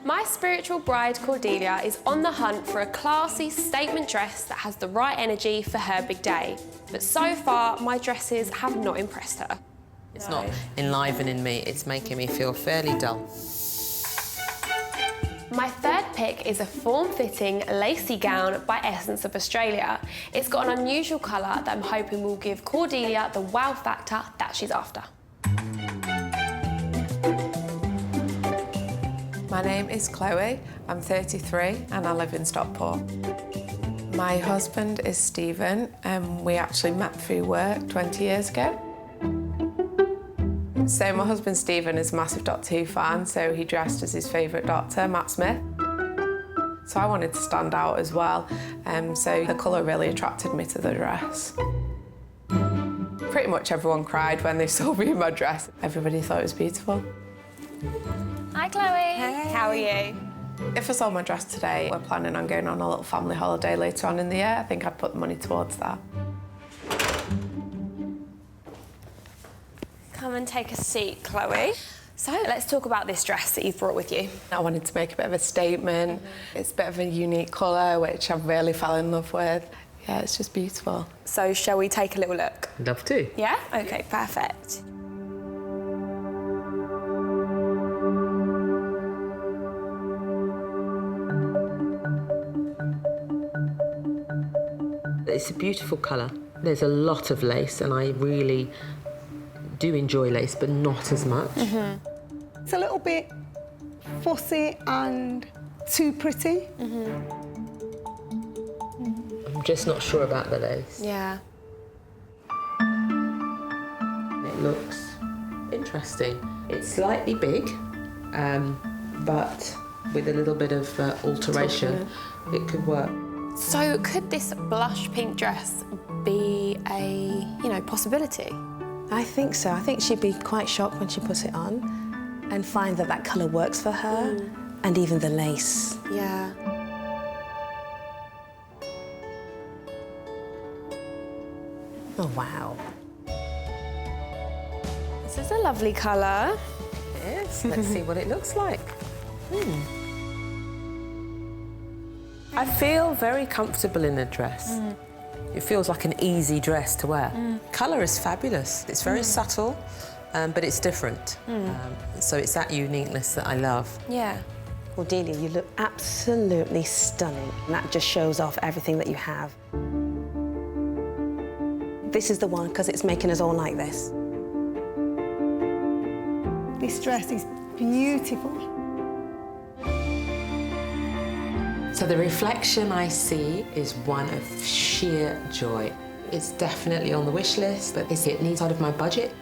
My spiritual bride, Cordelia, is on the hunt for a classy statement dress that has the right energy for her big day. But so far, my dresses have not impressed her. It's not enlivening me, it's making me feel fairly dull. My third pick is a form-fitting lacy gown by Essence of Australia. It's got an unusual colour that I'm hoping will give Cordelia the wow factor that she's after. My name is Chloe, I'm 33 and I live in Stockport. My husband is Stephen and we actually met through work 20 years ago. So my husband Stephen is a massive Doctor Who fan, so he dressed as his favourite Doctor, Matt Smith. So I wanted to stand out as well, so the colour really attracted me to the dress. Pretty much everyone cried when they saw me in my dress. Everybody thought it was beautiful. Hi Chloe. Hey. How are you? If I sold my dress today, we're planning on going on a little family holiday later on in the year. I think I'd put the money towards that. Come and take a seat, Chloe. So let's talk about this dress that you've brought with you. I wanted to make a bit of a statement. It's a bit of a unique colour, which I really fell in love with. Yeah, it's just beautiful. So shall we take a little look? Love to. Yeah? Okay, perfect. It's a beautiful colour. There's a lot of lace and I really do enjoy lace, but not as much. It's a little bit fussy and too pretty. I'm just not sure about the lace. Yeah. It looks interesting. It's slightly big, but with a little bit of alteration, it could work. So could this blush pink dress be a, possibility? I think so. I think she'd be quite shocked when she puts it on and find that that colour works for her, and even the lace. Yeah. Oh, wow. This is a lovely colour. Yes, let's see what it looks like. I feel very comfortable in a dress. It feels like an easy dress to wear. Colour is fabulous. It's very subtle, but it's different. So it's that uniqueness that I love. Yeah. Cordelia, you look absolutely stunning. And that just shows off everything that you have. This is the one, because it's making us all like this. This dress is beautiful. So the reflection I see is one of sheer joy. It's definitely on the wish list, but it needs out of my budget.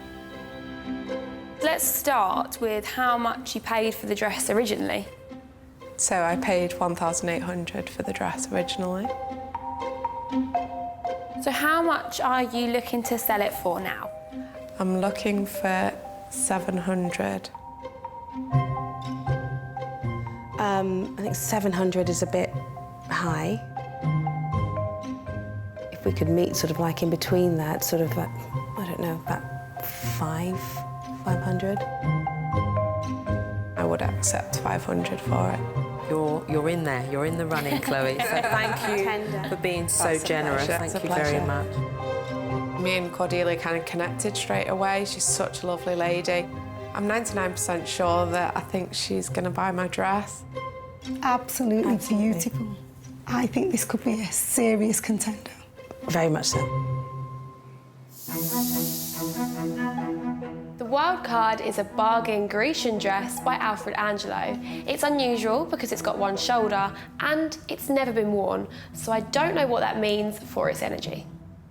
Let's start with how much you paid for the dress originally. So I paid $1,800 for the dress originally. So how much are you looking to sell it for now? I'm looking for $700. I think 700 is a bit high. If we could meet sort of like in between that, sort of like, I don't know, about 500. I would accept 500 for it. You're in there. You're in the running, Chloe. So thank you for being so generous. Thank you very much. Me and Cordelia kind of connected straight away. She's such a lovely lady. I'm 99% sure that I think she's going to buy my dress. Absolutely beautiful. I think this could be a serious contender. Very much so. The wild card is a bargain Grecian dress by Alfred Angelo. It's unusual because it's got one shoulder and it's never been worn, so I don't know what that means for its energy.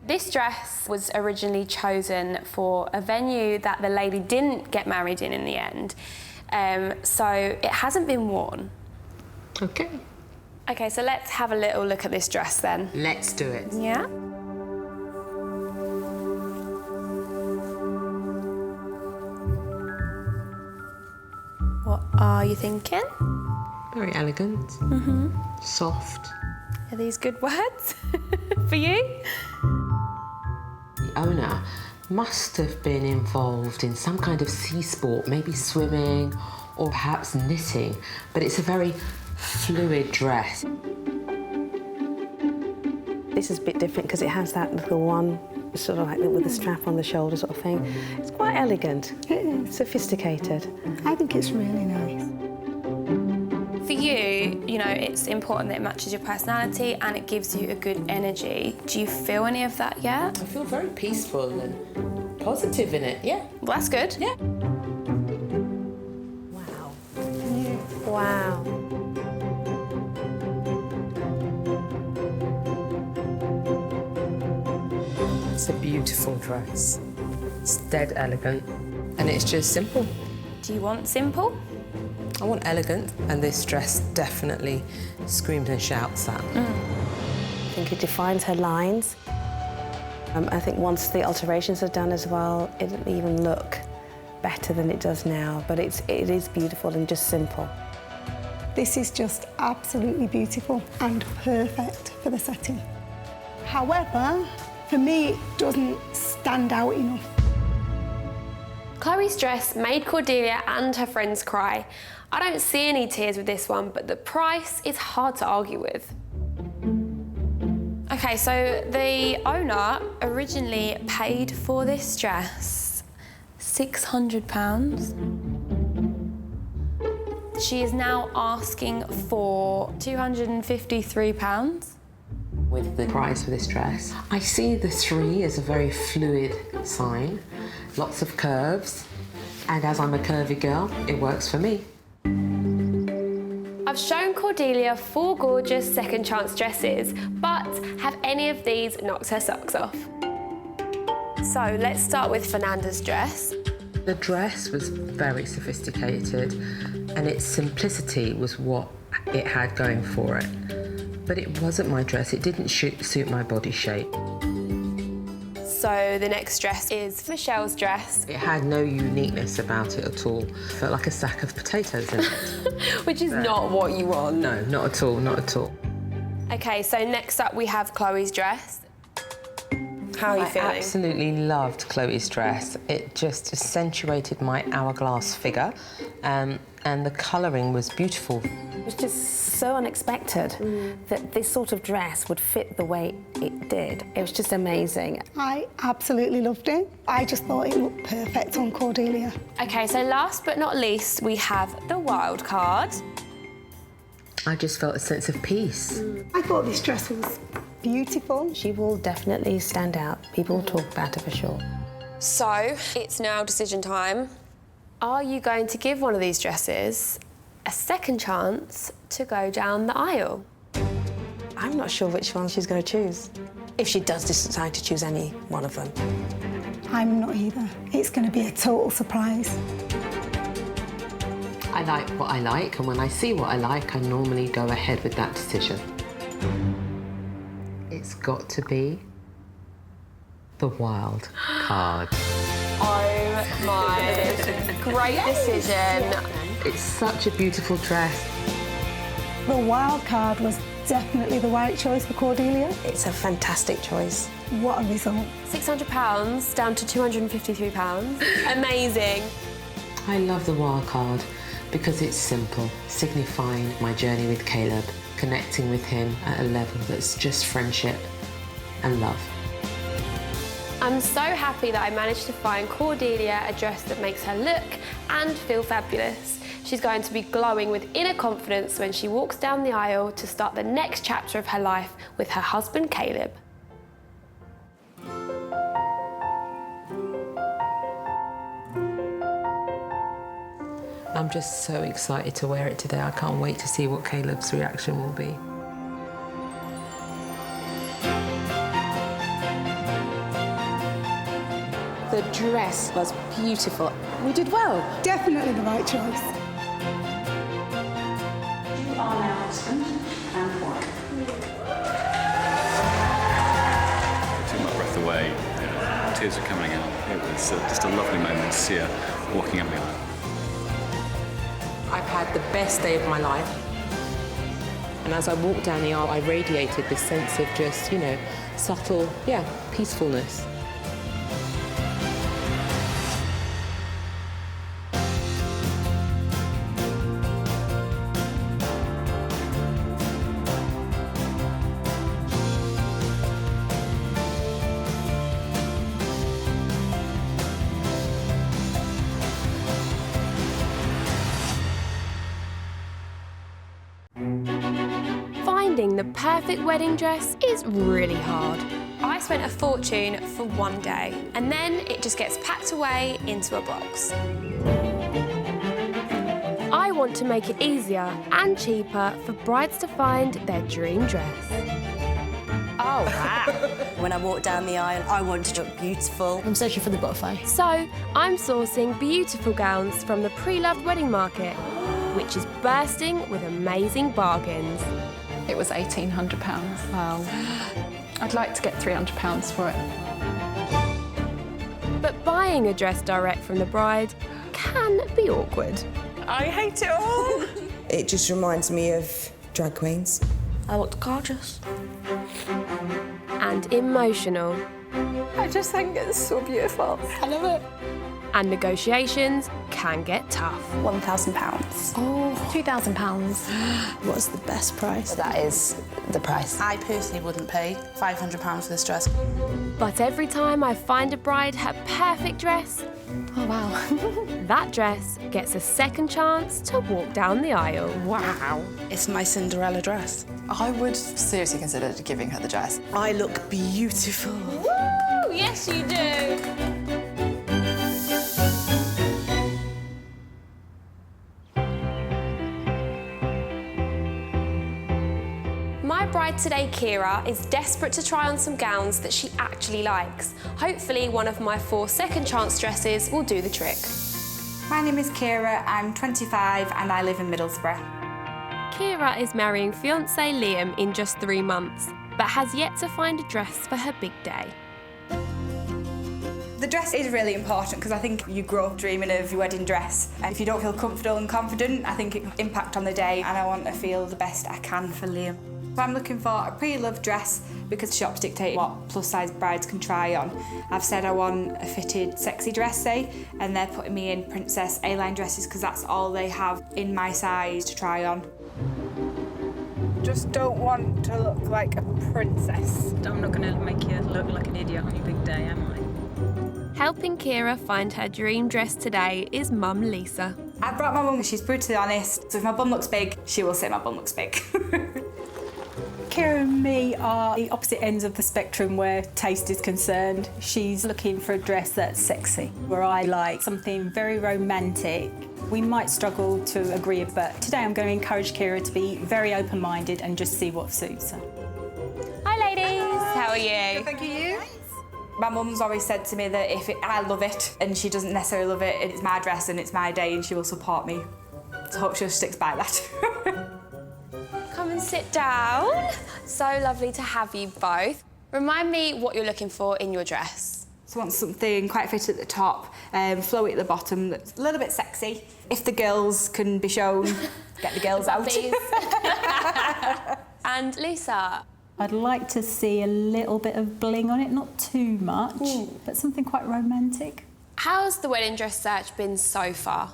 This dress was originally chosen for a venue that the lady didn't get married in the end, so it hasn't been worn. Okay. Okay, so let's have a little look at this dress then. Let's do it. Yeah? What are you thinking? Very elegant. Soft. Are these good words for you? The owner must have been involved in some kind of sea sport, maybe swimming or perhaps knitting, but it's a very fluid dress. This is a bit different because it has that little one, sort of like with the strap on the shoulder sort of thing. It's quite elegant. It is. Sophisticated. I think it's really nice. For you, you know, it's important that it matches your personality and it gives you a good energy. Do you feel any of that yet? I feel very peaceful and positive in it, yeah. Well, that's good. Yeah. Wow. Wow. It's a beautiful dress. It's dead elegant, and it's just simple. Do you want simple? I want elegant, and this dress definitely screams and shouts that. I think it defines her lines. I think once the alterations are done as well, it'll even look better than it does now, but it is beautiful and just simple. This is just absolutely beautiful and perfect for the setting. However, for me, it doesn't stand out enough. Chloe's dress made Cordelia and her friends cry. I don't see any tears with this one, but the price is hard to argue with. Okay, so the owner originally paid for this dress £600. She is now asking for £253. With the price for this dress, I see the 3 as a very fluid sign, lots of curves, and as I'm a curvy girl, it works for me. I've shown Cordelia 4 gorgeous second chance dresses, but have any of these knocked her socks off? So let's start with Fernanda's dress. The dress was very sophisticated, and its simplicity was what it had going for it. But it wasn't my dress, it didn't suit my body shape. So the next dress is Michelle's dress. It had no uniqueness about it at all. Felt like a sack of potatoes in it. Which is not what you want. No, not at all, not at all. Okay, so next up we have Chloe's dress. How are you feeling? I absolutely loved Chloe's dress. It just accentuated my hourglass figure, and the colouring was beautiful. It was just so unexpected that this sort of dress would fit the way it did. It was just amazing. I absolutely loved it. I just thought it looked perfect on Cordelia. Okay, so last but not least, we have the wild card. I just felt a sense of peace. I thought this dress was beautiful. She will definitely stand out. People will talk about her for sure. So, it's now decision time. Are you going to give one of these dresses a second chance to go down the aisle? I'm not sure which one she's going to choose, if she does decide to choose any one of them. I'm not either. It's going to be a total surprise. I like what I like, and when I see what I like, I normally go ahead with that decision. It's got to be the wild card. Oh my, great decision. It's such a beautiful dress. The wild card was definitely the right choice for Cordelia. It's a fantastic choice. What a result. £600 down to £253. Amazing. I love the wild card because it's simple, signifying my journey with Caleb, connecting with him at a level that's just friendship and love. I'm so happy that I managed to find Cordelia a dress that makes her look and feel fabulous. She's going to be glowing with inner confidence when she walks down the aisle to start the next chapter of her life with her husband, Caleb. I'm just so excited to wear it today. I can't wait to see what Caleb's reaction will be. The dress was beautiful. We did well. Definitely the right choice. You are now husband and wife. Took my breath away. Tears are coming out. It was just a lovely moment to see her walking up the aisle. I've had the best day of my life. And as I walked down the aisle, I radiated this sense of just, you know, subtle, peacefulness. the perfect wedding dress is really hard. I spent a fortune for one day, and then it just gets packed away into a box. I want to make it easier and cheaper for brides to find their dream dress. Oh, wow. When I walk down the aisle, I want to look beautiful. I'm searching for the butterfly. So I'm sourcing beautiful gowns from the pre-loved wedding market, which is bursting with amazing bargains. It was £1,800. Wow. I'd like to get £300 for it. But buying a dress direct from the bride can be awkward. I hate it all. It just reminds me of drag queens. I looked gorgeous. And emotional. I just think it's so beautiful. I love it. And negotiations can get tough. £1,000. Oh, £2,000. What's the best price? That is the price. I personally wouldn't pay £500 for this dress. But every time I find a bride her perfect dress, oh wow, that dress gets a second chance to walk down the aisle. Wow. It's my Cinderella dress. I would seriously consider giving her the dress. I look beautiful. Woo! Yes, you do. My bride today, Kira, is desperate to try on some gowns that she actually likes. Hopefully one of my 4 second chance dresses will do the trick. My name is Kira, I'm 25 and I live in Middlesbrough. Kira is marrying fiancé Liam in just 3 months, but has yet to find a dress for her big day. The dress is really important because I think you grow up dreaming of your wedding dress. And if you don't feel comfortable and confident, I think it can impact on the day, and I want to feel the best I can for Liam. So I'm looking for a pre-loved dress because shops dictate what plus-size brides can try on. I've said I want a fitted, sexy dress, say, and they're putting me in princess A-line dresses because that's all they have in my size to try on. Just don't want to look like a princess. I'm not going to make you look like an idiot on your big day, am I? Helping Kira find her dream dress today is Mum Lisa. I brought my mum, she's brutally honest, so if my bum looks big, she will say my bum looks big. Kira and me are the opposite ends of the spectrum where taste is concerned. She's looking for a dress that's sexy, where I like something very romantic. We might struggle to agree, but today I'm going to encourage Kira to be very open-minded and just see what suits her. Hi ladies, how are you? Thank you. My mum's always said to me that I love it and she doesn't necessarily love it, it's my dress and it's my day and she will support me. So I hope she sticks by that. Come and sit down. So lovely to have you both. Remind me what you're looking for in your dress. So I want something quite fitted at the top, flowy at the bottom, that's a little bit sexy. If the girls can be shown, get the girls out. Please. And Lisa? I'd like to see a little bit of bling on it, not too much, but something quite romantic. How's the wedding dress search been so far?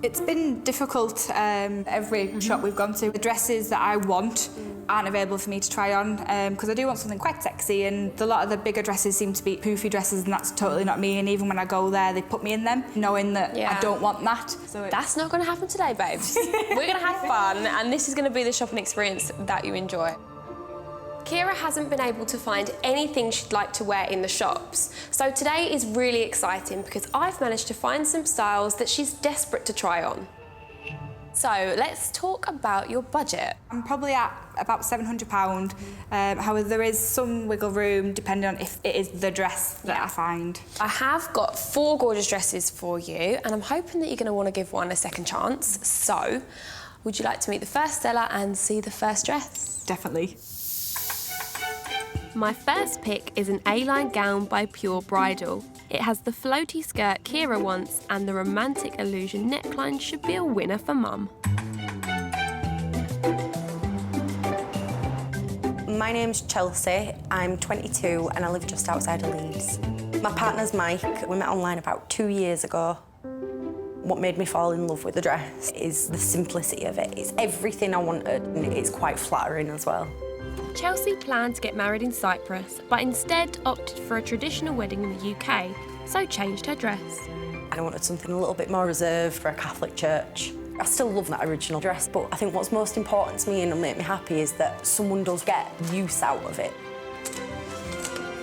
It's been difficult, every shop we've gone to. The dresses that I want aren't available for me to try on, because I do want something quite sexy, and a lot of the bigger dresses seem to be poofy dresses, and that's totally not me, and even when I go there, they put me in them, knowing that I don't want that. So that's not going to happen today, babes. We're going to have fun, and this is going to be the shopping experience that you enjoy. Kira hasn't been able to find anything she'd like to wear in the shops. So today is really exciting because I've managed to find some styles that she's desperate to try on. So let's talk about your budget. I'm probably at about £700. However, there is some wiggle room depending on if it is the dress that I find. I have got 4 gorgeous dresses for you, and I'm hoping that you're going to want to give one a second chance. So, would you like to meet the first seller and see the first dress? Definitely. My first pick is an A-line gown by Pure Bridal. It has the floaty skirt Kira wants, and the romantic illusion neckline should be a winner for Mum. My name's Chelsea, I'm 22 and I live just outside of Leeds. My partner's Mike, we met online about 2 years ago. What made me fall in love with the dress is the simplicity of it. It's everything I wanted and it's quite flattering as well. Chelsea planned to get married in Cyprus, but instead opted for a traditional wedding in the UK, so changed her dress. I wanted something a little bit more reserved for a Catholic church. I still love that original dress, but I think what's most important to me and will make me happy is that someone does get use out of it.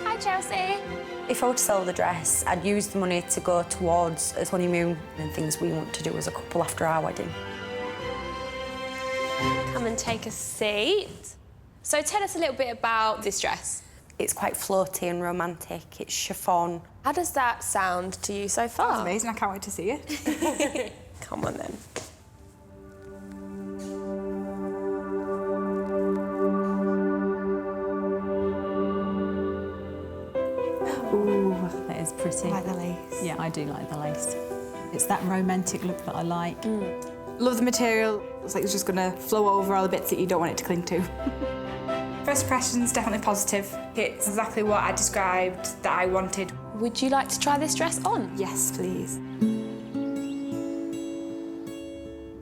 Hi, Chelsea. If I were to sell the dress, I'd use the money to go towards a honeymoon and things we want to do as a couple after our wedding. Come and take a seat. So tell us a little bit about this dress. It's quite floaty and romantic. It's chiffon. How does that sound to you so far? That's amazing. I can't wait to see it. Come on then. Ooh, that is pretty. I like the lace. Yeah, I do like the lace. It's that romantic look that I like. Love the material. It's like it's just going to flow over all the bits that you don't want it to cling to. First impressions, definitely positive. It's exactly what I described that I wanted. Would you like to try this dress on? Yes, please.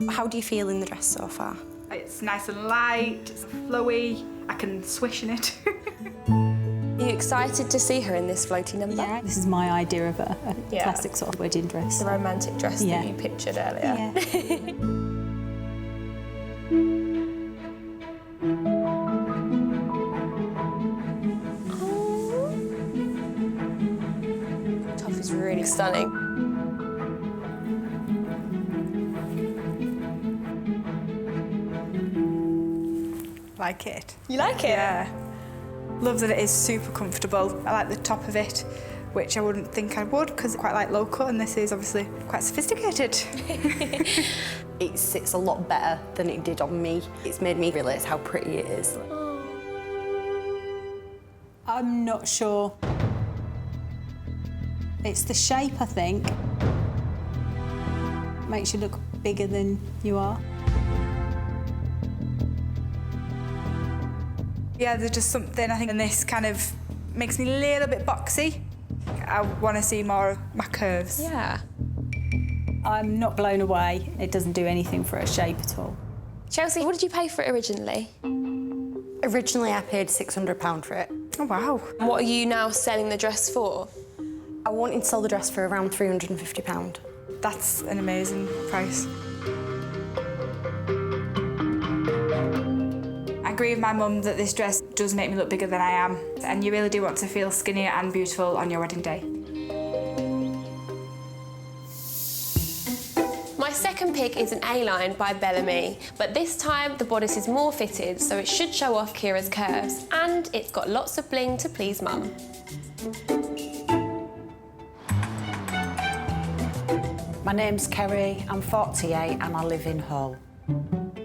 How do you feel in the dress so far? It's nice and light, it's flowy, I can swish in it. Are you excited to see her in this floaty number? Yeah, this is my idea of a classic sort of wedding dress. The romantic dress that you pictured earlier. Yeah. Top is really stunning. Like it. You like it? Yeah. Love that it is super comfortable. I like the top of it, which I wouldn't think I would because it's quite like low cut, and this is obviously quite sophisticated. It sits a lot better than it did on me. It's made me realise how pretty it is. I'm not sure. It's the shape, I think. Makes you look bigger than you are. Yeah, there's just something, I think, and this kind of makes me a little bit boxy. I want to see more of my curves. Yeah. I'm not blown away. It doesn't do anything for a shape at all. Chelsea, what did you pay for it originally? Originally, I paid £600 for it. Oh, wow. And what are you now selling the dress for? I wanted to sell the dress for around £350. That's an amazing price. I agree with my mum that this dress does make me look bigger than I am, and you really do want to feel skinny and beautiful on your wedding day. My second pick is an A-line by Bellamy, but this time the bodice is more fitted, so it should show off Kira's curves, and it's got lots of bling to please mum. My name's Kerry, I'm 48 and I live in Hull.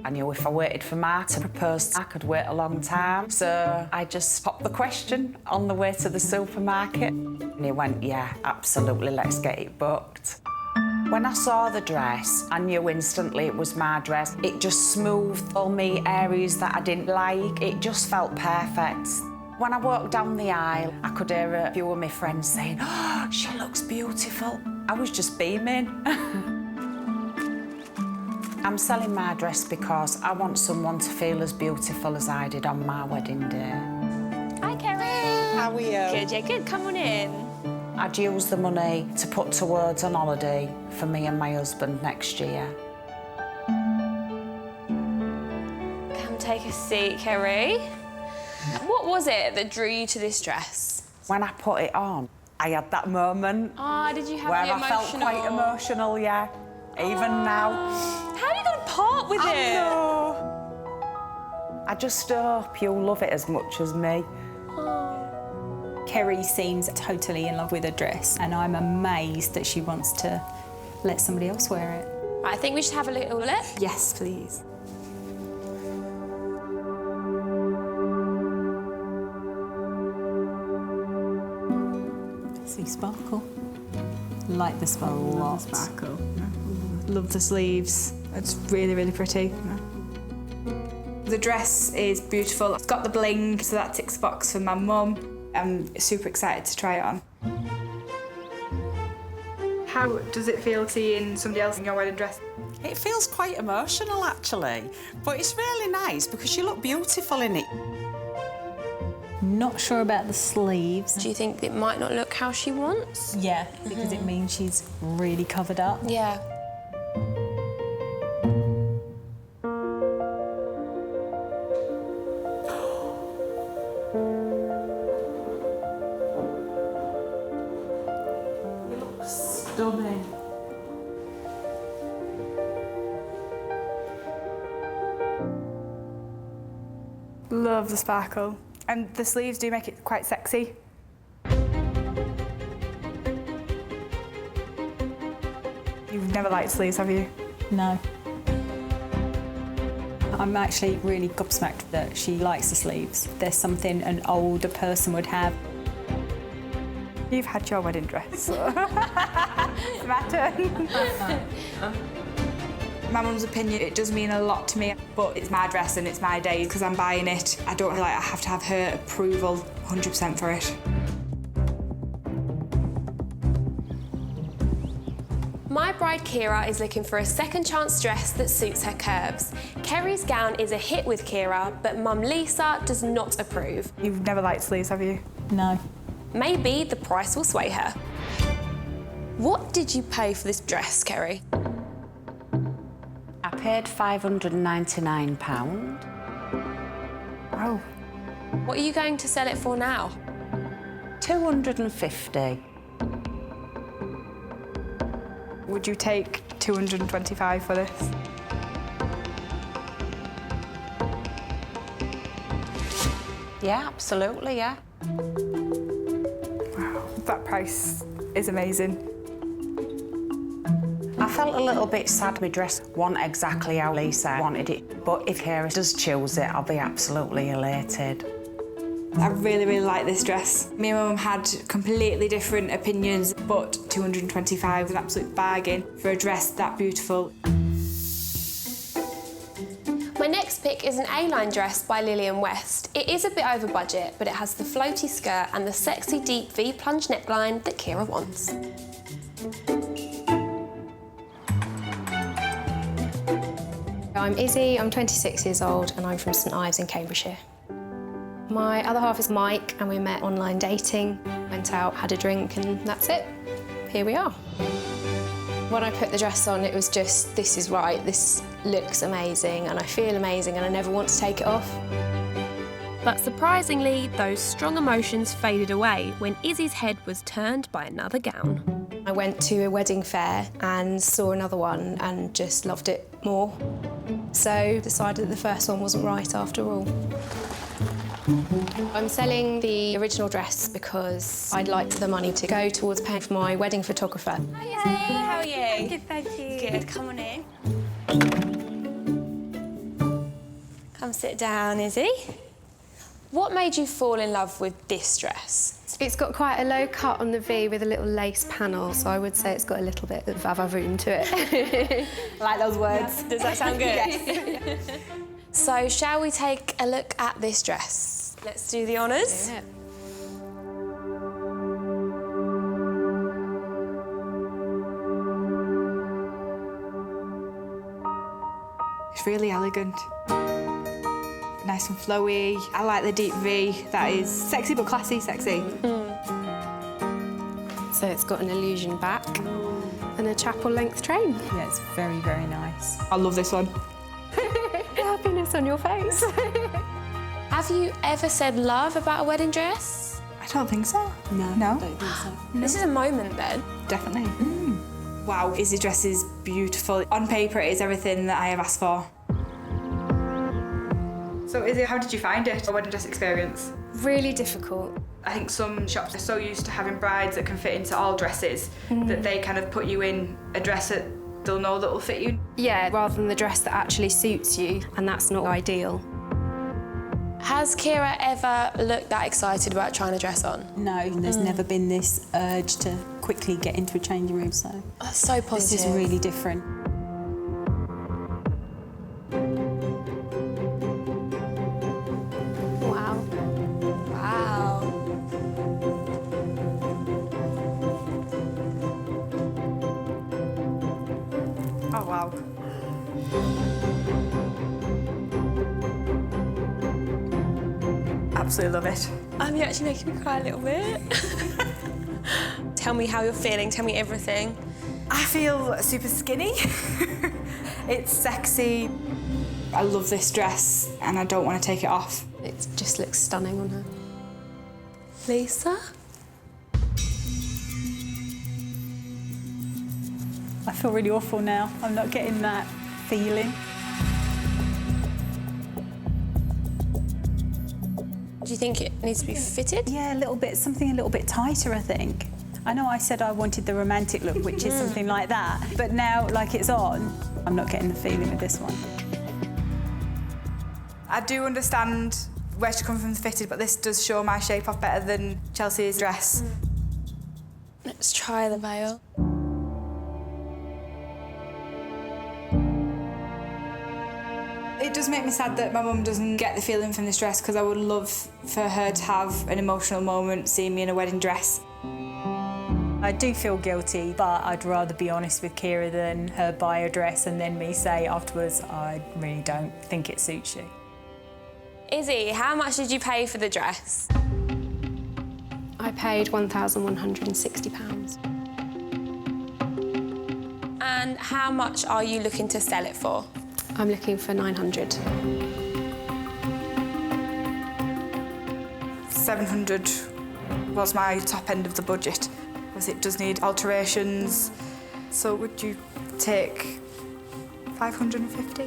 I knew if I waited for Mark to propose, I could wait a long time. So I just popped the question on the way to the supermarket. And he went, yeah, absolutely, let's get it booked. When I saw the dress, I knew instantly it was my dress. It just smoothed all me areas that I didn't like. It just felt perfect. When I walked down the aisle, I could hear a few of my friends saying, oh, she looks beautiful. I was just beaming. I'm selling my dress because I want someone to feel as beautiful as I did on my wedding day. Hi, Kerry. How are you? Good, yeah, good. Come on in. I'd use the money to put towards an holiday for me and my husband next year. Come take a seat, Kerry. What was it that drew you to this dress? When I put it on, I had that moment did you have where the I felt quite emotional, yeah. Even now. How are you going to part with it? I just hope you'll love it as much as me. Kerry seems totally in love with her dress, and I'm amazed that she wants to let somebody else wear it. Right, I think we should have a little look. Yes, please. See sparkle. Like the sparkle. Love the sparkle. Love the sleeves. It's really, really pretty. The dress is beautiful. It's got the bling, so that ticks the box for my mum. I'm super excited to try it on. How does it feel seeing somebody else in your wedding dress? It feels quite emotional, actually. But it's really nice because you look beautiful in it. Not sure about the sleeves. Do you think it might not look how she wants? Yeah, because it means she's really covered up. Yeah. stunning. Love the sparkle. And the sleeves do make it quite sexy. You've never liked sleeves, have you? No. I'm actually really gobsmacked that she likes the sleeves. There's something an older person would have. You've had your wedding dress. So. It's my turn. My mum's opinion, it does mean a lot to me, but it's my dress and it's my day because I'm buying it. I don't feel like I have to have her approval 100% for it. My bride Kira is looking for a second chance dress that suits her curves. Kerry's gown is a hit with Kira, but Mum Lisa does not approve. You've never liked sleeves, have you? No. Maybe the price will sway her. What did you pay for this dress, Kerry? I paid £599. Wow. What are you going to sell it for now? £250. Would you take $225 for this? Yeah, absolutely, yeah. Wow, that price is amazing. I felt a little bit sad my dress wasn't exactly how Lisa wanted it, but if Kira does choose it, I'll be absolutely elated. I really, really like this dress. Me and my mum had completely different opinions, but $225 was an absolute bargain for a dress that beautiful. My next pick is an A-line dress by Lillian West. It is a bit over budget, but it has the floaty skirt and the sexy deep V-plunge neckline that Kira wants. I'm Izzy, I'm 26 years old and I'm from St Ives in Cambridgeshire. My other half is Mike and we met online dating, went out, had a drink and that's it. Here we are. When I put the dress on, it was just, this is right, this looks amazing and I feel amazing and I never want to take it off. But surprisingly, those strong emotions faded away when Izzy's head was turned by another gown. I went to a wedding fair and saw another one and just loved it more. So decided that the first one wasn't right after all. I'm selling the original dress because I'd like the money to go towards paying for my wedding photographer. Hi, how are you? Good, thank you. Good, come on in. Come sit down, Izzy. What made you fall in love with this dress? It's got quite a low cut on the V with a little lace panel, so I would say it's got a little bit of vava-voom to it. I like those words. Does that sound good? Yes. So, shall we take a look at this dress? Let's do the honours. Yeah. It's really elegant. Nice and flowy. I like the deep V. That is sexy but classy sexy. So it's got an illusion back and a chapel length train. Yeah, it's very, very nice. I love this one. Happiness on your face. Have you ever said love about a wedding dress? I don't think so. No, No? I don't think so. This is a moment then. Definitely. Wow, Izzy's dress is beautiful. On paper, it is everything that I have asked for. So, Izzy, how did you find it, a wedding dress experience? Really difficult. I think some shops are so used to having brides that can fit into all dresses that they kind of put you in a dress that they'll know that will fit you. Yeah, rather than the dress that actually suits you, and that's not ideal. Has Kira ever looked that excited about trying a dress on? No, there's never been this urge to quickly get into a changing room, so... That's so positive. This is really different. Wow. Wow. Oh, wow. Absolutely love it. You're actually making me cry a little bit. Tell me how you're feeling, tell me everything. I feel super skinny. It's sexy. I love this dress and I don't want to take it off. It just looks stunning on her. Lisa? I feel really awful now. I'm not getting that feeling. Do you think it needs to be fitted? Yeah, a little bit, something a little bit tighter, I think. I know I said I wanted the romantic look, which is something like that, but now, like it's on, I'm not getting the feeling with this one. I do understand where she comes from fitted, but this does show my shape off better than Chelsea's dress. Let's try the veil. It does make me sad that my mum doesn't get the feeling from this dress, because I would love for her to have an emotional moment seeing me in a wedding dress. I do feel guilty, but I'd rather be honest with Kira than her buy a dress and then me say afterwards, I really don't think it suits you. Izzy, how much did you pay for the dress? I paid £1,160. And how much are you looking to sell it for? I'm looking for 900. 700 was my top end of the budget, because it does need alterations. So would you take 550?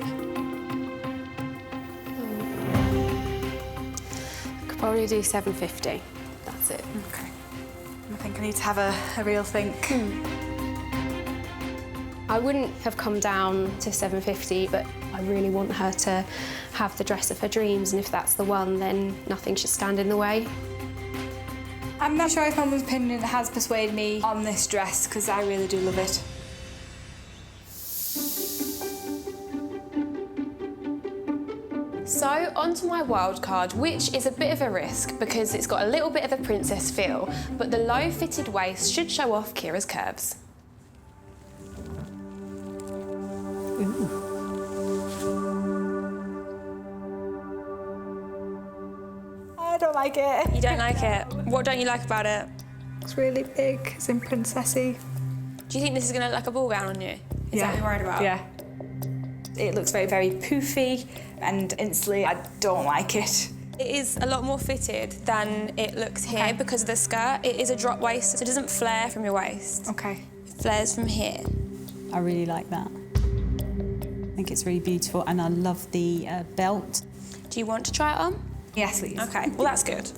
Could probably do 750. That's it. Okay. I think I need to have a real think. I wouldn't have come down to 750, but I really want her to have the dress of her dreams, and if that's the one, then nothing should stand in the way. I'm not sure if my mum's opinion has persuaded me on this dress, because I really do love it. So, onto my wild card, which is a bit of a risk because it's got a little bit of a princess feel, but the low-fitted waist should show off Kira's curves. I don't like it. You don't like it? What don't you like about it? It's really big, it's in princessy. Do you think this is going to look like a ball gown on you? Is that what you're worried about? Yeah. It looks very, very poofy, and instantly I don't like it. It is a lot more fitted than it looks here because of the skirt. It is a drop waist, so it doesn't flare from your waist. Okay. It flares from here. I really like that. I think it's really beautiful, and I love the belt. Do you want to try it on? Yes, please. Okay, well that's good.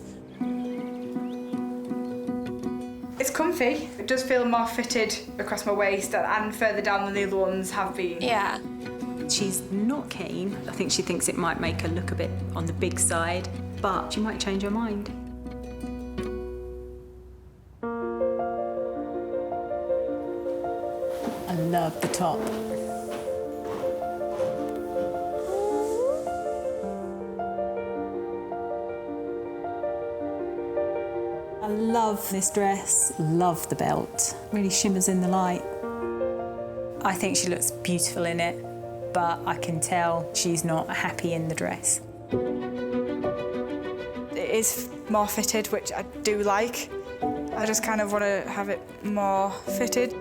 It's comfy. It does feel more fitted across my waist and further down than the other ones have been. Yeah. She's not keen. I think she thinks it might make her look a bit on the big side, but she might change her mind. I love the top. I love this dress, love the belt. Really shimmers in the light. I think she looks beautiful in it, but I can tell she's not happy in the dress. It is more fitted, which I do like. I just kind of want to have it more fitted.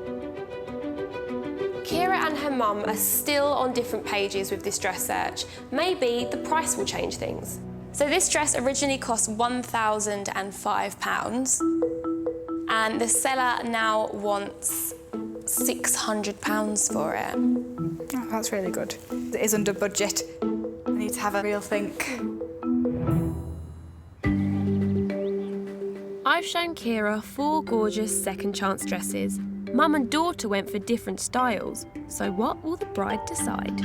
Kira and her mum are still on different pages with this dress search. Maybe the price will change things. So this dress originally cost £1,005 and the seller now wants £600 for it. Oh, that's really good. It is under budget. I need to have a real think. I've shown Kira 4 gorgeous second chance dresses. Mum and daughter went for different styles. So what will the bride decide?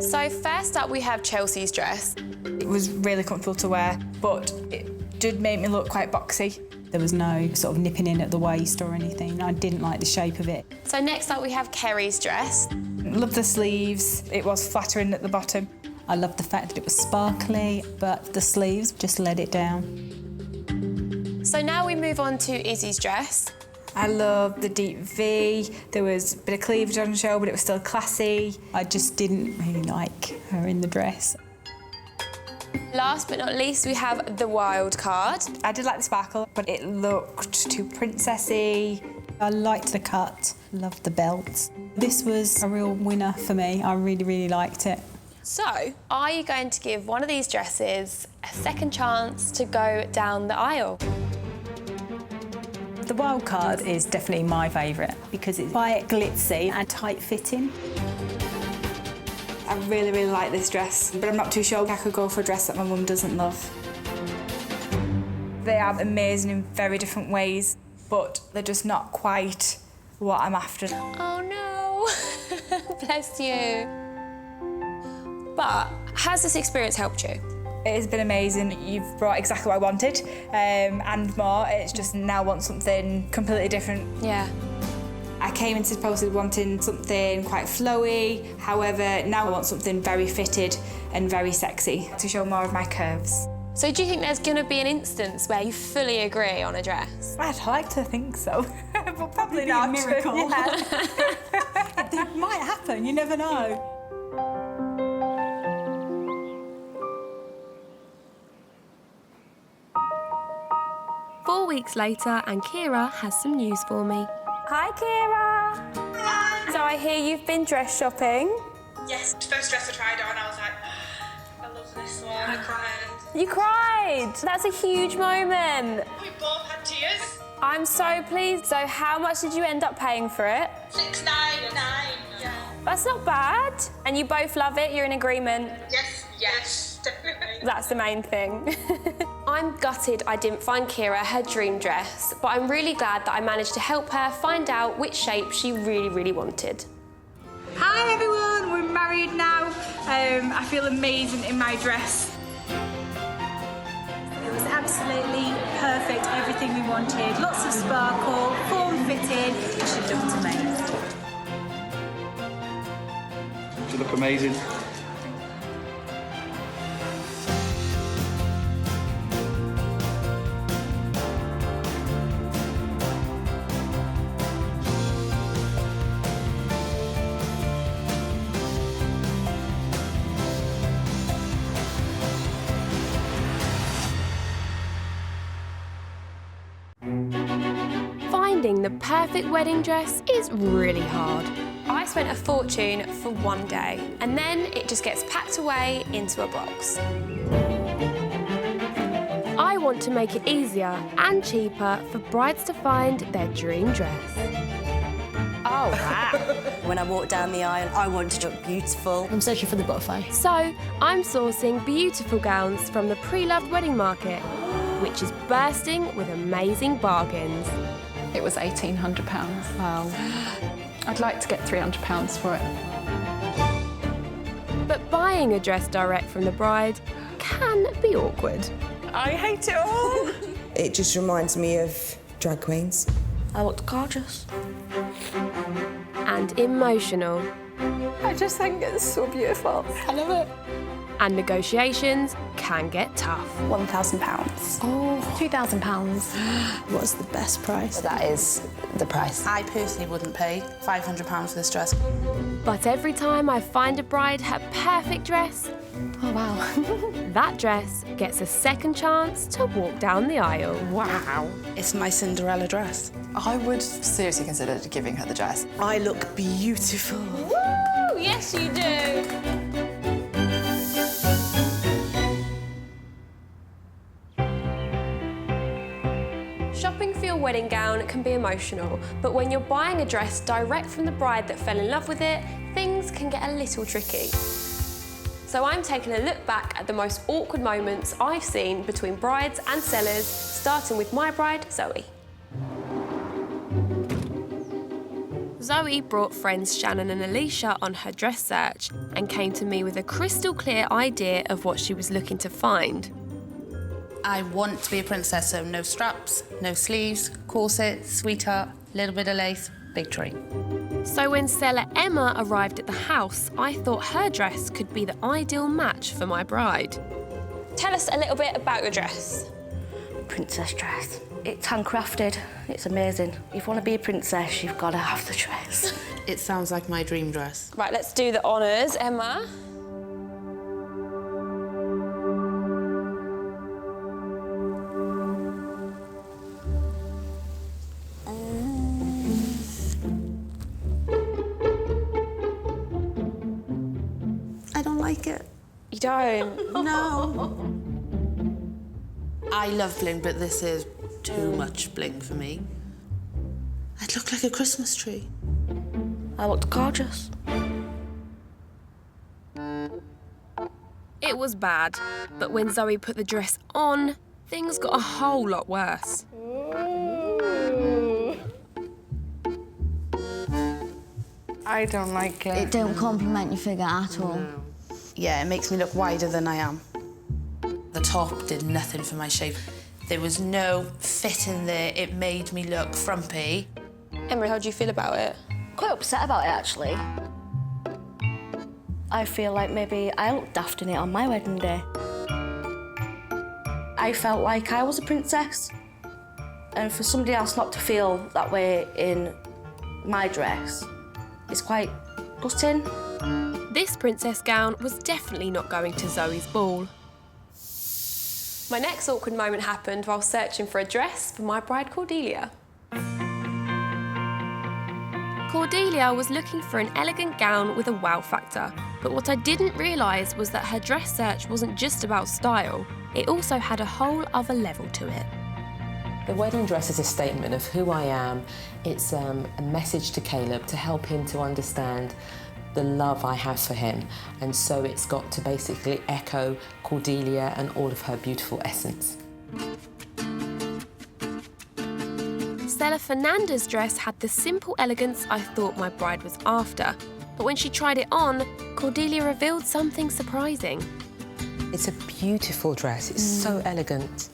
So first up we have Chelsea's dress. It was really comfortable to wear, but it did make me look quite boxy. There was no sort of nipping in at the waist or anything. I didn't like the shape of it. So next up we have Kerry's dress. Love the sleeves. It was flattering at the bottom. I loved the fact that it was sparkly, but the sleeves just let it down. So now we move on to Izzy's dress. I love the deep V. There was a bit of cleavage on show, but it was still classy. I just didn't really like her in the dress. Last but not least, we have the wild card. I did like the sparkle, but it looked too princessy. I liked the cut, loved the belt. This was a real winner for me. I really, really liked it. So, are you going to give one of these dresses a second chance to go down the aisle? The wild card is definitely my favourite because it's quite glitzy and tight-fitting. I really, really like this dress, but I'm not too sure I could go for a dress that my mum doesn't love. They are amazing in very different ways, but they're just not quite what I'm after. Oh no, bless you. But has this experience helped you? It has been amazing. You've brought exactly what I wanted and more. It's just now want something completely different. Yeah. I came into the process wanting something quite flowy. However, now I want something very fitted and very sexy to show more of my curves. So do you think there's going to be an instance where you fully agree on a dress? I'd like to think so, but probably not. A miracle. Yeah. It might happen, you never know. Four weeks later, and Kira has some news for me. Hi, Kira. Hi. So I hear you've been dress shopping. Yes, first dress I tried on, I was like, I love this one. I cried. You cried. That's a huge moment. We both had tears. I'm so pleased. So how much did you end up paying for it? $6.99. Yeah. That's not bad. And you both love it? You're in agreement? Yes, definitely. That's the main thing. I'm gutted I didn't find Kira her dream dress, but I'm really glad that I managed to help her find out which shape she really, really wanted. Hi everyone, we're married now. I feel amazing in my dress. It was absolutely perfect, everything we wanted. Lots of sparkle, form-fitted. She looked amazing. You look amazing. Finding the perfect wedding dress is really hard. I spent a fortune for one day, and then it just gets packed away into a box. I want to make it easier and cheaper for brides to find their dream dress. Oh, wow. When I walk down the aisle, I want to look beautiful. I'm searching for the butterfly. So I'm sourcing beautiful gowns from the pre-loved wedding market, which is bursting with amazing bargains. It was £1,800. Wow. I'd like to get £300 for it. But buying a dress direct from the bride can be awkward. I hate it all. It just reminds me of drag queens. I looked gorgeous. And emotional. I just think it's so beautiful. I love it. And negotiations can get tough. £1,000. Oh, £2,000. What's the best price? That is the price. I personally wouldn't pay £500 for this dress. But every time I find a bride her perfect dress, oh wow, that dress gets a second chance to walk down the aisle. Wow. It's my Cinderella dress. I would seriously consider giving her the dress. I look beautiful. Woo! Yes, you do. Shopping for your wedding gown can be emotional, but when you're buying a dress direct from the bride that fell in love with it, things can get a little tricky. So I'm taking a look back at the most awkward moments I've seen between brides and sellers, starting with my bride, Zoe. Zoe brought friends Shannon and Alicia on her dress search and came to me with a crystal clear idea of what she was looking to find. I want to be a princess, so no straps, no sleeves, corset, sweetheart, little bit of lace, big tree. So when seller Emma arrived at the house, I thought her dress could be the ideal match for my bride. Tell us a little bit about your dress. Princess dress. It's handcrafted. It's amazing. If you want to be a princess, you've got to have the dress. It sounds like my dream dress. Right, let's do the honours, Emma. I don't like it. You don't? No. I love bling, but this is too much bling for me. I'd look like a Christmas tree. I looked gorgeous. It was bad, but when Zoe put the dress on, things got a whole lot worse. I don't like it. It don't compliment your figure at all. Yeah, it makes me look wider than I am. The top did nothing for my shape. There was no fit in there. It made me look frumpy. Emery, how do you feel about it? Quite upset about it, actually. I feel like maybe I looked daft in it on my wedding day. I felt like I was a princess. And for somebody else not to feel that way in my dress is quite gutting. This princess gown was definitely not going to Zoe's ball. My next awkward moment happened while searching for a dress for my bride Cordelia. Cordelia was looking for an elegant gown with a wow factor, but what I didn't realise was that her dress search wasn't just about style, it also had a whole other level to it. The wedding dress is a statement of who I am. It's a message to Caleb to help him to understand the love I have for him. And so it's got to basically echo Cordelia and all of her beautiful essence. Stella Fernanda's dress had the simple elegance I thought my bride was after. But when she tried it on, Cordelia revealed something surprising. It's a beautiful dress. It's so elegant.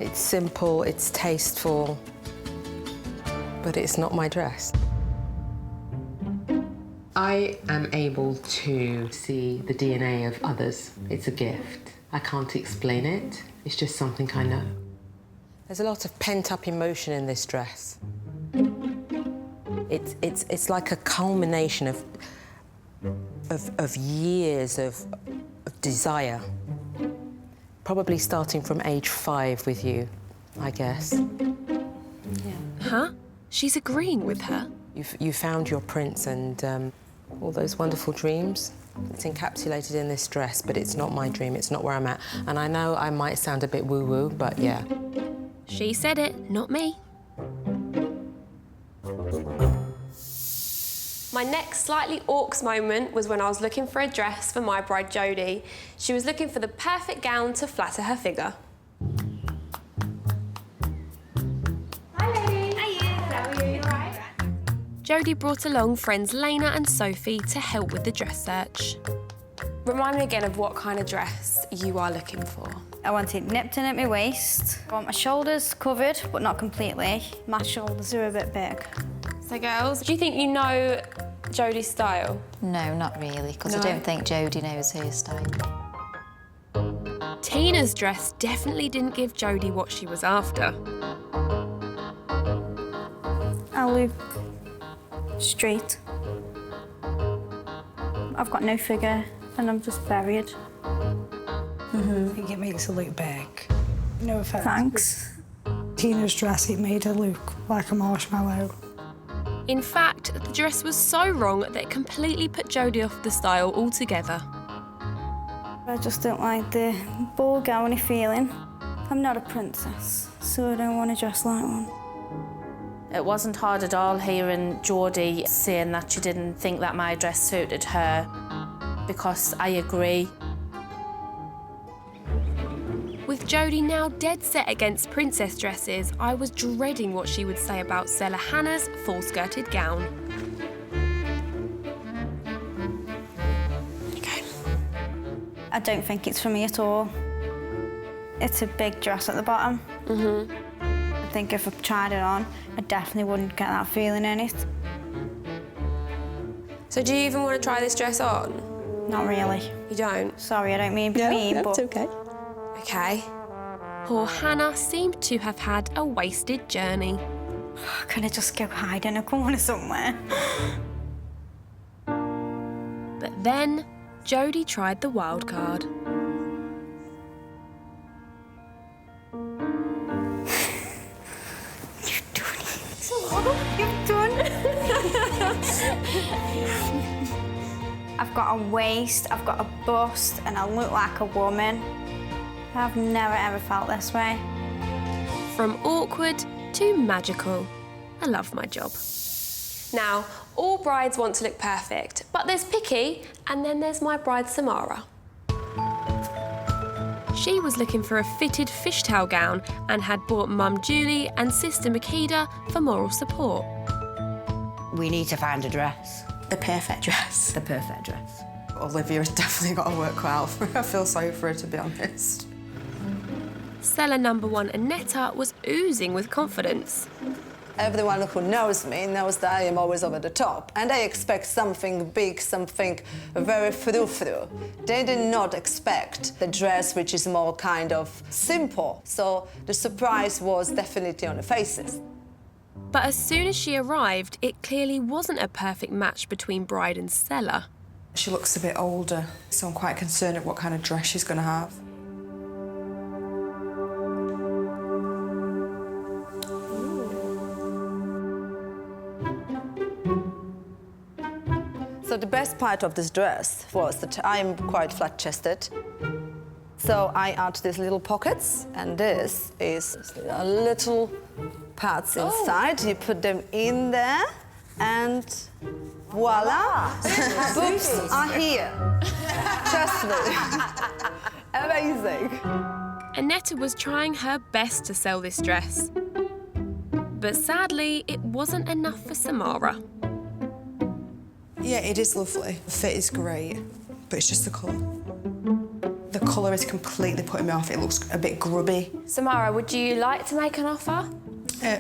It's simple, it's tasteful, but it's not my dress. I am able to see the DNA of others. It's a gift. I can't explain it. It's just something I know. There's a lot of pent-up emotion in this dress. It's like a culmination of years of desire. Probably starting from age 5 with you, I guess. Yeah. Huh? She's agreeing with her. You found your prince and all those wonderful dreams. It's encapsulated in this dress, but it's not my dream, it's not where I'm at. And I know I might sound a bit woo-woo, but yeah. She said it, not me. My next slightly awkward moment was when I was looking for a dress for my bride Jody. She was looking for the perfect gown to flatter her figure. Hi ladies. Hi, how are you? Alright? Jody brought along friends Helena and Sophie to help with the dress search. Remind me again of what kind of dress you are looking for. I want it nipped in at my waist. I want my shoulders covered, but not completely. My shoulders are a bit big. So girls, do you think you know Jody's style? No, not really, because I don't think Jody knows her style. Tina's dress definitely didn't give Jody what she was after. I look straight. I've got no figure and I'm just buried. I think it makes her look big. No offence. Thanks. Tina's dress, it made her look like a marshmallow. In fact, the dress was so wrong that it completely put Jody off the style altogether. I just don't like the ball gowny feeling. I'm not a princess, so I don't want to dress like one. It wasn't hard at all hearing Jody saying that she didn't think that my dress suited her, because I agree. With Jody now dead set against princess dresses, I was dreading what she would say about Stella Hannah's full-skirted gown. I don't think it's for me at all. It's a big dress at the bottom. I think if I tried it on, I definitely wouldn't get that feeling in it. So do you even want to try this dress on? Not really. You don't? Sorry, I don't mean to be mean, but... okay. Okay. Poor Hannah seemed to have had a wasted journey. Can I just go hide in a corner somewhere? But then, Jody tried the wild card. You've done. I've got a waist, I've got a bust, and I look like a woman. I've never ever felt this way. From awkward to magical. I love my job. Now, all brides want to look perfect, but there's picky, and then there's my bride Samara. She was looking for a fitted fishtail gown and had bought Mum Julie and sister Makeda for moral support. We need to find a dress. The perfect dress. The perfect dress. Olivia's definitely got to work cut out for her. I feel sorry for her, to be honest. Seller number 1, Annetta, was oozing with confidence. Everyone who knows me knows that I am always over the top, and I expect something big, something very frou-frou. They did not expect the dress, which is more kind of simple, so the surprise was definitely on the faces. But as soon as she arrived, it clearly wasn't a perfect match between bride and seller. She looks a bit older, so I'm quite concerned at what kind of dress she's going to have. So the best part of this dress was that I'm quite flat-chested. So I add these little pockets, and this is little parts inside. You put them in there, and voila! Boobs are here. Trust me. Amazing. Annetta was trying her best to sell this dress. But sadly, it wasn't enough for Samara. Yeah, it is lovely. The fit is great, but it's just the colour. The colour is completely putting me off. It looks a bit grubby. Samara, would you like to make an offer?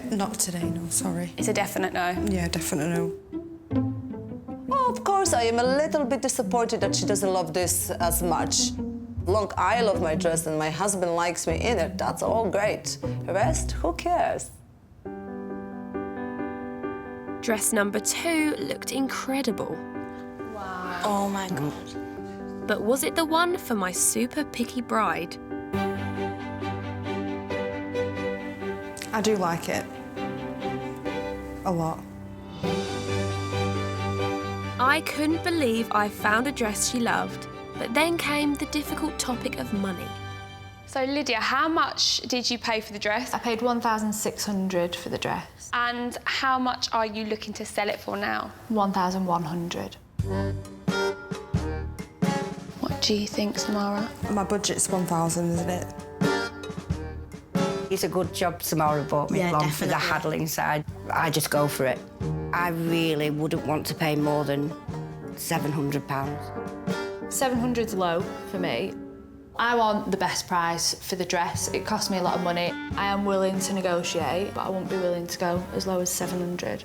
Not today, no, sorry. It's a definite no. Yeah, definite no. Well, of course, I am a little bit disappointed that she doesn't love this as much. Look, I love my dress and my husband likes me in it. That's all great. The rest, who cares? Dress number 2 looked incredible. Wow. Oh my God. But was it the one for my super picky bride? I do like it. A lot. I couldn't believe I found a dress she loved, but then came the difficult topic of money. So, Lydia, how much did you pay for the dress? I paid $1,600 for the dress. And how much are you looking to sell it for now? $1,100. What do you think, Samara? My budget's $1,000, isn't it? It's a good job Samara bought me along for the haggling side. I just go for it. I really wouldn't want to pay more than £700. $700's low for me. I want the best price for the dress. It cost me a lot of money. I am willing to negotiate, but I won't be willing to go as low as $700.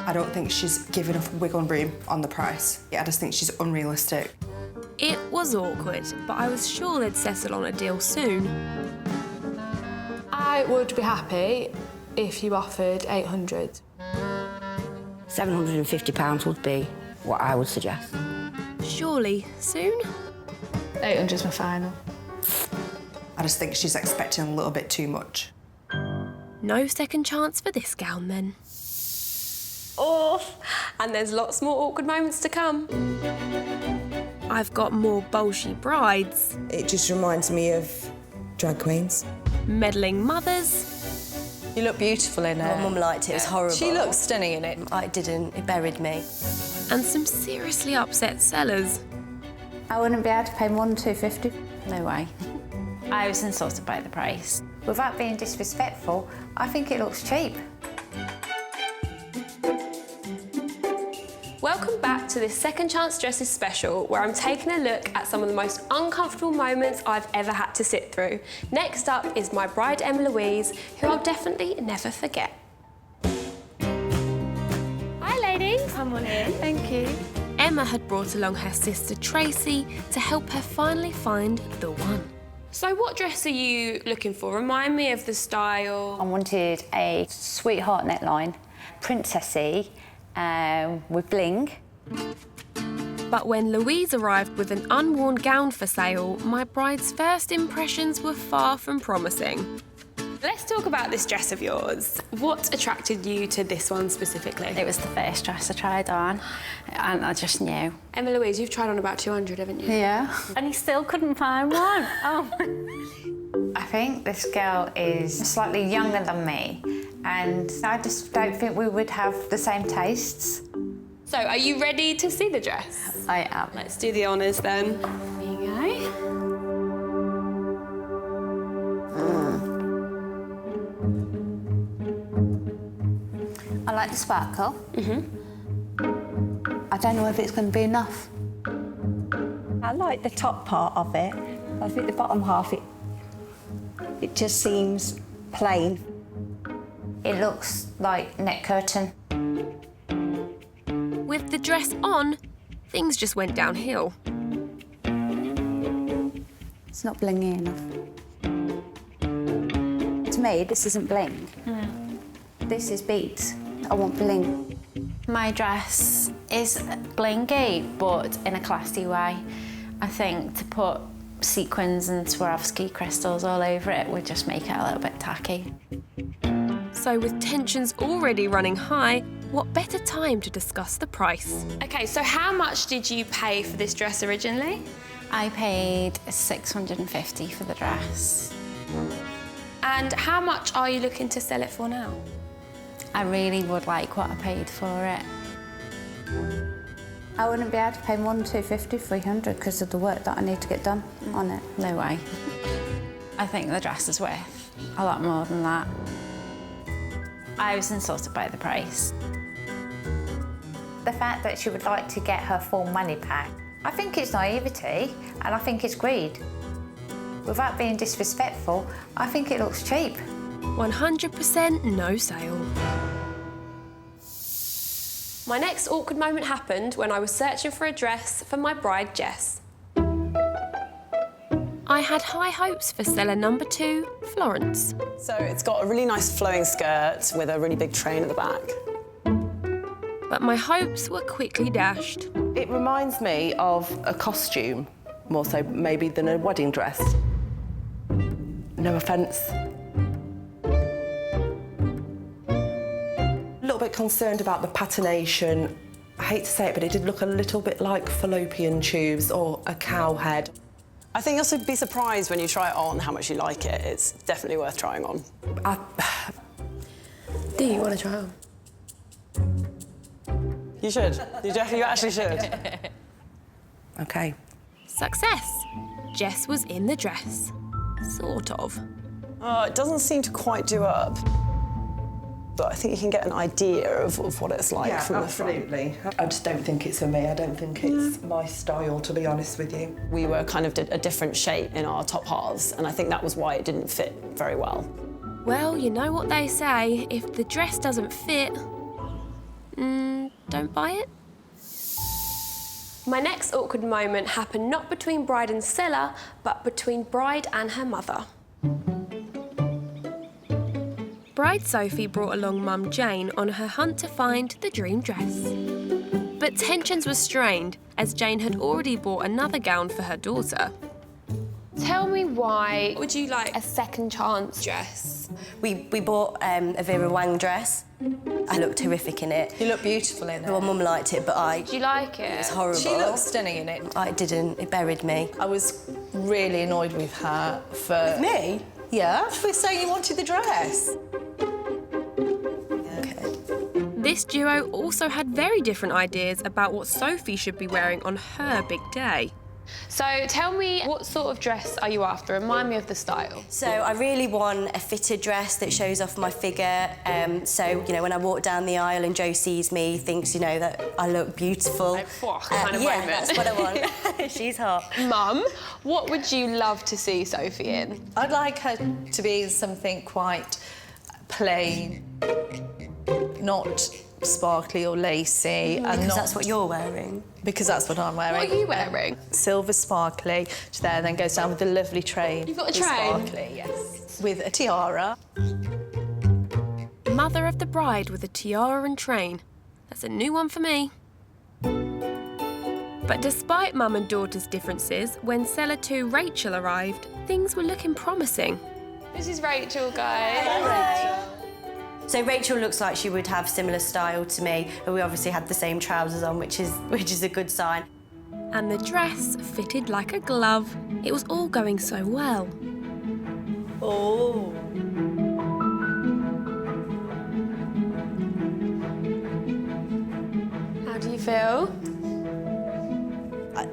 I don't think she's given enough wiggle room on the price. I just think she's unrealistic. It was awkward, but I was sure they'd settle on a deal soon. I would be happy if you offered $800. £750 would be what I would suggest. Surely soon? 800's my final. I just think she's expecting a little bit too much. No second chance for this gown, then. Oh, and there's lots more awkward moments to come. I've got more bolshy brides. It just reminds me of drag queens. Meddling mothers. You look beautiful in it. My mum liked it. It was horrible. She looks stunning in it. I didn't. It buried me. And some seriously upset sellers. I wouldn't be able to pay more than $250. No way. I was insulted by the price. Without being disrespectful, I think it looks cheap. Welcome back to this Second Chance Dresses special, where I'm taking a look at some of the most uncomfortable moments I've ever had to sit through. Next up is my bride Emma Louise, who I'll definitely never forget. Hi ladies. Come on in. Thank you. Emma had brought along her sister Tracy to help her finally find the one. So what dress are you looking for? Remind me of the style. I wanted a sweetheart neckline, princessy, with bling. But when Louise arrived with an unworn gown for sale, my bride's first impressions were far from promising. Let's talk about this dress of yours. What attracted you to this one specifically? It was the first dress I tried on, and I just knew. Emma Louise, you've tried on about 200, haven't you? Yeah. And you still couldn't find one? Oh. I think this girl is slightly younger than me, and I just don't think we would have the same tastes. So, are you ready to see the dress? I am. Let's do the honours then. There you go. I like the sparkle. I don't know if it's going to be enough. I like the top part of it. I think the bottom half, it just seems plain. It looks like net curtain. With the dress on, things just went downhill. It's not blingy enough. To me, this isn't bling. This is beads. I want bling. My dress is blingy, but in a classy way. I think to put sequins and Swarovski crystals all over it would just make it a little bit tacky. So with tensions already running high, what better time to discuss the price? Okay, so how much did you pay for this dress originally? I paid $650 for the dress. And how much are you looking to sell it for now? I really would like what I paid for it. I wouldn't be able to pay more than $250, $300 because of the work that I need to get done on it. No way. I think the dress is worth a lot more than that. I was insulted by the price. The fact that she would like to get her full money back, I think it's naivety and I think it's greed. Without being disrespectful, I think it looks cheap. 100% no sale. My next awkward moment happened when I was searching for a dress for my bride, Jess. I had high hopes for seller number 2, Florence. So it's got a really nice flowing skirt with a really big train at the back. But my hopes were quickly dashed. It reminds me of a costume, more so maybe than a wedding dress. No offence. A little bit concerned about the patination. I hate to say it, but it did look a little bit like fallopian tubes or a cow head. I think you'll be surprised when you try it on how much you like it. It's definitely worth trying on. Do you want to try on? You should. You actually should. OK. Success. Jess was in the dress. Sort of. Oh, it doesn't seem to quite do up. But I think you can get an idea of what it's like from the front. Absolutely. I just don't think it's for me. I don't think it's my style, to be honest with you. We were kind of a different shape in our top halves, and I think that was why it didn't fit very well. Well, you know what they say. If the dress doesn't fit, don't buy it. My next awkward moment happened not between bride and seller, but between bride and her mother. Bride Sophie brought along Mum Jane on her hunt to find the dream dress. But tensions were strained as Jane had already bought another gown for her daughter. Tell me why would you like a second chance dress? We bought a Vera Wang dress. I looked horrific in it. You look beautiful in it. Well, Mum liked it, but Did you like it? It was horrible. She looks stunning in it. I didn't. It buried me. I was really annoyed with her for... With me? Yeah, for saying you wanted the dress. This duo also had very different ideas about what Sophie should be wearing on her big day. So tell me, what sort of dress are you after? Remind me of the style. So I really want a fitted dress that shows off my figure. So, you know, when I walk down the aisle and Joe sees me, thinks, you know, that I look beautiful. Kind of yeah, moment. that's what I want. She's hot. Mum, what would you love to see Sophie in? I'd like her to be something quite plain, not sparkly or lacy. Because that's what you're wearing. Because that's what I'm wearing. What are you wearing? Silver sparkly, which there then goes down with a lovely train. You've got a train? Sparkly, yes. With a tiara. Mother of the bride with a tiara and train. That's a new one for me. But despite Mum and daughter's differences, when seller 2 Rachel arrived, things were looking promising. This is Rachel, guys. Hello. So Rachel looks like she would have similar style to me, but we obviously had the same trousers on, which is a good sign. And the dress fitted like a glove. It was all going so well. Oh. How do you feel?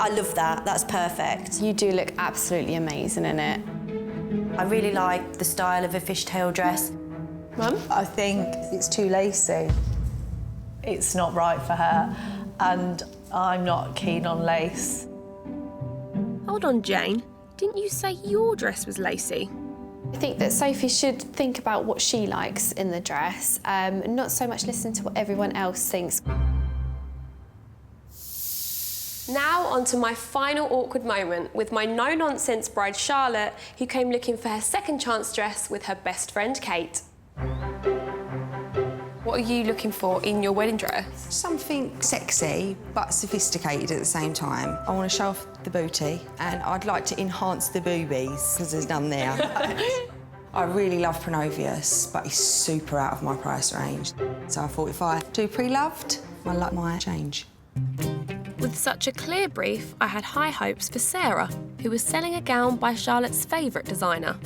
I love that. That's perfect. You do look absolutely amazing in it. I really like the style of a fishtail dress. Mum? I think it's too lacy. It's not right for her, and I'm not keen on lace. Hold on, Jane. Didn't you say your dress was lacy? I think that Sophie should think about what she likes in the dress, not so much listen to what everyone else thinks. Now on to my final awkward moment with my no-nonsense bride Charlotte, who came looking for her second chance dress with her best friend Kate. What are you looking for in your wedding dress? Something sexy but sophisticated at the same time. I want to show off the booty and I'd like to enhance the boobies because there's none there. I really love Pronovius, but he's super out of my price range. So I thought if I do pre-loved, my luck might change. With such a clear brief, I had high hopes for Sarah, who was selling a gown by Charlotte's favourite designer.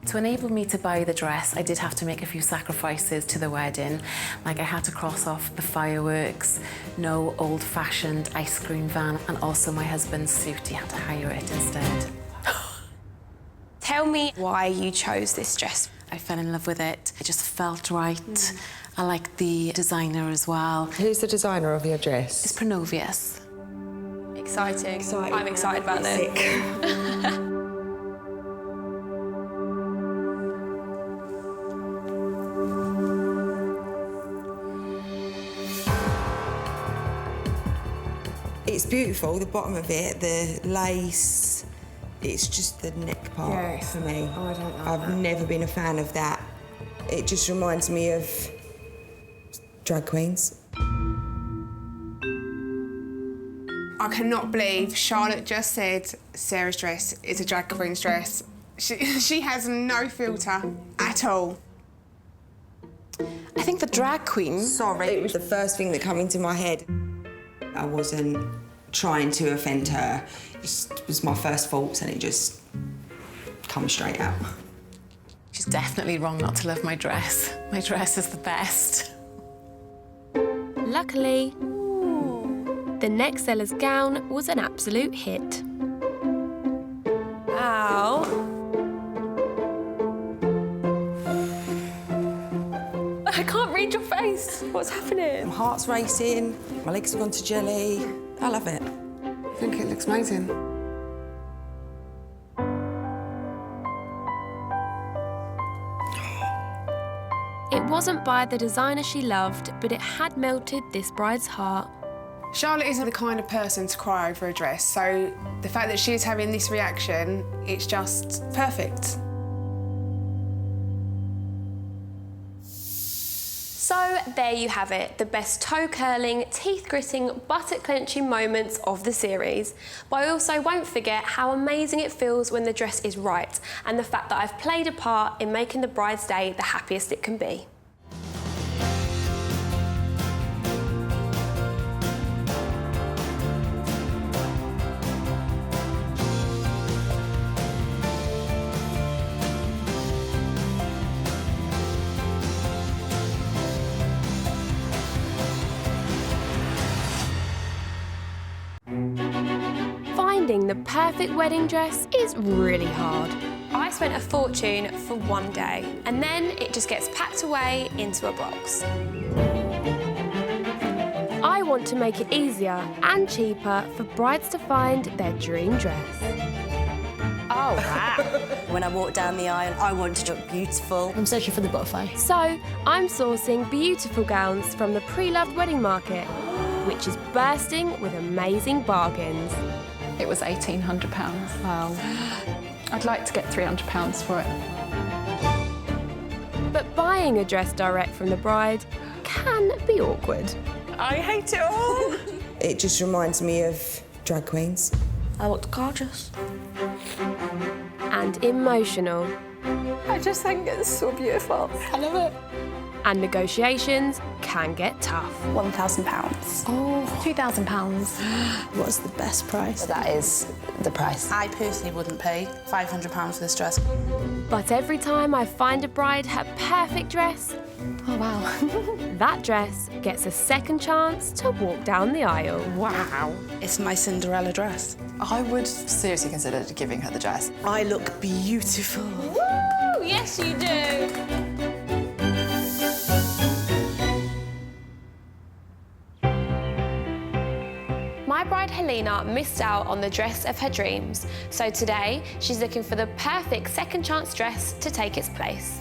To enable me to buy the dress, I did have to make a few sacrifices to the wedding. Like I had to cross off the fireworks, no old-fashioned ice cream van, and also my husband's suit, he had to hire it instead. Tell me why you chose this dress. I fell in love with it. It just felt right. I like the designer as well. Who's the designer of your dress? It's Pronovius. Exciting. I'm excited about this. It's beautiful, the bottom of it, the lace. It's just the neck part for me. Oh, I don't like I've never been a fan of that. It just reminds me of drag queens. I cannot believe Charlotte just said Sarah's dress is a drag queen's dress. She has no filter at all. I think the drag queen... Sorry. It was the first thing that came into my head. I wasn't trying to offend her. It was my first thoughts and it just comes straight out. She's definitely wrong not to love my dress. My dress is the best. Luckily, the next seller's gown was an absolute hit. Ow. I can't read your face. What's happening? My heart's racing, my legs have gone to jelly. I love it. I think it looks amazing. It wasn't by the designer she loved, but it had melted this bride's heart. Charlotte isn't the kind of person to cry over a dress, so the fact that she is having this reaction, it's just perfect. So there you have it, the best toe-curling, teeth-gritting, buttock-clenching moments of the series. But I also won't forget how amazing it feels when the dress is right, and the fact that I've played a part in making the bride's day the happiest it can be. Finding the perfect wedding dress is really hard. I spent a fortune for one day, and then it just gets packed away into a box. I want to make it easier and cheaper for brides to find their dream dress. Oh, wow. When I walked down the aisle, I wanted to look beautiful. I'm searching for the butterfly. So I'm sourcing beautiful gowns from the pre-loved wedding market, which is bursting with amazing bargains. It was £1,800. Wow. I'd like to get £300 for it. But buying a dress direct from the bride can be awkward. I hate it all. It just reminds me of drag queens. I looked gorgeous. And emotional. I just think it's so beautiful. I love it. And negotiations can get tough. £1,000. Oh, £2,000. What's the best price? That is the price. I personally wouldn't pay £500 for this dress. But every time I find a bride her perfect dress, oh wow, that dress gets a second chance to walk down the aisle. Wow. It's my Cinderella dress. I would seriously consider giving her the dress. I look beautiful. Woo! Yes, you do. My bride Helena missed out on the dress of her dreams, so today she's looking for the perfect second chance dress to take its place.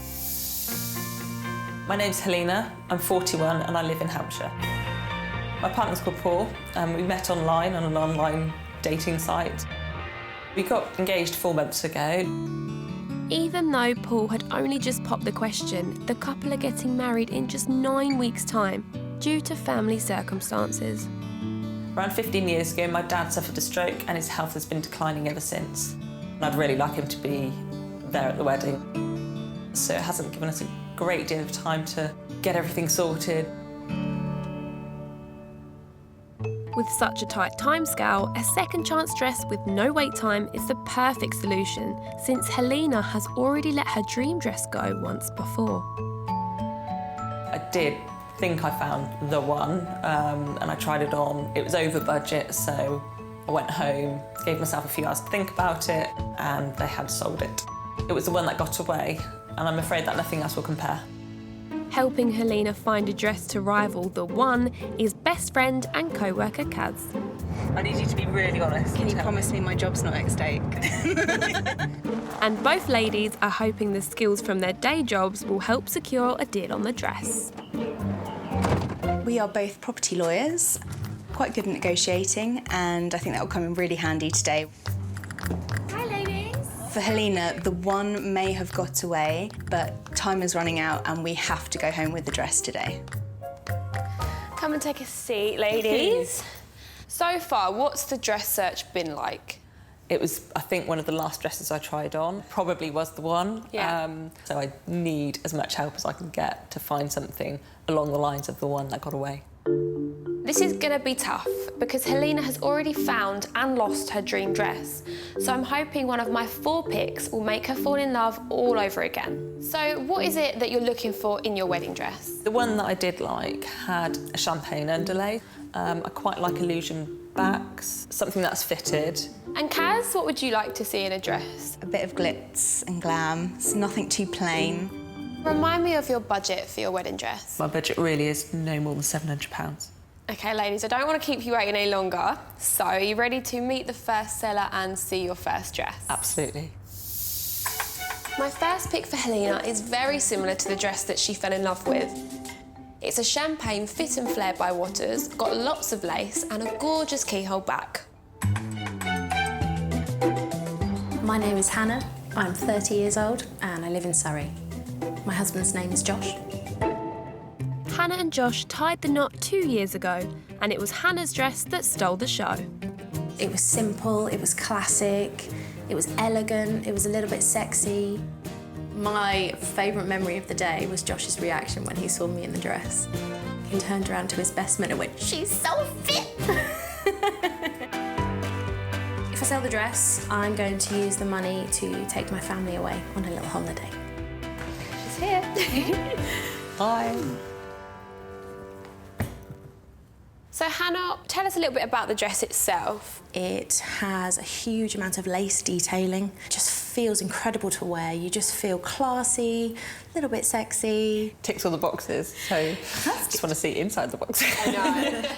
My name's Helena, I'm 41 and I live in Hampshire. My partner's called Paul, and we met online on an online dating site. We got engaged 4 months ago. Even though Paul had only just popped the question, the couple are getting married in just 9 weeks' time due to family circumstances. Around 15 years ago, my dad suffered a stroke and his health has been declining ever since. And I'd really like him to be there at the wedding. So it hasn't given us a great deal of time to get everything sorted. With such a tight timescale, a second chance dress with no wait time is the perfect solution, since Helena has already let her dream dress go once before. I did think I found the one, and I tried it on. It was over budget, so I went home, gave myself a few hours to think about it, and they had sold it. It was the one that got away, and I'm afraid that nothing else will compare. Helping Helena find a dress to rival the one is best friend and co-worker Kaz. I need you to be really honest. Can you promise me my job's not at stake? And both ladies are hoping the skills from their day jobs will help secure a deal on the dress. We are both property lawyers, quite good at negotiating, and I think that will come in really handy today. Hi, ladies. For Helena, the one may have got away, but time is running out and we have to go home with the dress today. Come and take a seat, ladies. So far, what's the dress search been like? It was, I think, one of the last dresses I tried on. Probably was the one. Yeah. So I need as much help as I can get to find something along the lines of the one that got away. This is gonna be tough because Helena has already found and lost her dream dress. So I'm hoping one of my 4 picks will make her fall in love all over again. So what is it that you're looking for in your wedding dress? The one that I did like had a champagne underlay. I quite like illusion backs, something that's fitted. And Kaz, what would you like to see in a dress? A bit of glitz and glam. It's nothing too plain. Remind me of your budget for your wedding dress. My budget really is no more than £700. Okay, ladies, I don't want to keep you waiting any longer. So, are you ready to meet the first seller and see your first dress? Absolutely. My first pick for Helena is very similar to the dress that she fell in love with. It's a champagne fit and flare by Waters, got lots of lace and a gorgeous keyhole back. My name is Hannah, I'm 30 years old and I live in Surrey. My husband's name is Josh. Hannah and Josh tied the knot 2 years ago, and it was Hannah's dress that stole the show. It was simple, it was classic, it was elegant, it was a little bit sexy. My favourite memory of the day was Josh's reaction when he saw me in the dress. He turned around to his best man and went, "She's so fit!" If I sell the dress, I'm going to use the money to take my family away on a little holiday. She's here. Hi. So Hannah, tell us a little bit about the dress itself. It has a huge amount of lace detailing. It just feels incredible to wear. You just feel classy, a little bit sexy. Ticks all the boxes, so I just want to see inside the box. I know.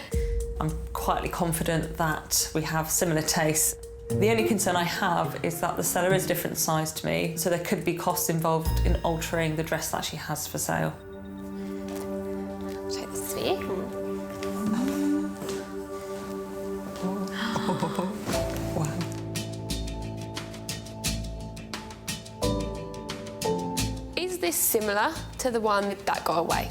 I'm quietly confident that we have similar tastes. The only concern I have is that the seller is a different size to me, so there could be costs involved in altering the dress that she has for sale. Take this for you. Wow. Is this similar to the one that got away?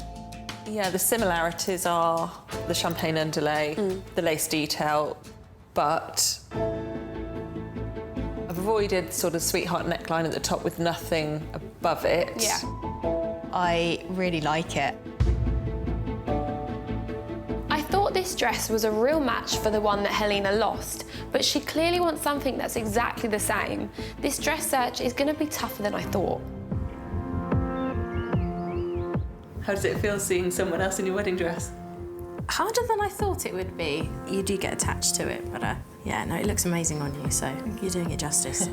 Yeah, the similarities are the champagne underlay, the lace detail, but I've avoided sort of sweetheart neckline at the top with nothing above it. Yeah. I really like it. I thought this dress was a real match for the one that Helena lost, but she clearly wants something that's exactly the same. This dress search is going to be tougher than I thought. How does it feel seeing someone else in your wedding dress? Harder than I thought it would be. You do get attached to it, but yeah, no, it looks amazing on you, so you're doing it justice.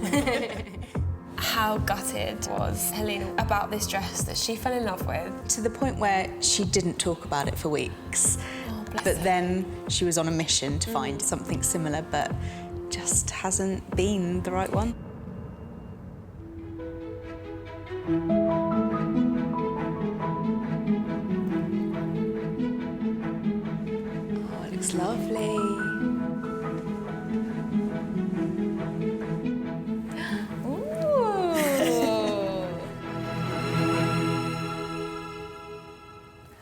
How gutted was Helena about this dress that she fell in love with? To the point where she didn't talk about it for weeks. But then she was on a mission to find something similar, but just hasn't been the right one. Oh, it looks lovely.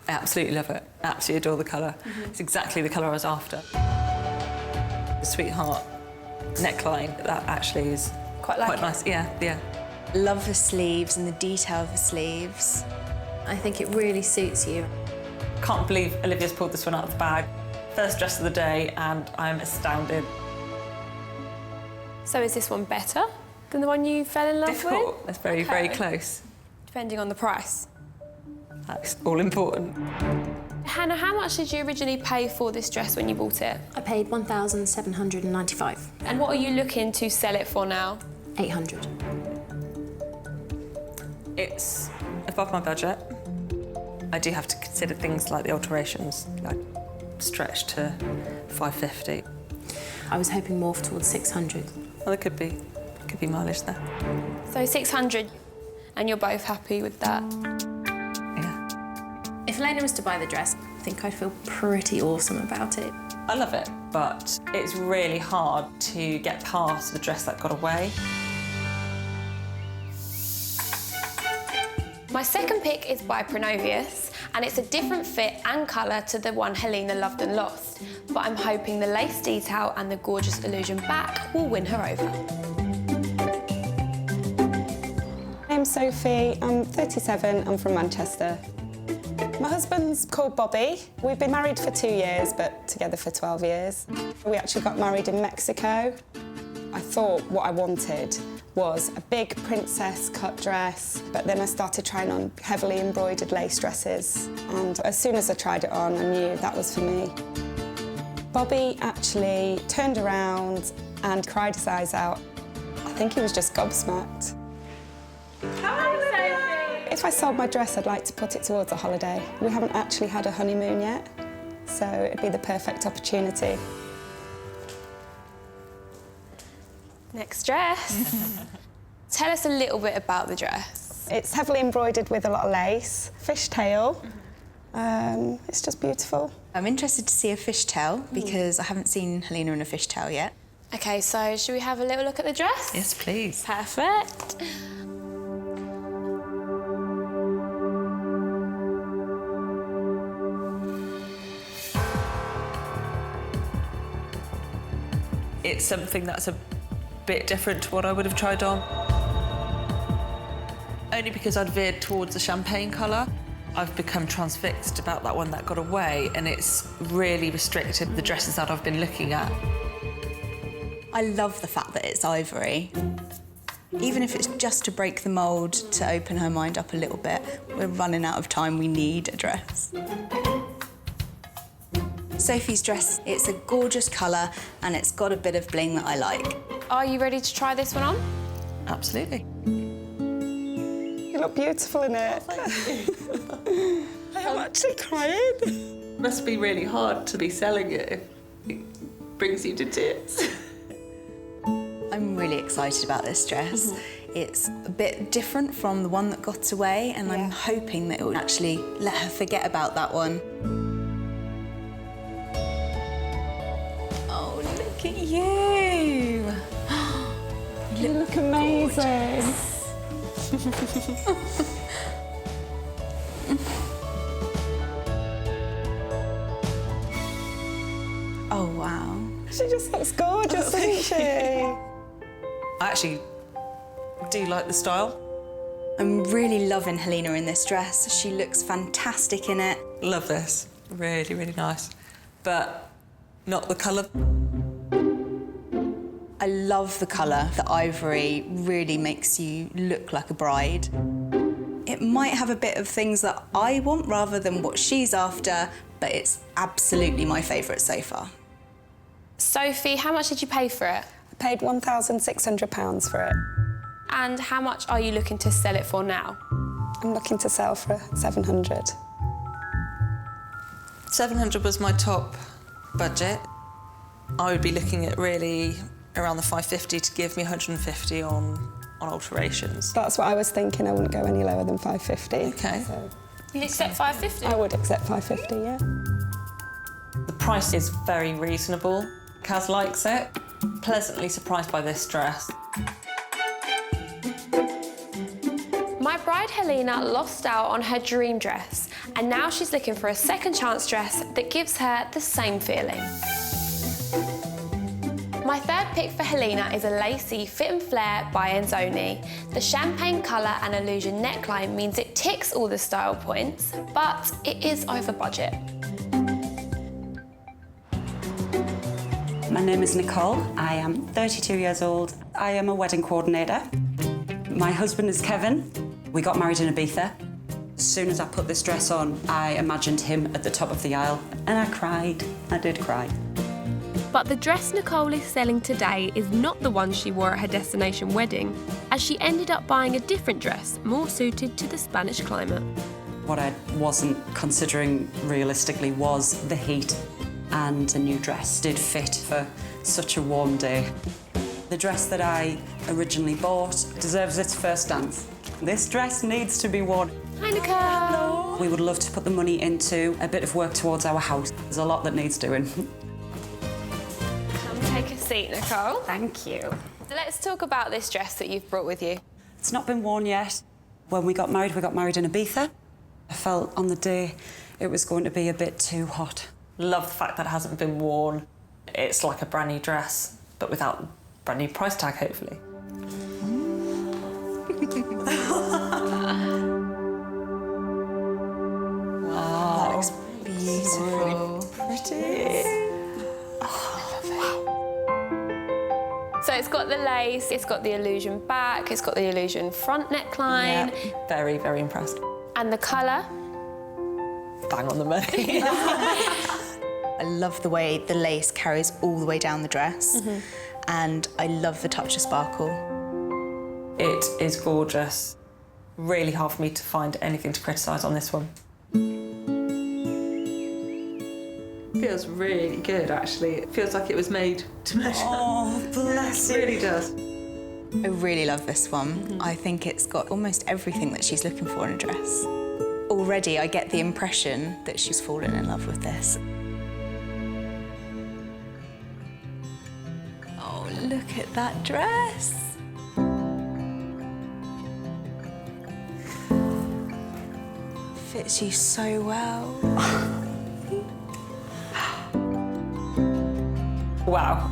I absolutely love it. Absolutely adore the colour. It's exactly the colour I was after. The sweetheart neckline, that actually is quite nice. Yeah. Love the sleeves and the detail of the sleeves. I think it really suits you. Can't believe Olivia's pulled this one out of the bag. First dress of the day, and I'm astounded. So is this one better than the one you fell in love Difficult. with? It's very, very close. Depending on the price. That's all important. Hannah, how much did you originally pay for this dress when you bought it? I paid $1,795. And what are you looking to sell it for now? $800. It's above my budget. I do have to consider things like the alterations, like stretch to $550. I was hoping more towards $600. Well, there could be mileage there. So $600, and you're both happy with that? If Helena was to buy the dress, I think I'd feel pretty awesome about it. I love it, but it's really hard to get past the dress that got away. My second pick is by Pronovius, and it's a different fit and colour to the one Helena loved and lost. But I'm hoping the lace detail and the gorgeous illusion back will win her over. I'm Sophie, I'm 37, I'm from Manchester. My husband's called Bobby. We've been married for 2 years, but together for 12 years. We actually got married in Mexico. I thought what I wanted was a big princess cut dress, but then I started trying on heavily embroidered lace dresses. And as soon as I tried it on, I knew that was for me. Bobby actually turned around and cried his eyes out. I think he was just gobsmacked. If I sold my dress, I'd like to put it towards a holiday. We haven't actually had a honeymoon yet, so it'd be the perfect opportunity. Next dress. Tell us a little bit about the dress. It's heavily embroidered with a lot of lace, fishtail. It's just beautiful. I'm interested to see a fishtail because I haven't seen Helena in a fishtail yet. OK, so should we have a little look at the dress? Yes, please. Perfect. It's something that's a bit different to what I would have tried on. Only because I'd veered towards the champagne colour. I've become transfixed about that one that got away, and it's really restricted the dresses that I've been looking at. I love the fact that it's ivory. Even if it's just to break the mould, to open her mind up a little bit. We're running out of time, we need a dress. Sophie's dress, it's a gorgeous colour and it's got a bit of bling that I like. Are you ready to try this one on? Absolutely. You look beautiful in it. I am actually crying. Must be really hard to be selling it if it brings you to tears. I'm really excited about this dress. It's a bit different from the one that got away, and I'm hoping that it will actually let her forget about that one. Oh, look at you! You look amazing. Oh, wow. She just looks gorgeous, doesn't she? I actually do like the style. I'm really loving Helena in this dress. She looks fantastic in it. Love this. Really, really nice. But not the colour. I love the colour. The ivory really makes you look like a bride. It might have a bit of things that I want rather than what she's after, but it's absolutely my favourite so far. Sophie, how much did you pay for it? I paid £1,600 for it. And how much are you looking to sell it for now? I'm looking to sell for 700. 700 was my top budget. I would be looking at really around the 550 to give me 150 on alterations. That's what I was thinking. I wouldn't go any lower than 550. Okay. So You accept 550? I would accept 550, yeah. The price is very reasonable. Kaz likes it. Pleasantly surprised by this dress. My bride Helena lost out on her dream dress, and now she's looking for a second chance dress that gives her the same feeling. My third pick for Helena is a lacy fit and flare by Enzoni. The champagne colour and illusion neckline means it ticks all the style points, but it is over budget. My name is Nicole. I am 32 years old. I am a wedding coordinator. My husband is Kevin. We got married in Ibiza. As soon as I put this dress on, I imagined him at the top of the aisle, and I cried. I did cry. But the dress Nicole is selling today is not the one she wore at her destination wedding, as she ended up buying a different dress more suited to the Spanish climate. What I wasn't considering realistically was the heat, and the new dress did fit for such a warm day. The dress that I originally bought deserves its first dance. This dress needs to be worn. Hi, Nicole. We would love to put the money into a bit of work towards our house. There's a lot that needs doing. Take a seat, Nicole. Thank you. So let's talk about this dress that you've brought with you. It's not been worn yet. When we got married in Ibiza. I felt on the day it was going to be a bit too hot. Love the fact that it hasn't been worn. It's like a brand new dress, but without brand new price tag, hopefully. Wow, that looks beautiful. Pretty. So it's got the lace, it's got the illusion back, it's got the illusion front neckline. Yeah. Very, very impressed. And the colour? Bang on the money. I love the way the lace carries all the way down the dress. And I love the touch of sparkle. It is gorgeous. Really hard for me to find anything to criticise on this one. Feels really good, actually. It feels like it was made to measure. Oh, bless it. It really does. I really love this one. I think it's got almost everything that she's looking for in a dress. Already, I get the impression that she's fallen in love with this. Oh, look at that dress. Fits you so well. Wow.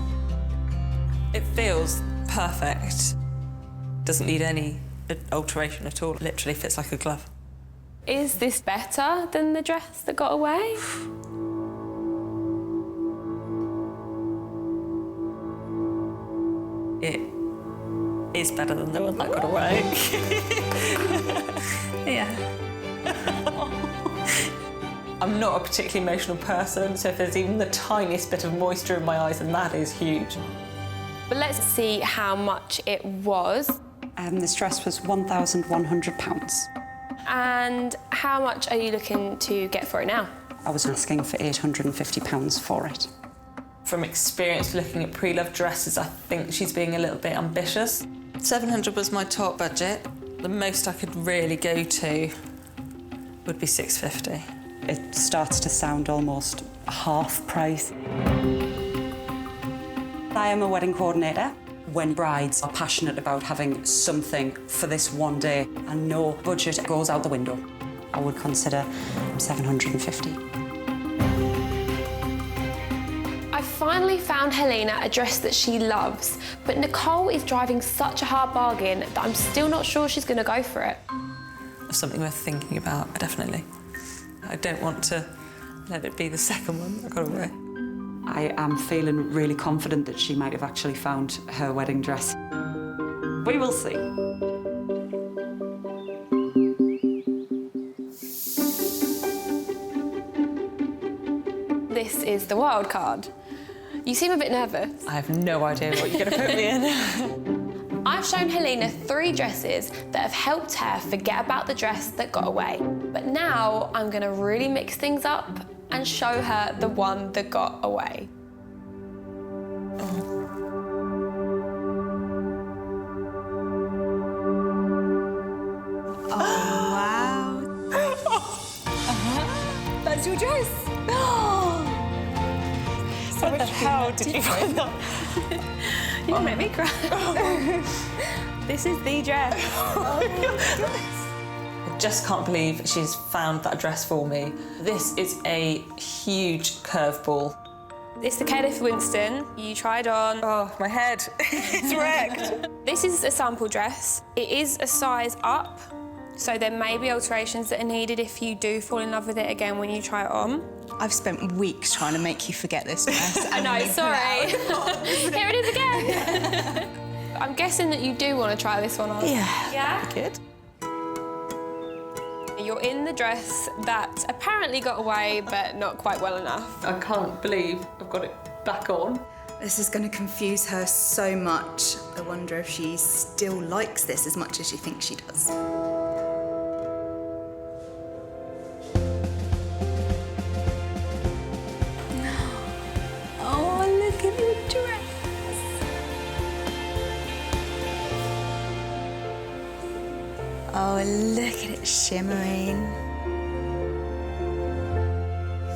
It feels perfect. Doesn't need any alteration at all. Literally fits like a glove. Is this better than the dress that got away? It is better than the one that got away. Yeah. I'm not a particularly emotional person, so if there's even the tiniest bit of moisture in my eyes, then that is huge. But let's see how much it was. This dress was £1,100. And how much are you looking to get for it now? I was asking for £850 for it. From experience looking at pre-loved dresses, I think she's being a little bit ambitious. 700 was my top budget. The most I could really go to would be 650. It starts to sound almost half price. I am a wedding coordinator. When brides are passionate about having something for this one day and no budget goes out the window, I would consider 750. I finally found Helena a dress that she loves, but Nicole is driving such a hard bargain that I'm still not sure she's going to go for it. Something worth thinking about, definitely. I don't want to let it be the second one that got away. I am feeling really confident that she might have actually found her wedding dress. We will see. This is the wild card. You seem a bit nervous. I have no idea what you're going to put me in. I've shown Helena 3 dresses that have helped her forget about the dress that got away. But now I'm going to really mix things up and show her the one that got away. Oh, wow. That's your dress. How the hell did you find that? You make me cry. This is the dress. I just can't believe she's found that dress for me. This is a huge curveball. It's the Kenneth Winston. You tried on. Oh, my head. It's wrecked. This is a sample dress. It is a size up, so there may be alterations that are needed if you do fall in love with it again when you try it on. I've spent weeks trying to make you forget this dress. I know, sorry. Here it is again. I'm guessing that you do want to try this one on. Yeah. Yeah? Good. You're in the dress that apparently got away, but not quite well enough. I can't believe I've got it back on. This is going to confuse her so much. I wonder if she still likes this as much as she thinks she does. Oh, look at the dress. Oh, look at it shimmering.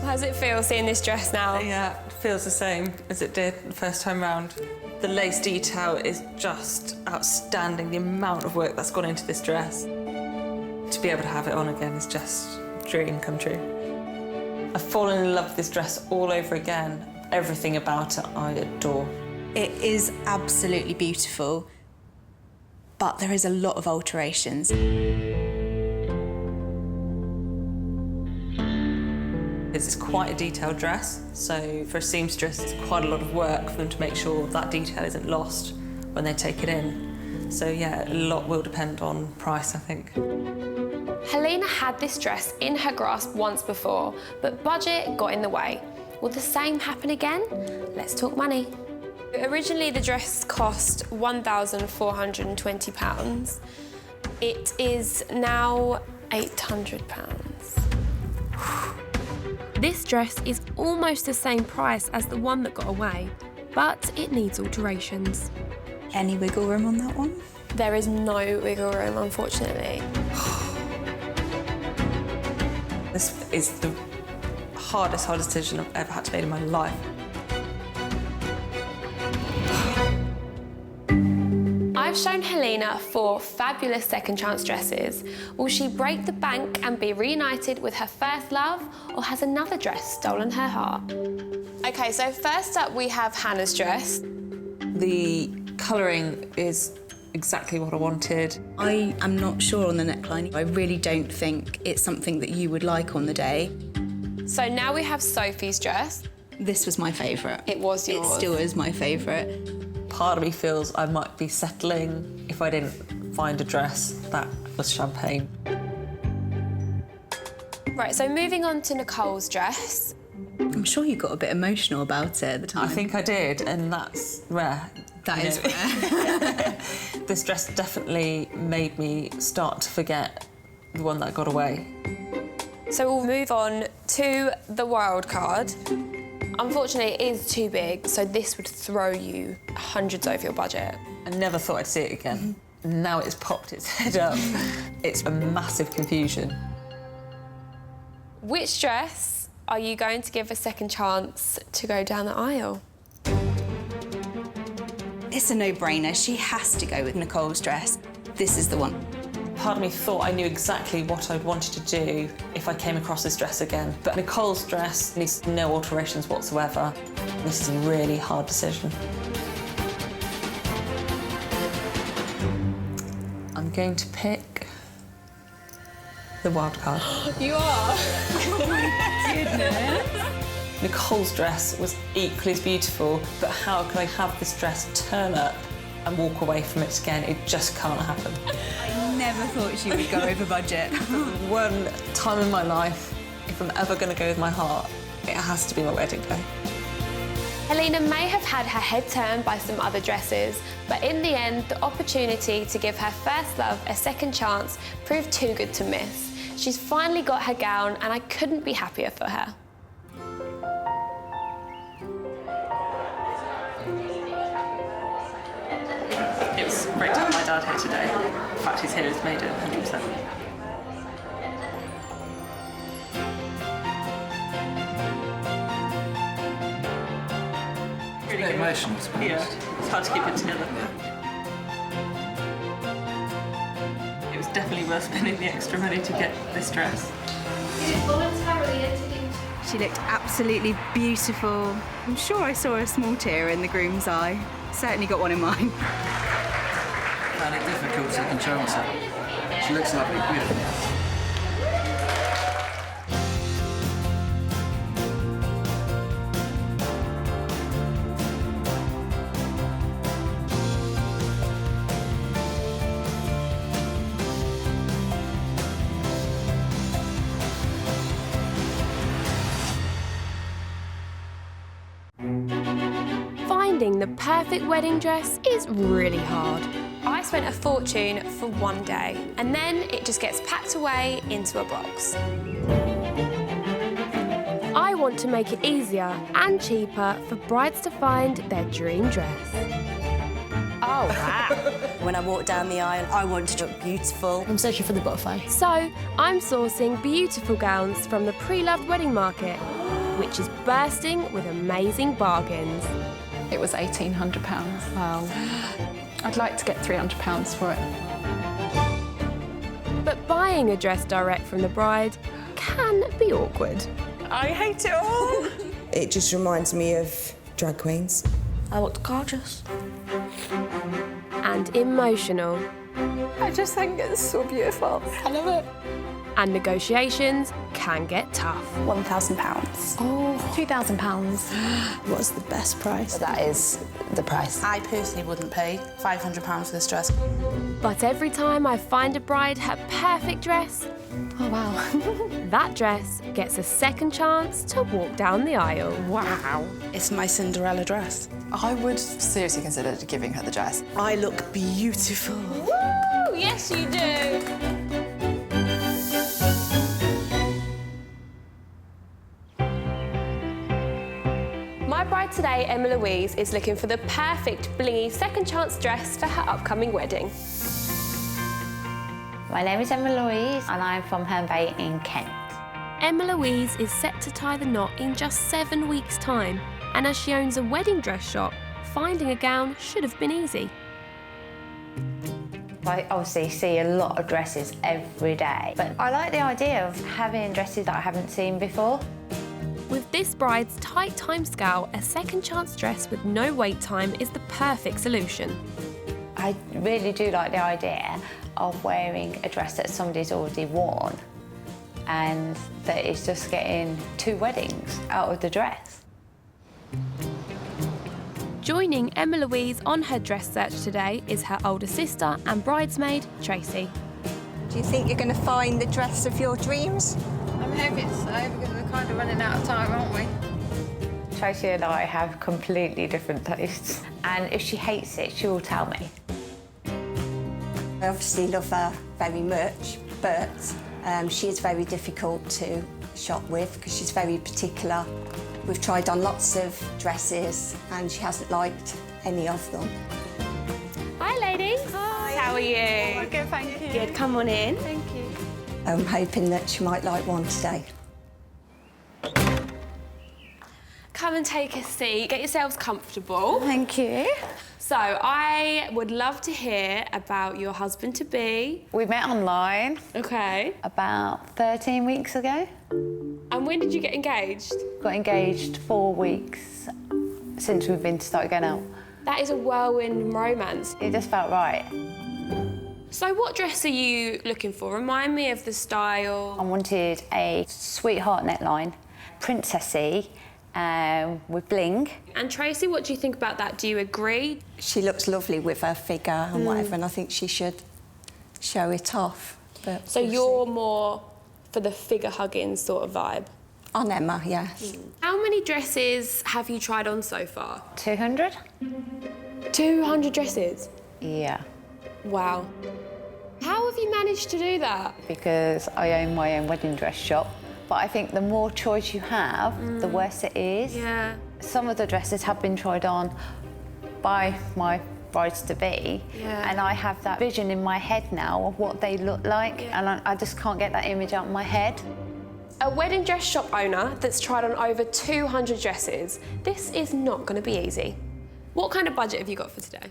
How does it feel seeing this dress now? Yeah, it feels the same as it did the first time round. The lace detail is just outstanding, the amount of work that's gone into this dress. To be able to have it on again is just a dream come true. I've fallen in love with this dress all over again. Everything about it I adore. It is absolutely beautiful, but there is a lot of alterations. It's quite a detailed dress, so for a seamstress it's quite a lot of work for them to make sure that detail isn't lost when they take it in. So yeah, a lot will depend on price, I think. Helena had this dress in her grasp once before, but budget got in the way. Will the same happen again? Let's talk money. Originally, the dress cost £1,420. It is now £800. This dress is almost the same price as the one that got away, but it needs alterations. Any wiggle room on that one? There is no wiggle room, unfortunately. This is the hardest decision I've ever had to make in my life. I've shown Helena 4 fabulous second chance dresses. Will she break the bank and be reunited with her first love, or has another dress stolen her heart? Okay, so first up we have Hannah's dress. The colouring is exactly what I wanted. I am not sure on the neckline. I really don't think it's something that you would like on the day. So now we have Sophie's dress. This was my favourite. It was yours. It still is my favourite. Part of me feels I might be settling if I didn't find a dress that was champagne. Right, so moving on to Nicole's dress. I'm sure you got a bit emotional about it at the time. I think I did, and that's rare. That is rare. This dress definitely made me start to forget the one that got away. So we'll move on to the wild card. Unfortunately, it is too big, so this would throw you hundreds over your budget. I never thought I'd see it again. Now it's popped its head up. It's a massive confusion. Which dress are you going to give a second chance to go down the aisle? It's a no-brainer. She has to go with Nicole's dress. This is the one. Part of me thought I knew exactly what I'd wanted to do if I came across this dress again. But Nicole's dress needs no alterations whatsoever. This is a really hard decision. I'm going to pick the wild card. You are? Oh my goodness. Nicole's dress was equally as beautiful, but how can I have this dress turn up and walk away from it again? It just can't happen. I never thought she would go over budget. One time in my life, if I'm ever going to go with my heart, it has to be my wedding day. Helena may have had her head turned by some other dresses, but in the end, the opportunity to give her first love a second chance proved too good to miss. She's finally got her gown, and I couldn't be happier for her. It was great to have my dad here today. The fact he's here has made it 100%. Really emotional, to be honest. Yeah, it's hard to keep it together. It was definitely worth spending the extra money to get this dress. She looked absolutely beautiful. I'm sure I saw a small tear in the groom's eye. Certainly got one in mine. I found it difficult to control myself. She looks lovely, beautiful. Finding the perfect wedding dress is really hard. I spent a fortune for one day, and then it just gets packed away into a box. I want to make it easier and cheaper for brides to find their dream dress. Oh, wow. When I walk down the aisle, I want to look beautiful. I'm searching for the butterfly. So I'm sourcing beautiful gowns from the pre-loved wedding market, which is bursting with amazing bargains. It was £1,800. Wow. I'd like to get £300 for it. But buying a dress direct from the bride can be awkward. I hate it all. It just reminds me of drag queens. I looked gorgeous. And emotional. I just think it's so beautiful. I love it. And negotiations can get tough. £1,000. Oh, £2,000. What's the best price? That is the price. I personally wouldn't pay £500 for this dress. But every time I find a bride her perfect dress, oh wow, that dress gets a second chance to walk down the aisle. Wow. It's my Cinderella dress. I would seriously consider giving her the dress. I look beautiful. Woo! Yes, you do. My bride today, Emma Louise, is looking for the perfect blingy second chance dress for her upcoming wedding. My name is Emma Louise and I'm from Herne Bay in Kent. Emma Louise is set to tie the knot in just 7 weeks' time, and as she owns a wedding dress shop, finding a gown should have been easy. I obviously see a lot of dresses every day, but I like the idea of having dresses that I haven't seen before. With this bride's tight timescale, a second chance dress with no wait time is the perfect solution. I really do like the idea of wearing a dress that somebody's already worn and that it's just getting 2 weddings out of the dress. Joining Emma Louise on her dress search today is her older sister and bridesmaid, Tracy. Do you think you're going to find the dress of your dreams? I'm hoping so, because we're kind of running out of time, aren't we? Tracy and I have completely different tastes, and if she hates it, she will tell me. I obviously love her very much, but she is very difficult to shop with because she's very particular. We've tried on lots of dresses and she hasn't liked any of them. Hi, ladies. Hi. How are you? Oh, good, thank you. Good, come on in. Thank you. I'm hoping that she might like one today. come and take a seat. Get yourselves comfortable. Thank you. So, I would love to hear about your husband-to-be. We met online. Okay. About 13 weeks ago. And when did you get engaged? Got engaged 4 weeks since we've been started going out. That is a whirlwind romance. It just felt right. So what dress are you looking for? Remind me of the style. I wanted a sweetheart neckline, princessy, with bling. And Tracy, what do you think about that? Do you agree? She looks lovely with her figure and whatever, and I think she should show it off. But so you're more for the figure-hugging sort of vibe? On Emma, yes. How many dresses have you tried on so far? 200. 200 dresses? Yeah. Wow. How have you managed to do that? Because I own my own wedding dress shop. But I think the more choice you have, the worse it is. Yeah. Some of the dresses have been tried on by my brides-to-be, and I have that vision in my head now of what they look like, and I just can't get that image out of my head. A wedding dress shop owner that's tried on over 200 dresses. This is not going to be easy. What kind of budget have you got for today?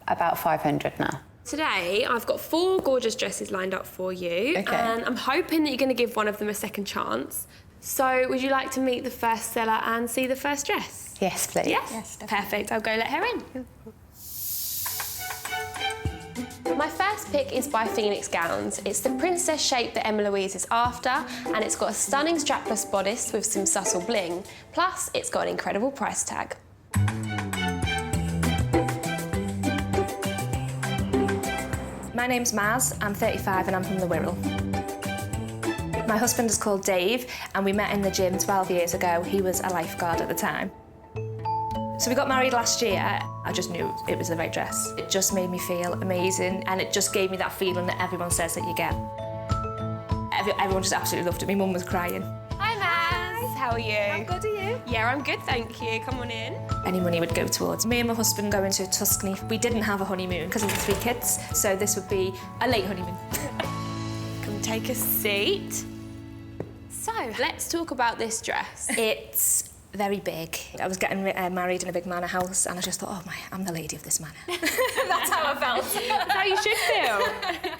About 500 now. Today, I've got 4 gorgeous dresses lined up for you, and I'm hoping that you're going to give one of them a second chance. So, would you like to meet the first seller and see the first dress? Yes, please. Yes? Perfect. I'll go let her in. My first pick is by Phoenix Gowns. It's the princess shape that Emma Louise is after, and it's got a stunning strapless bodice with some subtle bling. Plus, it's got an incredible price tag. My name's Maz, I'm 35 and I'm from the Wirral. My husband is called Dave and we met in the gym 12 years ago. He was a lifeguard at the time. So we got married last year. I just knew it was the right dress. It just made me feel amazing and it just gave me that feeling that everyone says that you get. Everyone just absolutely loved it. My mum was crying. Hi, Maz. How are you? I'm good, are you? Yeah, I'm good, thank you. Come on in. Any money would go towards me and my husband going to Tuscany. We didn't have a honeymoon because of the 3 kids, so this would be a late honeymoon. Come take a seat. So, let's talk about this dress. It's very big. I was getting married in a big manor house and I just thought, oh my, I'm the lady of this manor. That's how I felt. That's how you should feel.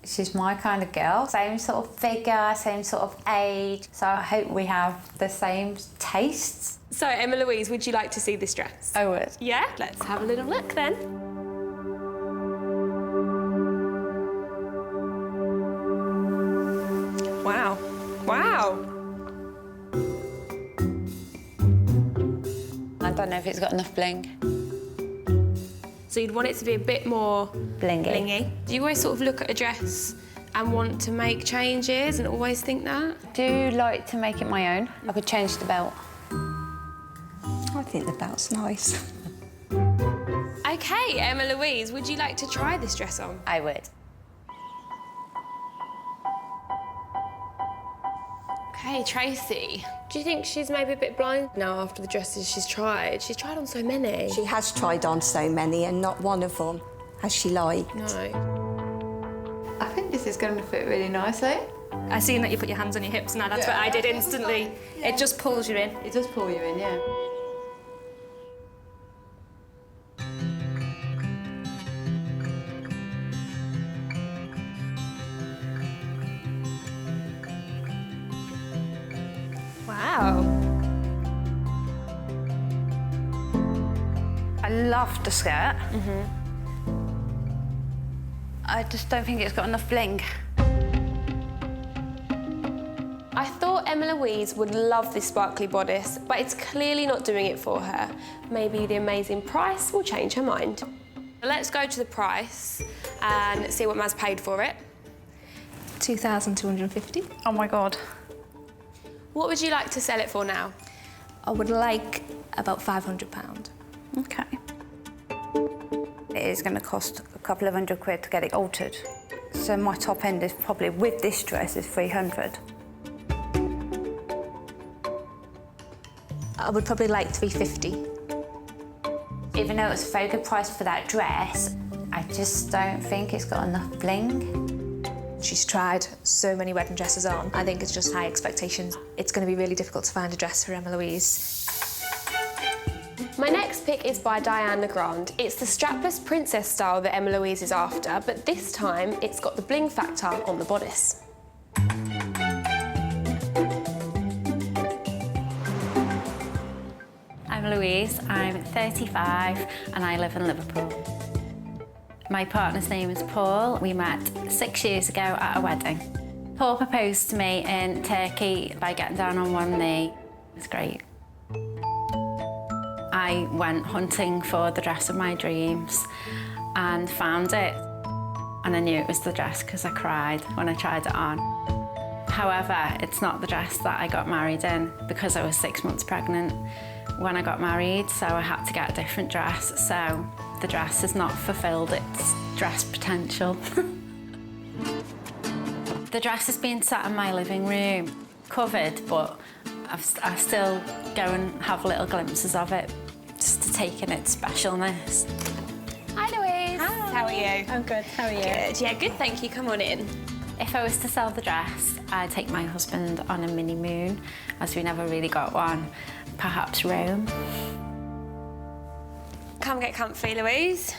She's my kind of girl. Same sort of figure, same sort of age. So I hope we have the same tastes. So, Emma Louise, would you like to see this dress? I would. Yeah? Let's have a little look then. Wow. Wow. I don't know if it's got enough bling. So you'd want it to be a bit more blingy. Do you always sort of look at a dress and want to make changes and always think that? Do you like to make it my own? I could change the belt. I think the belt's nice. OK, Emma Louise, would you like to try this dress on? I would. OK, Tracy, do you think she's maybe a bit blind now after the dresses she's tried? She's tried on so many. She has tried on so many and not one of them has she liked. No. I think this is going to fit really nicely. I seen that you put your hands on your hips and that's what I did instantly. It just pulls you in. It does pull you in, yeah. Wow. I love the skirt. I just don't think it's got enough bling. I thought Emma Louise would love this sparkly bodice, but it's clearly not doing it for her. Maybe the amazing price will change her mind. Let's go to the price and see what Maz paid for it. $2,250. Oh my God. What would you like to sell it for now? I would like about £500. Okay. It is going to cost a couple of £100 to get it altered. So my top end is probably, with this dress, is 300. I would probably like $350. Even though it's a very good price for that dress, I just don't think it's got enough bling. She's tried so many wedding dresses on. I think it's just high expectations. It's going to be really difficult to find a dress for Emma Louise. My next pick is by Diane Legrand. It's the strapless princess style that Emma Louise is after, but this time it's got the bling factor on the bodice. I'm Louise, I'm 35 and I live in Liverpool. My partner's name is Paul. We met 6 years ago at a wedding. Paul proposed to me in Turkey by getting down on one knee. It was great. I went hunting for the dress of my dreams and found it. And I knew it was the dress because I cried when I tried it on. However, it's not the dress that I got married in because I was 6 months pregnant when I got married, so I had to get a different dress. So the dress has not fulfilled its dress potential. The dress has been sat in my living room, covered, but I still go and have little glimpses of it, just to take in its specialness. Hi Louise. Hi. How are you? I'm good, how are you? Good, yeah, good, thank you. Come on in. If I was to sell the dress, I'd take my husband on a mini moon, as we never really got one. Perhaps Rome. Come get comfy, Louise.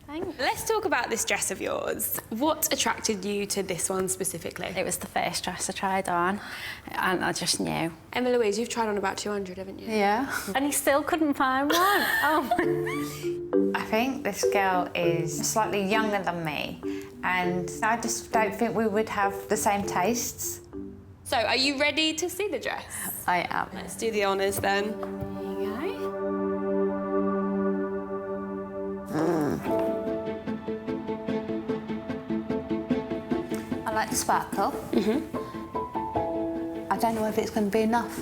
Thanks. Let's talk about this dress of yours. What attracted you to this one specifically? It was the first dress I tried on, and I just knew. Emma Louise, you've tried on about 200, haven't you? Yeah. And he still couldn't find one. Oh. I think this girl is slightly younger than me, and I just don't think we would have the same tastes. So, are you ready to see the dress? I am. Let's do the honours then. There you go. I like the sparkle. I don't know if it's going to be enough.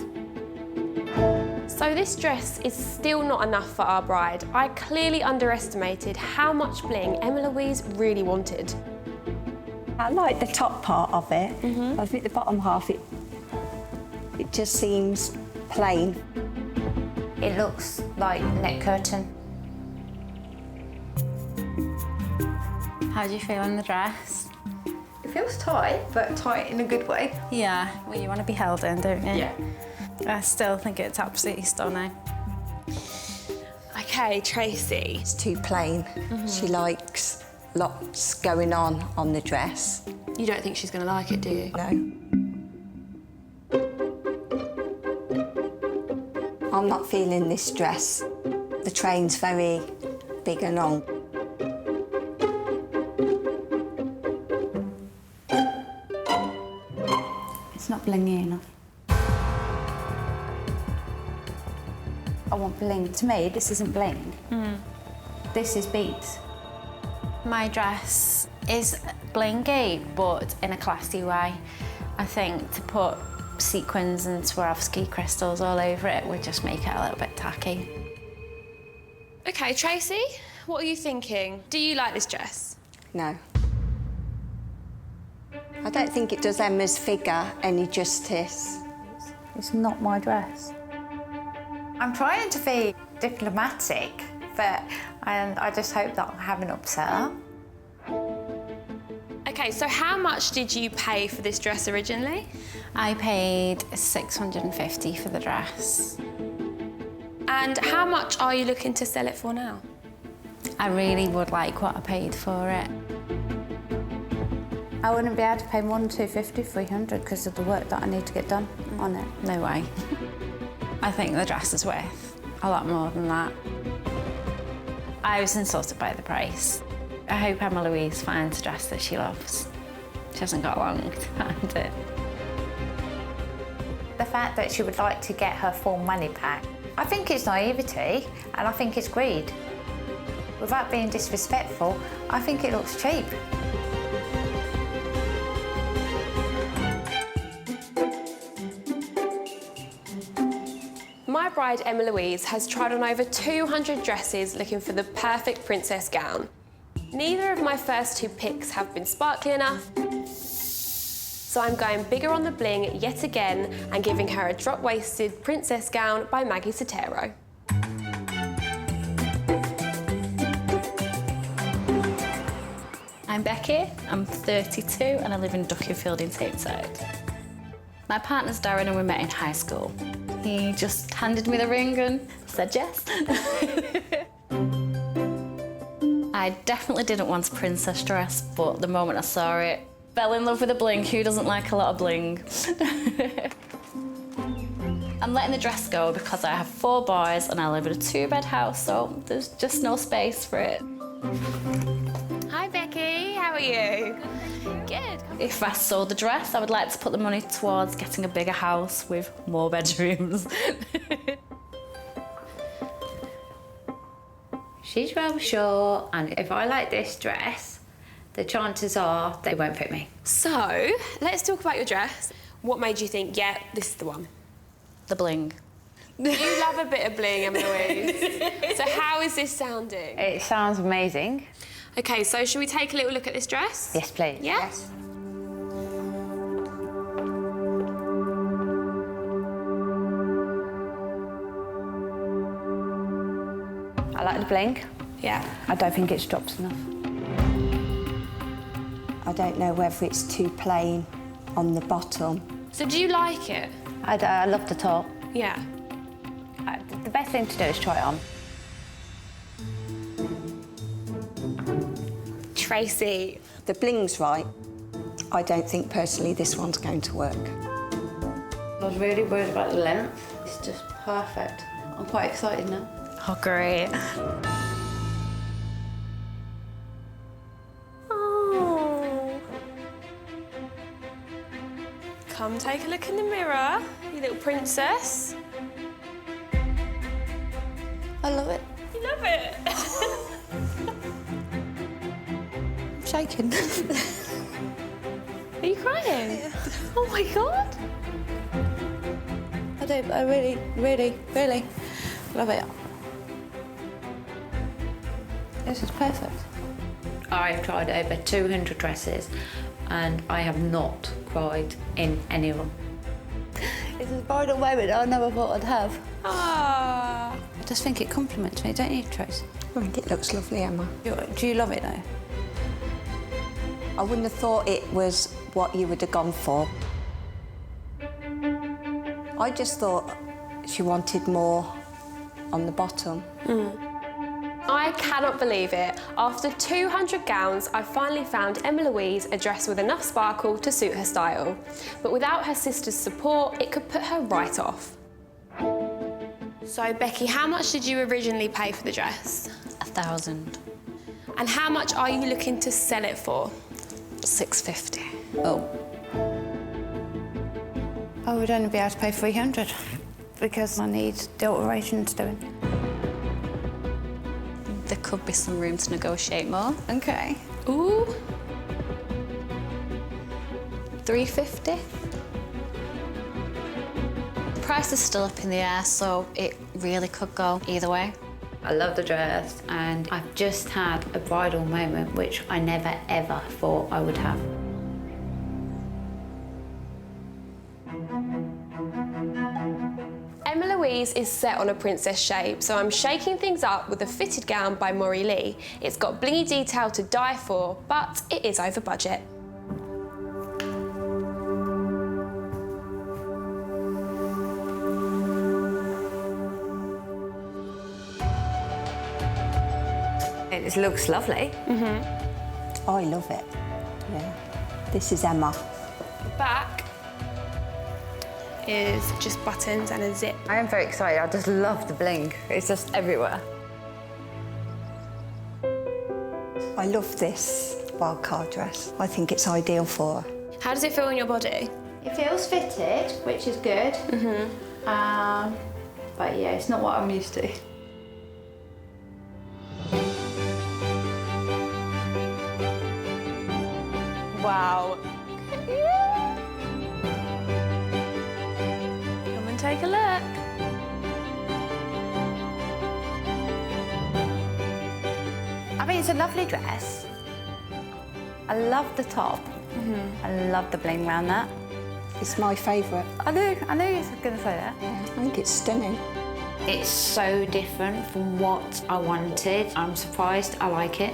So this dress is still not enough for our bride. I clearly underestimated how much bling Emma Louise really wanted. I like the top part of it. I think the bottom half, it just seems plain. It looks like neck curtain. How do you feel in the dress? It feels tight, but tight in a good way. Yeah, well, you want to be held in, don't you? Yeah. I still think it's absolutely stunning. Okay, Tracy. It's too plain. She likes lots going on the dress. You don't think she's going to like it, do you? No. I'm not feeling this dress. The train's very big and long. It's not blingy enough. I want bling. To me, this isn't bling. This is beads. My dress is blingy, but in a classy way. I think to put sequins and Swarovski crystals all over it would just make it a little bit tacky. Okay, Tracy, what are you thinking? Do you like this dress? No. I don't think it does Emma's figure any justice. It's not my dress. I'm trying to be diplomatic, and I just hope that I haven't upset her. Okay, so how much did you pay for this dress originally? I paid $650 for the dress. And how much are you looking to sell it for now? I really would like what I paid for it. I wouldn't be able to pay more than $250, $300 because of the work that I need to get done on it. No way. I think the dress is worth a lot more than that. I was insulted by the price. I hope Emma Louise finds a dress that she loves. She hasn't got long to find it. The fact that she would like to get her full money back, I think it's naivety and I think it's greed. Without being disrespectful, I think it looks cheap. My bride, Emma Louise, has tried on over 200 dresses looking for the perfect princess gown. Neither of my first two picks have been sparkly enough, so I'm going bigger on the bling yet again and giving her a drop-waisted princess gown by Maggie Sotero. I'm Becky, I'm 32 and I live in Duckingfield in Tateside. My partner's Darren and we met in high school. He just handed me the ring and said yes. I definitely didn't want a princess dress, but the moment I saw it, fell in love with the bling. Who doesn't like a lot of bling? I'm letting the dress go because I have 4 boys and I live in a 2-bed house, so there's just no space for it. Hi, Becky. How are you? Good. If I sold the dress, I would like to put the money towards getting a bigger house with more bedrooms. She's rather short, and if I like this dress, the chances are they won't fit me. So, let's talk about your dress. What made you think, yeah, this is the one? The bling. You love a bit of bling, Emma-Louise. So how is this sounding? It sounds amazing. OK, so should we take a little look at this dress? Yes, please. Yeah? Yes. I like the bling. Yeah. I don't think it's dropped enough. I don't know whether it's too plain on the bottom. So do you like it? I love the top. Yeah. The best thing to do is try it on. Tracy. The bling's right. I don't think personally this one's going to work. I was really worried about the length. It's just perfect. I'm quite excited now. Oh, great. Oh. Come take a look in the mirror, you little princess. I love it. You love it? I'm shaking. Are you crying? Oh my God. I really, really, really love it. This is perfect. I've tried over 200 dresses and I have not cried in any of them. It's a bridal moment I never thought I'd have. Ah. I just think it compliments me, don't you, Trace? I think it looks lovely, Emma. Do you love it, though? I wouldn't have thought it was what you would have gone for. I just thought she wanted more on the bottom. I cannot believe it. After 200 gowns, I finally found Emma-Louise a dress with enough sparkle to suit her style. But without her sister's support, it could put her right off. So, Becky, how much did you originally pay for the dress? 1,000. And how much are you looking to sell it for? 650. Oh. I would only be able to pay 300 because I need the alterations doing. There could be some room to negotiate more. Okay. Ooh. 350. The price is still up in the air, so it really could go either way. I love the dress and I've just had a bridal moment which I never ever thought I would have. Emma-Louise is set on a princess shape, so I'm shaking things up with a fitted gown by Maury Lee. It's got blingy detail to die for, but it is over budget. It looks lovely. Oh, I love it. Yeah. This is Emma. The back is just buttons and a zip. I am very excited. I just love the bling. It's just everywhere. I love this wildcard dress. I think it's ideal for her. How does it feel in your body? It feels fitted, which is good. But yeah, it's not what I'm used to. Wow. Yeah. Come and take a look. I mean, it's a lovely dress. I love the top. I love the bling around that. It's my favourite. I knew you were going to say that. Yeah, I think it's stunning. It's so different from what I wanted. I'm surprised I like it.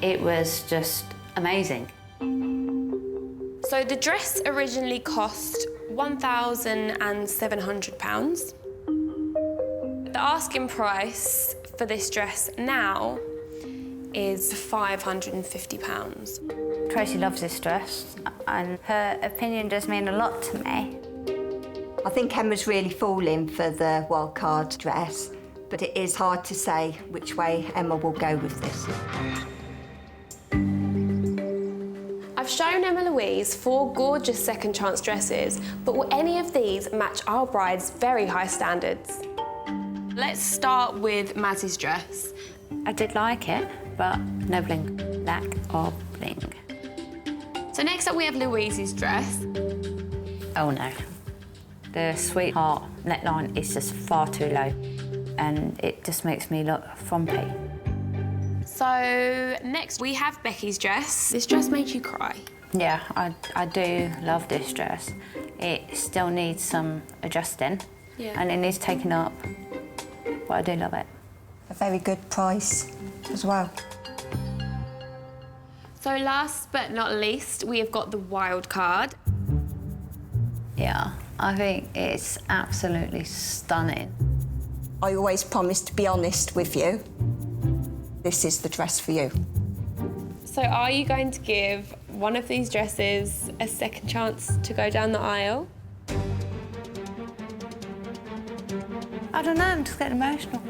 It was just amazing. So the dress originally cost £1,700. The asking price for this dress now is £550. Tracy loves this dress, and her opinion does mean a lot to me. I think Emma's really falling for the wildcard dress, but it is hard to say which way Emma will go with this. I've shown Emma Louise 4 gorgeous second chance dresses, but will any of these match our bride's very high standards? Let's start with Mazzy's dress. I did like it, but no bling. Lack of bling. So next up we have Louise's dress. Oh no. The sweetheart neckline is just far too low, and it just makes me look frumpy. So next we have Becky's dress. This dress made you cry. Yeah, I do love this dress. It still needs some adjusting, and it needs taking up, but I do love it. A very good price as well. So last but not least, we have got the wild card. Yeah, I think it's absolutely stunning. I always promise to be honest with you. This is the dress for you. So are you going to give one of these dresses a second chance to go down the aisle? I don't know, I'm just getting emotional.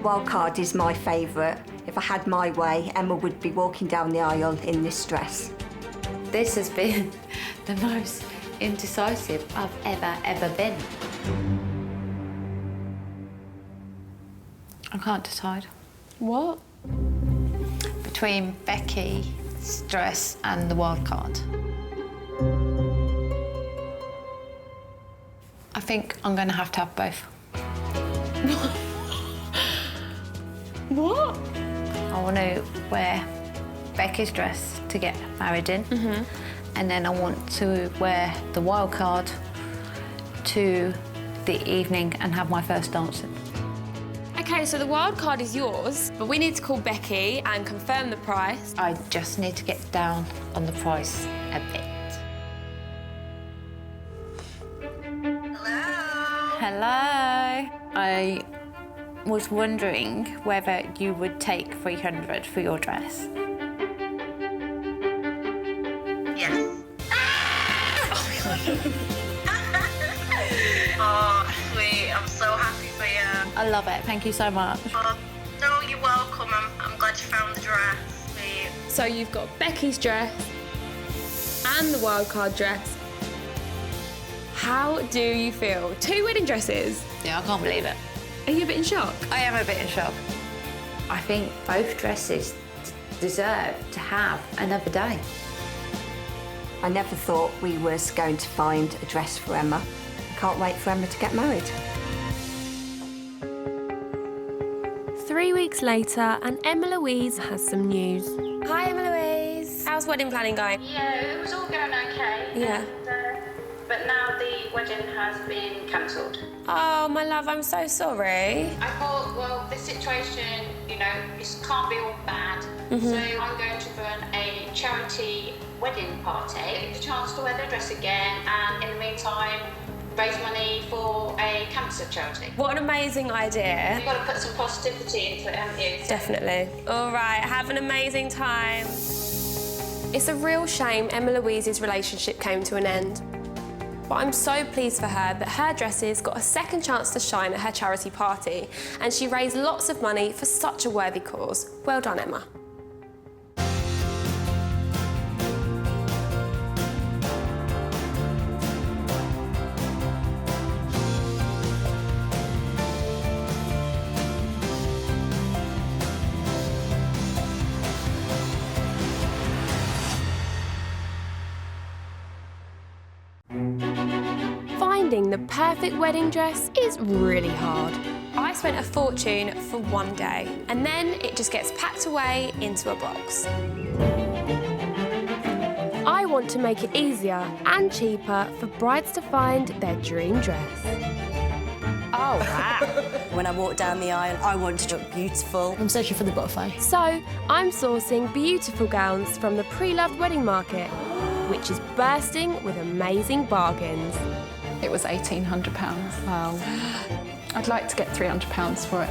Wildcard is my favourite. If I had my way, Emma would be walking down the aisle in this dress. This has been the most indecisive I've ever been. I can't decide. What? Between Becky's dress and the wild card. I think I'm going to have both. What? I want to wear Becky's dress to get married in, and then I want to wear the wild card to the evening and have my first dancing. Okay, so the wild card is yours, but we need to call Becky and confirm the price. I just need to get down on the price a bit. Hello. I was wondering whether you would take $300 for your dress. Yes. Oh, sweet. I'm so happy for you. I love it. Thank you so much. Oh, no, you're welcome. I'm glad you found the dress. Sweet. So you've got Becky's dress and the wildcard dress. How do you feel? 2 wedding dresses? Yeah, I can't believe it. Are you a bit in shock? I am a bit in shock. I think both dresses deserve to have another day. I never thought we was going to find a dress for Emma. I can't wait for Emma to get married. 3 weeks later, and Emma Louise has some news. Hi, Emma Louise. How's wedding planning going? Yeah, it was all going okay. Yeah. But now the wedding has been cancelled. Oh, my love, I'm so sorry. I thought, well, this situation, you know, it can't be all bad. So I'm going to run a charity wedding party. Get the chance to wear the dress again, and in the meantime, raise money for a cancer charity. What an amazing idea. You've got to put some positivity into it, haven't you? Definitely. All right, have an amazing time. It's a real shame Emma Louise's relationship came to an end. But I'm so pleased for her that her dresses got a second chance to shine at her charity party, and she raised lots of money for such a worthy cause. Well done, Emma. Finding the perfect wedding dress is really hard. I spent a fortune for one day, and then it just gets packed away into a box. I want to make it easier and cheaper for brides to find their dream dress. Oh, wow. When I walk down the aisle, I want to look beautiful. I'm searching for the butterfly. So, I'm sourcing beautiful gowns from the pre-loved wedding market, which is bursting with amazing bargains. It was £1,800. Wow. I'd like to get £300 for it.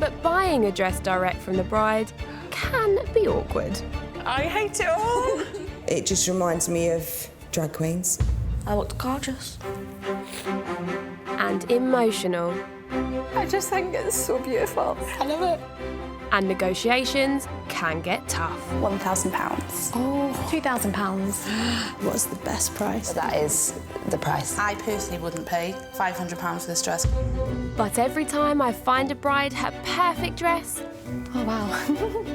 But buying a dress direct from the bride can be awkward. I hate it all. It just reminds me of drag queens. I looked gorgeous. And emotional. I just think it's so beautiful. I love it. And negotiations can get tough. £1,000. Oh, £2,000. What's the best price? That is the price. I personally wouldn't pay £500 for this dress. But every time I find a bride her perfect dress, oh wow,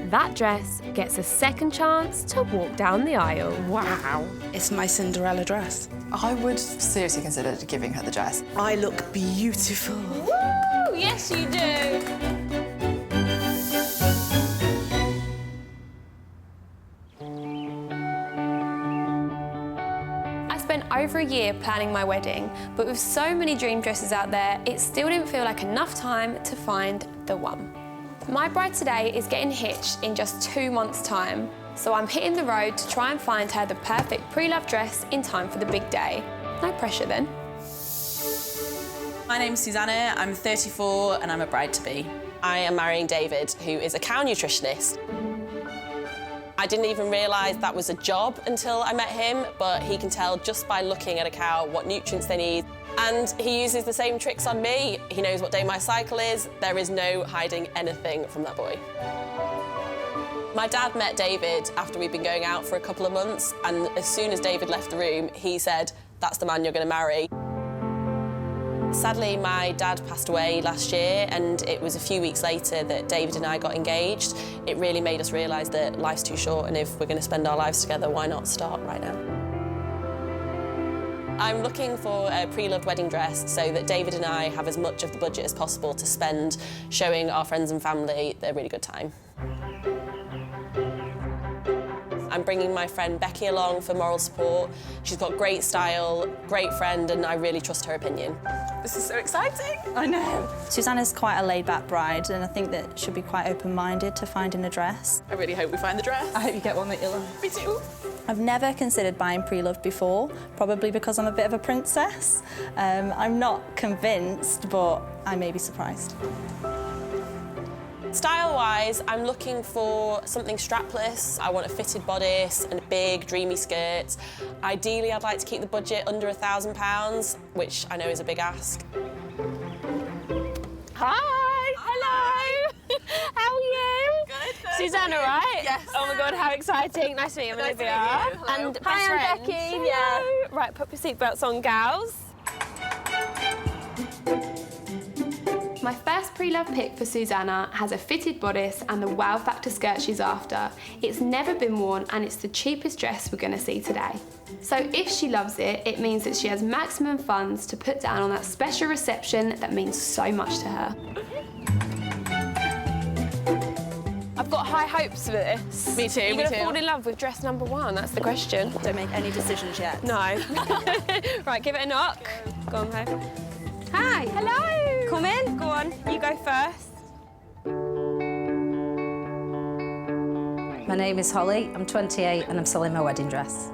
that dress gets a second chance to walk down the aisle. Wow. It's my Cinderella dress. I would seriously consider giving her the dress. I look beautiful. Woo! Yes, you do. Over a year planning my wedding, but with so many dream dresses out there, it still didn't feel like enough time to find the one. My bride today is getting hitched in just 2 months' time, so I'm hitting the road to try and find her the perfect pre-loved dress in time for the big day. No pressure then. My name's Suzanna, I'm 34 and I'm a bride-to-be. I am marrying David, who is a cow nutritionist. I didn't even realise that was a job until I met him, but he can tell just by looking at a cow what nutrients they need. And he uses the same tricks on me. He knows what day my cycle is. There is no hiding anything from that boy. My dad met David after we'd been going out for a couple of months, and as soon as David left the room, he said, "That's the man you're going to marry." Sadly, my dad passed away last year, and it was a few weeks later that David and I got engaged. It really made us realise that life's too short, and if we're going to spend our lives together, why not start right now? I'm looking for a pre-loved wedding dress so that David and I have as much of the budget as possible to spend showing our friends and family a really good time. I'm bringing my friend Becky along for moral support. She's got great style, great friend, and I really trust her opinion. This is so exciting. I know. Susanna's quite a laid-back bride, and I think that she'll be quite open-minded to finding a dress. I really hope we find the dress. I hope you get one that you love. Me too. I've never considered buying pre-loved before, probably because I'm a bit of a princess. I'm not convinced, but I may be surprised. Style-wise, I'm looking for something strapless. I want a fitted bodice and a big, dreamy skirt. Ideally, I'd like to keep the budget under £1,000, which I know is a big ask. Hi! Hello! How are you? Good. Suzanna, right? Yes. Oh my God, how exciting. Nice to meet you, I'm Nice to Olivia. meet you. Hello. And Hi, I'm I'm Becky. Hello. Yeah. Right, put your seatbelts on, gals. My first pre-love pick for Suzanna has a fitted bodice and the wow factor skirt she's after. It's never been worn and it's the cheapest dress we're going to see today. So if she loves it, it means that she has maximum funds to put down on that special reception that means so much to her. I've got high hopes for this. Me too, You're me going to too. fall in love with dress number 1, that's the question. Don't make any decisions yet. No. Right, give it a knock. Go on, Ho. Hi. Hello. Come in. Go on, you go first. My name is Holly, I'm 28 and I'm selling my wedding dress.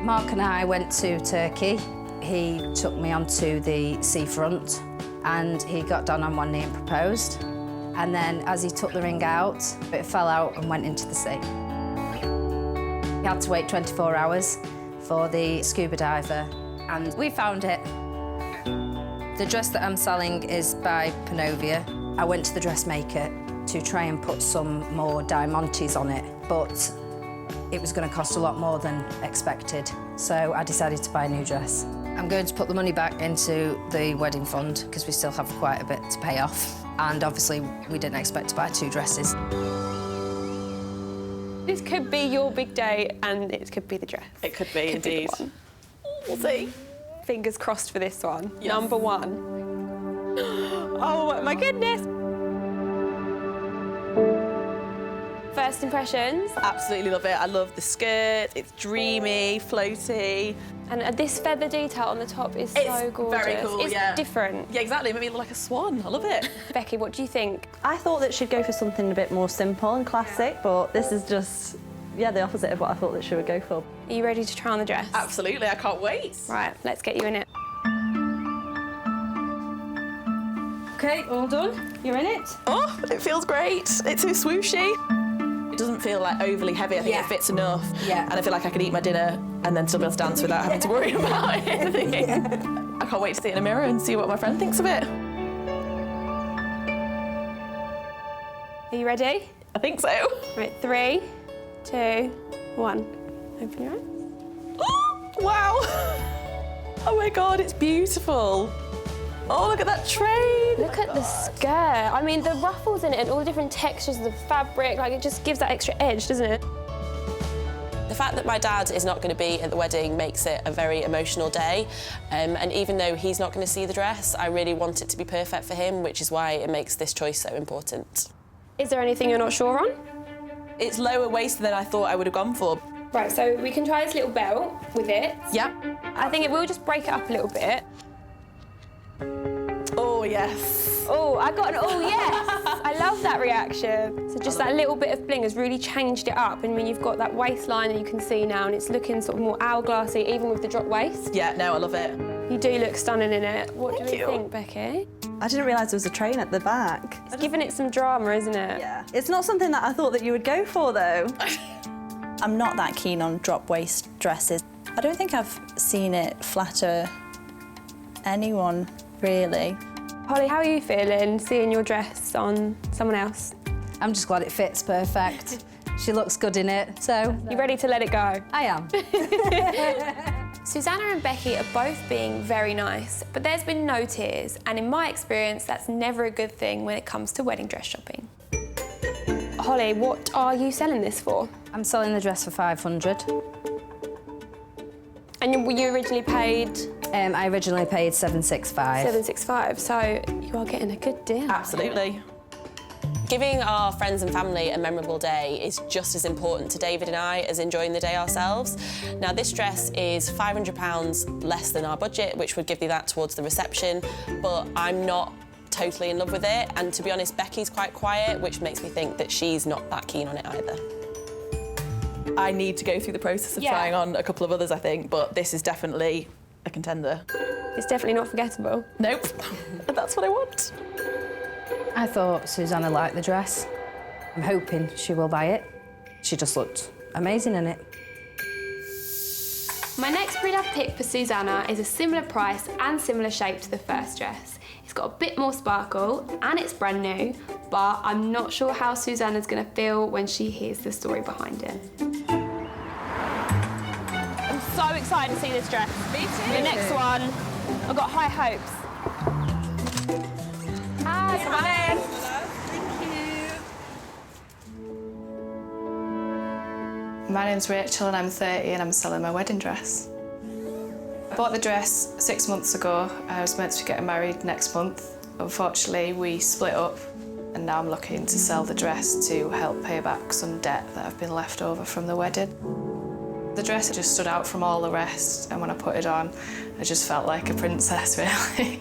Mark and I went to Turkey. He took me onto the seafront and he got down on one knee and proposed. And then as he took the ring out, it fell out and went into the sea. He had to wait 24 hours for the scuba diver and we found it. The dress that I'm selling is by Panovia. I went to the dressmaker to try and put some more diamantes on it, but it was going to cost a lot more than expected, so I decided to buy a new dress. I'm going to put the money back into the wedding fund because we still have quite a bit to pay off, and obviously we didn't expect to buy 2 dresses. This could be your big day and it could be the dress. It could be, indeed. We'll see. Fingers crossed for this one. Yes. Number 1. Oh my goodness. First impressions? Absolutely love it. I love the skirt. It's dreamy, floaty. And this feather detail on the top is so gorgeous. Very cool, it's yeah. different. Yeah, exactly. It made me look like a swan. I love it. Becky, what do you think? I thought that she'd go for something a bit more simple and classic, but this is just, yeah, the opposite of what I thought that she would go for. Are you ready to try on the dress? Absolutely. I can't wait. Right, let's get you in it. Okay, all done. You're in it. Oh, it feels great. It's so swooshy. It doesn't feel like overly heavy. I think it fits enough. Yeah. And I feel like I could eat my dinner and then still be able to dance without having to worry about anything. I can't wait to see it in a mirror and see what my friend thinks of it. Are you ready? I think so. Right, 3, 2, 1. Open your eyes. Oh, wow. Oh my God, it's beautiful. Oh, look at that train. Look at the skirt. I mean, the ruffles in it and all the different textures of the fabric, like it just gives that extra edge, doesn't it? The fact that my dad is not going to be at the wedding makes it a very emotional day. And even though he's not going to see the dress, I really want it to be perfect for him, which is why it makes this choice so important. Is there anything you're not sure on? It's lower waist than I thought I would have gone for. Right, so we can try this little belt with it. Yep. I think it will just break it up a little bit. Oh, yes. Oh, I got an oh, yes. I love that reaction. So just that little bit of bling has really changed it up. And when you've got that waistline that you can see now and it's looking sort of more hourglassy, even with the drop waist. Yeah, no, I love it. You do look stunning in it. What do you think, Becky? I didn't realise there was a train at the back. It's giving it some drama, isn't it? Yeah. It's not something that I thought that you would go for, though. I'm not that keen on drop waist dresses. I don't think I've seen it flatter anyone, really. Holly, how are you feeling seeing your dress on someone else? I'm just glad it fits perfect. She looks good in it, so... You ready to let it go? I am. Susanna and Becky are both being very nice, but there's been no tears, and in my experience, that's never a good thing when it comes to wedding dress shopping. Holly, what are you selling this for? I'm selling the dress for 500. And you originally paid? I originally paid 765. 765, so you are getting a good deal. Absolutely. Giving our friends and family a memorable day is just as important to David and I as enjoying the day ourselves. Now, this dress is £500 less than our budget, which would give you that towards the reception, but I'm not totally in love with it, and to be honest, Becky's quite quiet, which makes me think that she's not that keen on it either. I need to go through the process of trying on a couple of others, I think, but this is definitely a contender. It's definitely not forgettable. Nope. That's what I want. I thought Susanna liked the dress. I'm hoping she will buy it. She just looked amazing in it. My next pre-love pick for Susanna is a similar price and similar shape to the first dress. It's got a bit more sparkle and it's brand new, but I'm not sure how Susanna's gonna feel when she hears the story behind it. I'm so excited to see this dress. Me too. The next one, I've got high hopes. Hi, come on in. My name's Rachel and I'm 30 and I'm selling my wedding dress. I bought the dress 6 months ago. I was meant to be getting married next month. Unfortunately, we split up and now I'm looking to sell the dress to help pay back some debt that have been left over from the wedding. The dress just stood out from all the rest, and when I put it on, I just felt like a princess, really.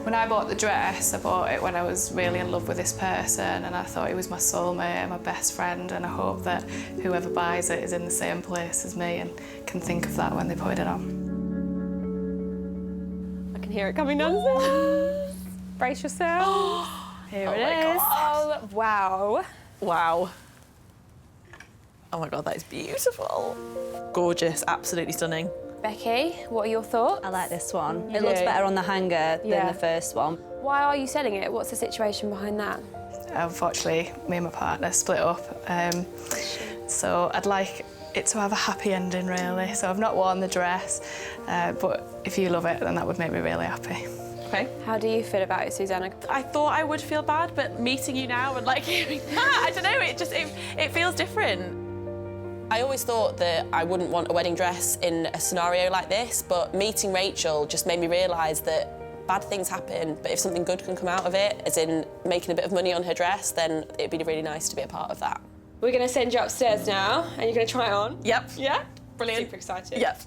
When I bought the dress, I bought it when I was really in love with this person, and I thought he was my soulmate and my best friend, and I hope that whoever buys it is in the same place as me and can think of that when they put it on. I can hear it coming down the stairs. Brace yourself. Here it is. Oh, wow. Wow. Oh my God, that is beautiful. Gorgeous, absolutely stunning. Becky, what are your thoughts? I like this one. You It looks do? better on the hanger than the first one. Why are you selling it? What's the situation behind that? Unfortunately, me and my partner split up, so I'd like it to have a happy ending, really. So I've not worn the dress, but if you love it, then that would make me really happy. Okay. How do you feel about it, Susanna? I thought I would feel bad, but meeting you now and like hearing that, I don't know, it feels different. I always thought that I wouldn't want a wedding dress in a scenario like this, but meeting Rachel just made me realise that bad things happen, but if something good can come out of it, as in making a bit of money on her dress, then it'd be really nice to be a part of that. We're going to send you upstairs now, and you're going to try it on. Yep. Yeah? Brilliant. Super excited. Yep.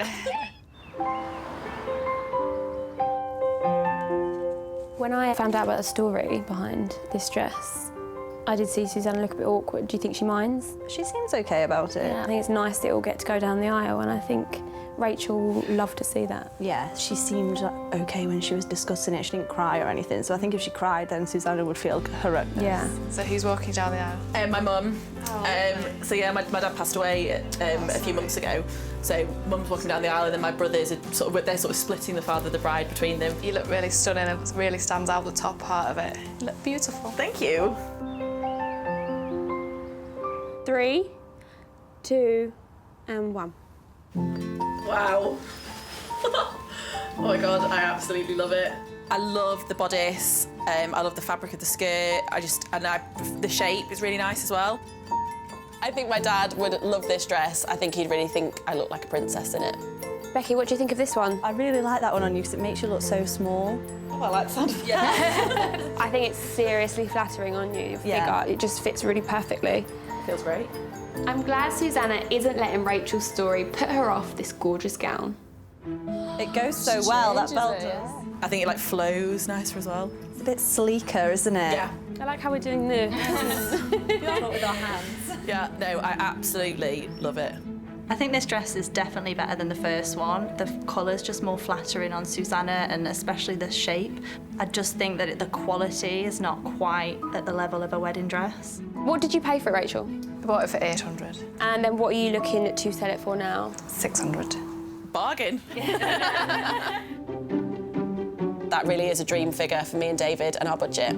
When I found out about the story behind this dress, I did see Susanna look a bit awkward. Do you think she minds? She seems okay about it. Yeah, I think it's nice that you all get to go down the aisle, and I think Rachel loved to see that. Yeah, she seemed okay when she was discussing it. She didn't cry or anything. So I think if she cried, then Suzanna would feel horrendous. Yeah. So who's walking down the aisle? My mum. So yeah, my dad passed away a few months ago. So mum's walking down the aisle, and then my brothers are they're sort of splitting the father of the bride between them. You look really stunning. It really stands out the top part of it. You look beautiful. Thank you. 3, 2, and 1. Wow. Oh my God, I absolutely love it. I love the bodice. I love the fabric of the skirt. The shape is really nice as well. I think my dad would love this dress. I think he'd really think I look like a princess in it. Becky, what do you think of this one? I really like that one on you because it makes you look so small. Oh, I like the sound of it. Yeah. I think it's seriously flattering on you, your figure. It just fits really perfectly. Feels great. I'm glad Suzanna isn't letting Rachel's story put her off this gorgeous gown. It goes so well, that belt does. I think it flows nicer as well. It's a bit sleeker, isn't it? Yeah. I like how we're doing this. Not with our hands. Yeah, no, I absolutely love it. I think this dress is definitely better than the first one. The colour's just more flattering on Suzanna, and especially the shape. I just think that the quality is not quite at the level of a wedding dress. What did you pay for it, Rachel? I bought it for 800. And then what are you looking to sell it for now? 600. Bargain. That really is a dream figure for me and David and our budget.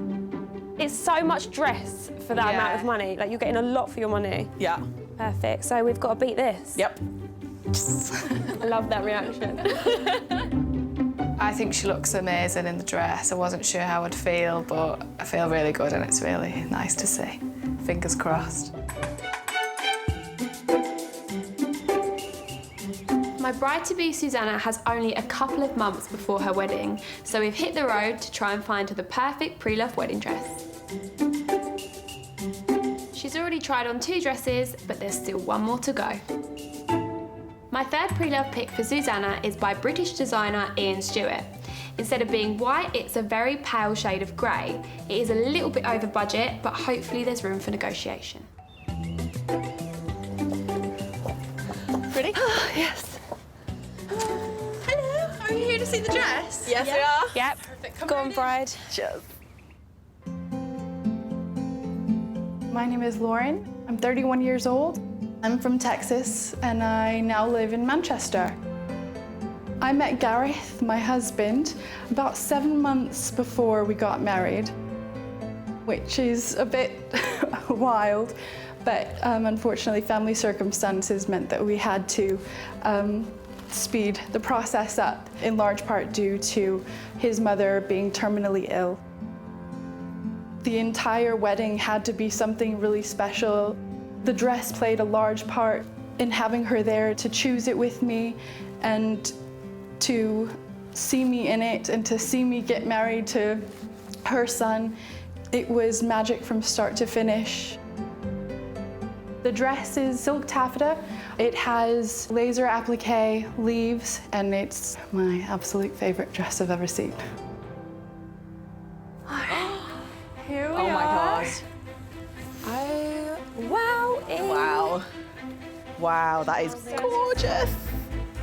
It's so much dress for that amount of money. Like, you're getting a lot for your money. Yeah. Perfect. So we've got to beat this. Yep. I love that reaction. I think she looks amazing in the dress. I wasn't sure how I'd feel, but I feel really good and it's really nice to see. Fingers crossed. My bride-to-be Suzanna has only a couple of months before her wedding, so we've hit the road to try and find her the perfect pre-loved wedding dress. She's already tried on 2 dresses, but there's still one more to go. My third pre-love pick for Suzanna is by British designer Ian Stewart. Instead of being white, it's a very pale shade of grey. It is a little bit over budget, but hopefully there's room for negotiation. Ready? Yes. Hello, are you here to see the dress? Yes, we are. Yep. Perfect. Go on, bride. Cheers. My name is Lauren. I'm 31 years old. I'm from Texas and I now live in Manchester. I met Gareth, my husband, about 7 months before we got married, which is a bit wild, but unfortunately family circumstances meant that we had to speed the process up, in large part due to his mother being terminally ill. The entire wedding had to be something really special. The dress played a large part in having her there to choose it with me and to see me in it and to see me get married to her son. It was magic from start to finish. The dress is silk taffeta. It has laser applique leaves, and it's my absolute favorite dress I've ever seen. Here we are. Oh my God. Oh, wow. Wow. Wow, that is gorgeous.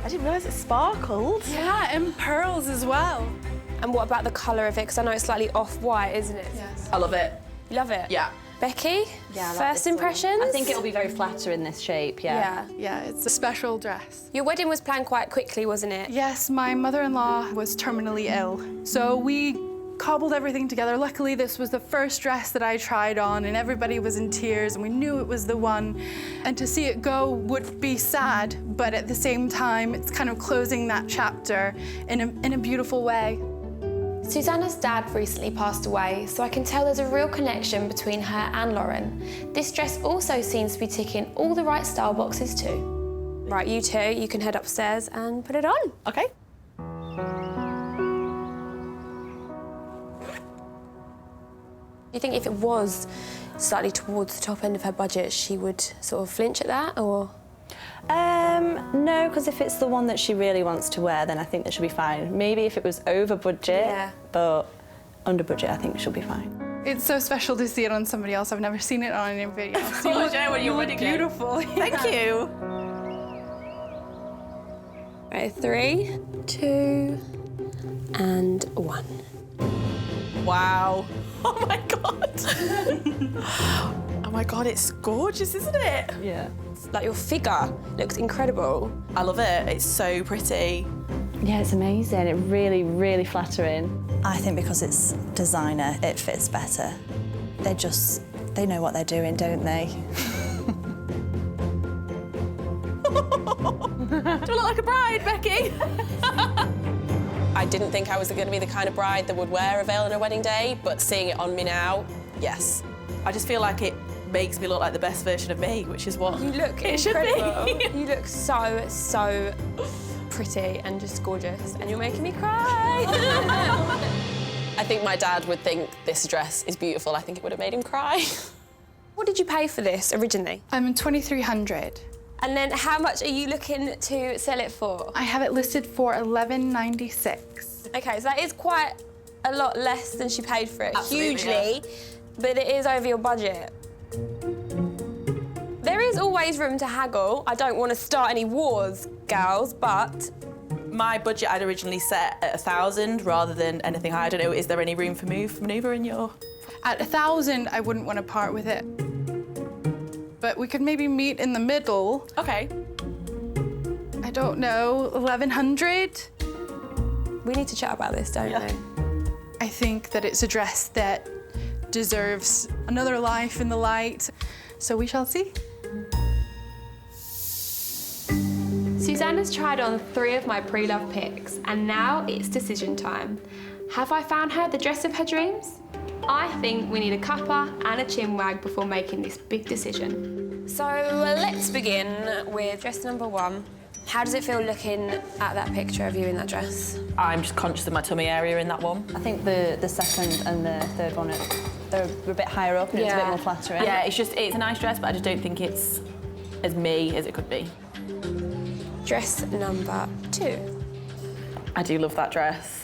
I didn't realise it sparkled. Yeah, and pearls as well. And what about the colour of it? Because I know it's slightly off-white, isn't it? Yes. I love it. You love it? Yeah. Becky? Yeah, I like first this one. impressions? I think it'll be very flattering, this shape, Yeah, it's a special dress. Your wedding was planned quite quickly, wasn't it? Yes, my mother-in-law was terminally ill, so we cobbled everything together. Luckily, this was the first dress that I tried on, and everybody was in tears, and we knew it was the one. And to see it go would be sad, but at the same time, it's kind of closing that chapter in a beautiful way. Susanna's dad recently passed away, so I can tell there's a real connection between her and Lauren. This dress also seems to be ticking all the right style boxes too. Right, you two, you can head upstairs and put it on. Okay. Do you think if it was slightly towards the top end of her budget, she would sort of flinch at that, or? No, because if it's the one that she really wants to wear, then I think that she'll be fine. Maybe if it was over budget, but under budget, I think she'll be fine. It's so special to see it on somebody else. I've never seen it on anybody else. You look, when you're you look beautiful. Thank you. Right, 3, 2, and 1. Wow. Oh my God. Oh my God, it's gorgeous, isn't it? Yeah. Like, your figure looks incredible. I love it. It's so pretty. Yeah, it's amazing. It really, really flattering. I think because it's designer, it fits better. They know what they're doing, don't they? Do I look like a bride, Becky? I didn't think I was going to be the kind of bride that would wear a veil on her wedding day, but seeing it on me now, yes. I just feel like it makes me look like the best version of me, which is what You look it incredible. should be. You look so pretty and just gorgeous, and you're making me cry. I think my dad would think this dress is beautiful. I think it would have made him cry. What did you pay for this originally? $2,300. And then how much are you looking to sell it for? I have it listed for $11.96. Okay, so that is quite a lot less than she paid for it. Absolutely, Hugely, but it is over your budget. There is always room to haggle. I don't want to start any wars, gals, but... My budget I'd originally set at 1,000 rather than anything higher. I don't know, is there any room for manoeuvre in your... At 1,000, I wouldn't want to part with it. But we could maybe meet in the middle. Okay. I don't know, 1,100? We need to chat about this, don't we? I think that it's a dress that deserves another life in the light. So we shall see. Suzanna's tried on 3 of my pre-love picks, and now it's decision time. Have I found her the dress of her dreams? I think we need a cuppa and a chin wag before making this big decision. So let's begin with dress number 1. How does it feel looking at that picture of you in that dress? I'm just conscious of my tummy area in that one. I think the second and the third one, they're a bit higher up and it's a bit more flattering. Yeah, it's a nice dress, but I just don't think it's as me as it could be. Dress number 2. I do love that dress.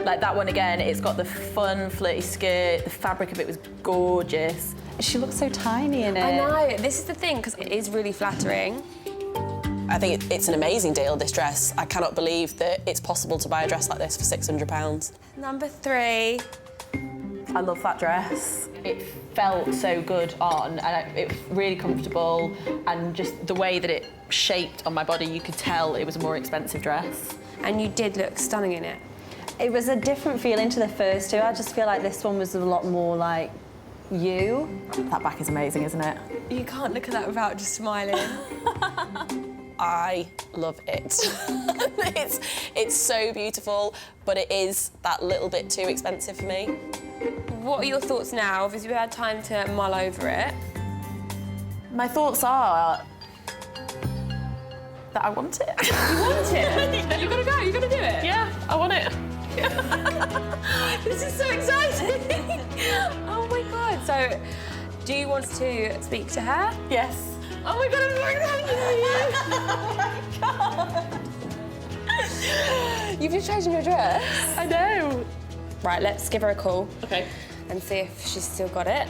Like that one again, it's got the fun, flirty skirt, the fabric of it was gorgeous. She looks so tiny in it. I know, this is the thing, because it is really flattering. I think it's an amazing deal, this dress. I cannot believe that it's possible to buy a dress like this for £600. Number 3. I love that dress. It felt so good on, and it was really comfortable, and just the way that it shaped on my body, you could tell it was a more expensive dress. And you did look stunning in it. It was a different feeling to the first two. I just feel like this one was a lot more like you. That back is amazing, isn't it? You can't look at that without just smiling. I love it. it's so beautiful, but it is that little bit too expensive for me. What are your thoughts now? Obviously, we had time to mull over it. My thoughts are that I want it. You want it? You gotta go, you gotta do it. Yeah, I want it. This is so exciting. Oh my God. So, do you want to speak to her? Yes. Oh my God, I'm so excited. Oh my God. You've just chosen your dress. I know. Right, let's give her a call. Okay. And see if she's still got it.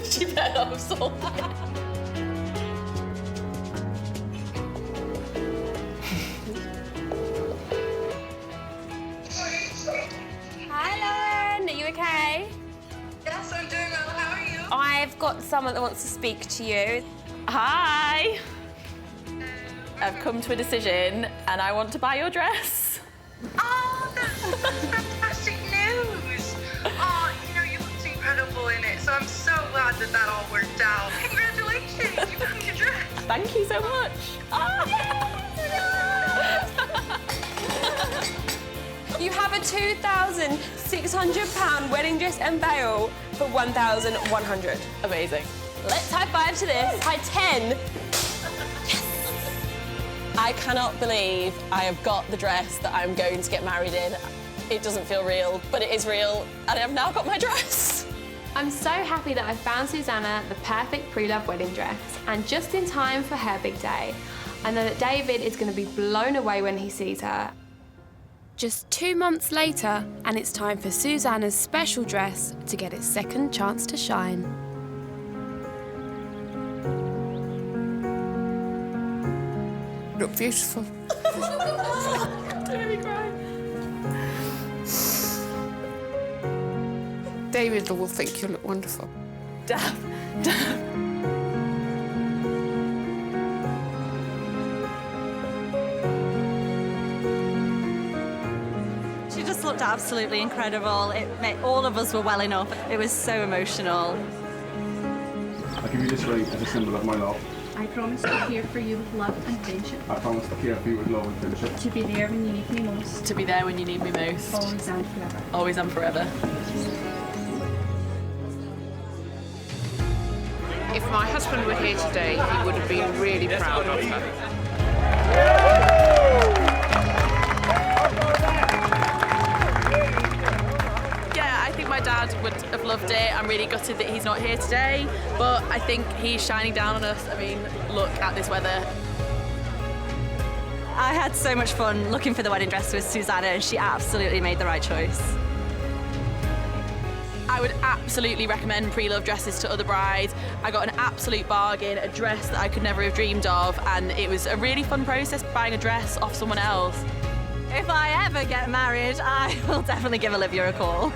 She better not have sold it. Hi, Lauren. Are you okay? Yes, I'm doing well. How are you? I've got someone that wants to speak to you. Hi. I've come to a decision, and I want to buy your dress. Oh, that's fantastic news. Oh, you looked incredible in it, so I'm so glad that all worked out. Congratulations, you found your dress. Thank you so much. You have a £2,600 wedding dress and veil for $1,100. Amazing. Let's high five to this. High 10. I cannot believe I have got the dress that I'm going to get married in. It doesn't feel real, but it is real, and I have now got my dress. I'm so happy that I found Suzanna the perfect pre-love wedding dress, and just in time for her big day. I know that David is going to be blown away when he sees her. Just 2 months later, and it's time for Suzanna's special dress to get its second chance to shine. You look beautiful. Don't make me cry. David will think you look wonderful. Dab. She just looked absolutely incredible. All of us were welling up. It was so emotional. I give you this ring as a symbol of my love. I promise to care for you with love and friendship. I promise to care for you with love and friendship. To be there when you need me most. To be there when you need me most. Always and forever. Always and forever. If my husband were here today, he would have been really proud of her. Yeah, I think my dad would have loved it. I'm really gutted that he's not here today, but I think he's shining down on us. I mean, look at this weather. I had so much fun looking for the wedding dress with Suzanna, and she absolutely made the right choice. I would absolutely recommend pre-loved dresses to other brides. I got an absolute bargain, a dress that I could never have dreamed of, and it was a really fun process buying a dress off someone else. If I ever get married, I will definitely give Olivia a call.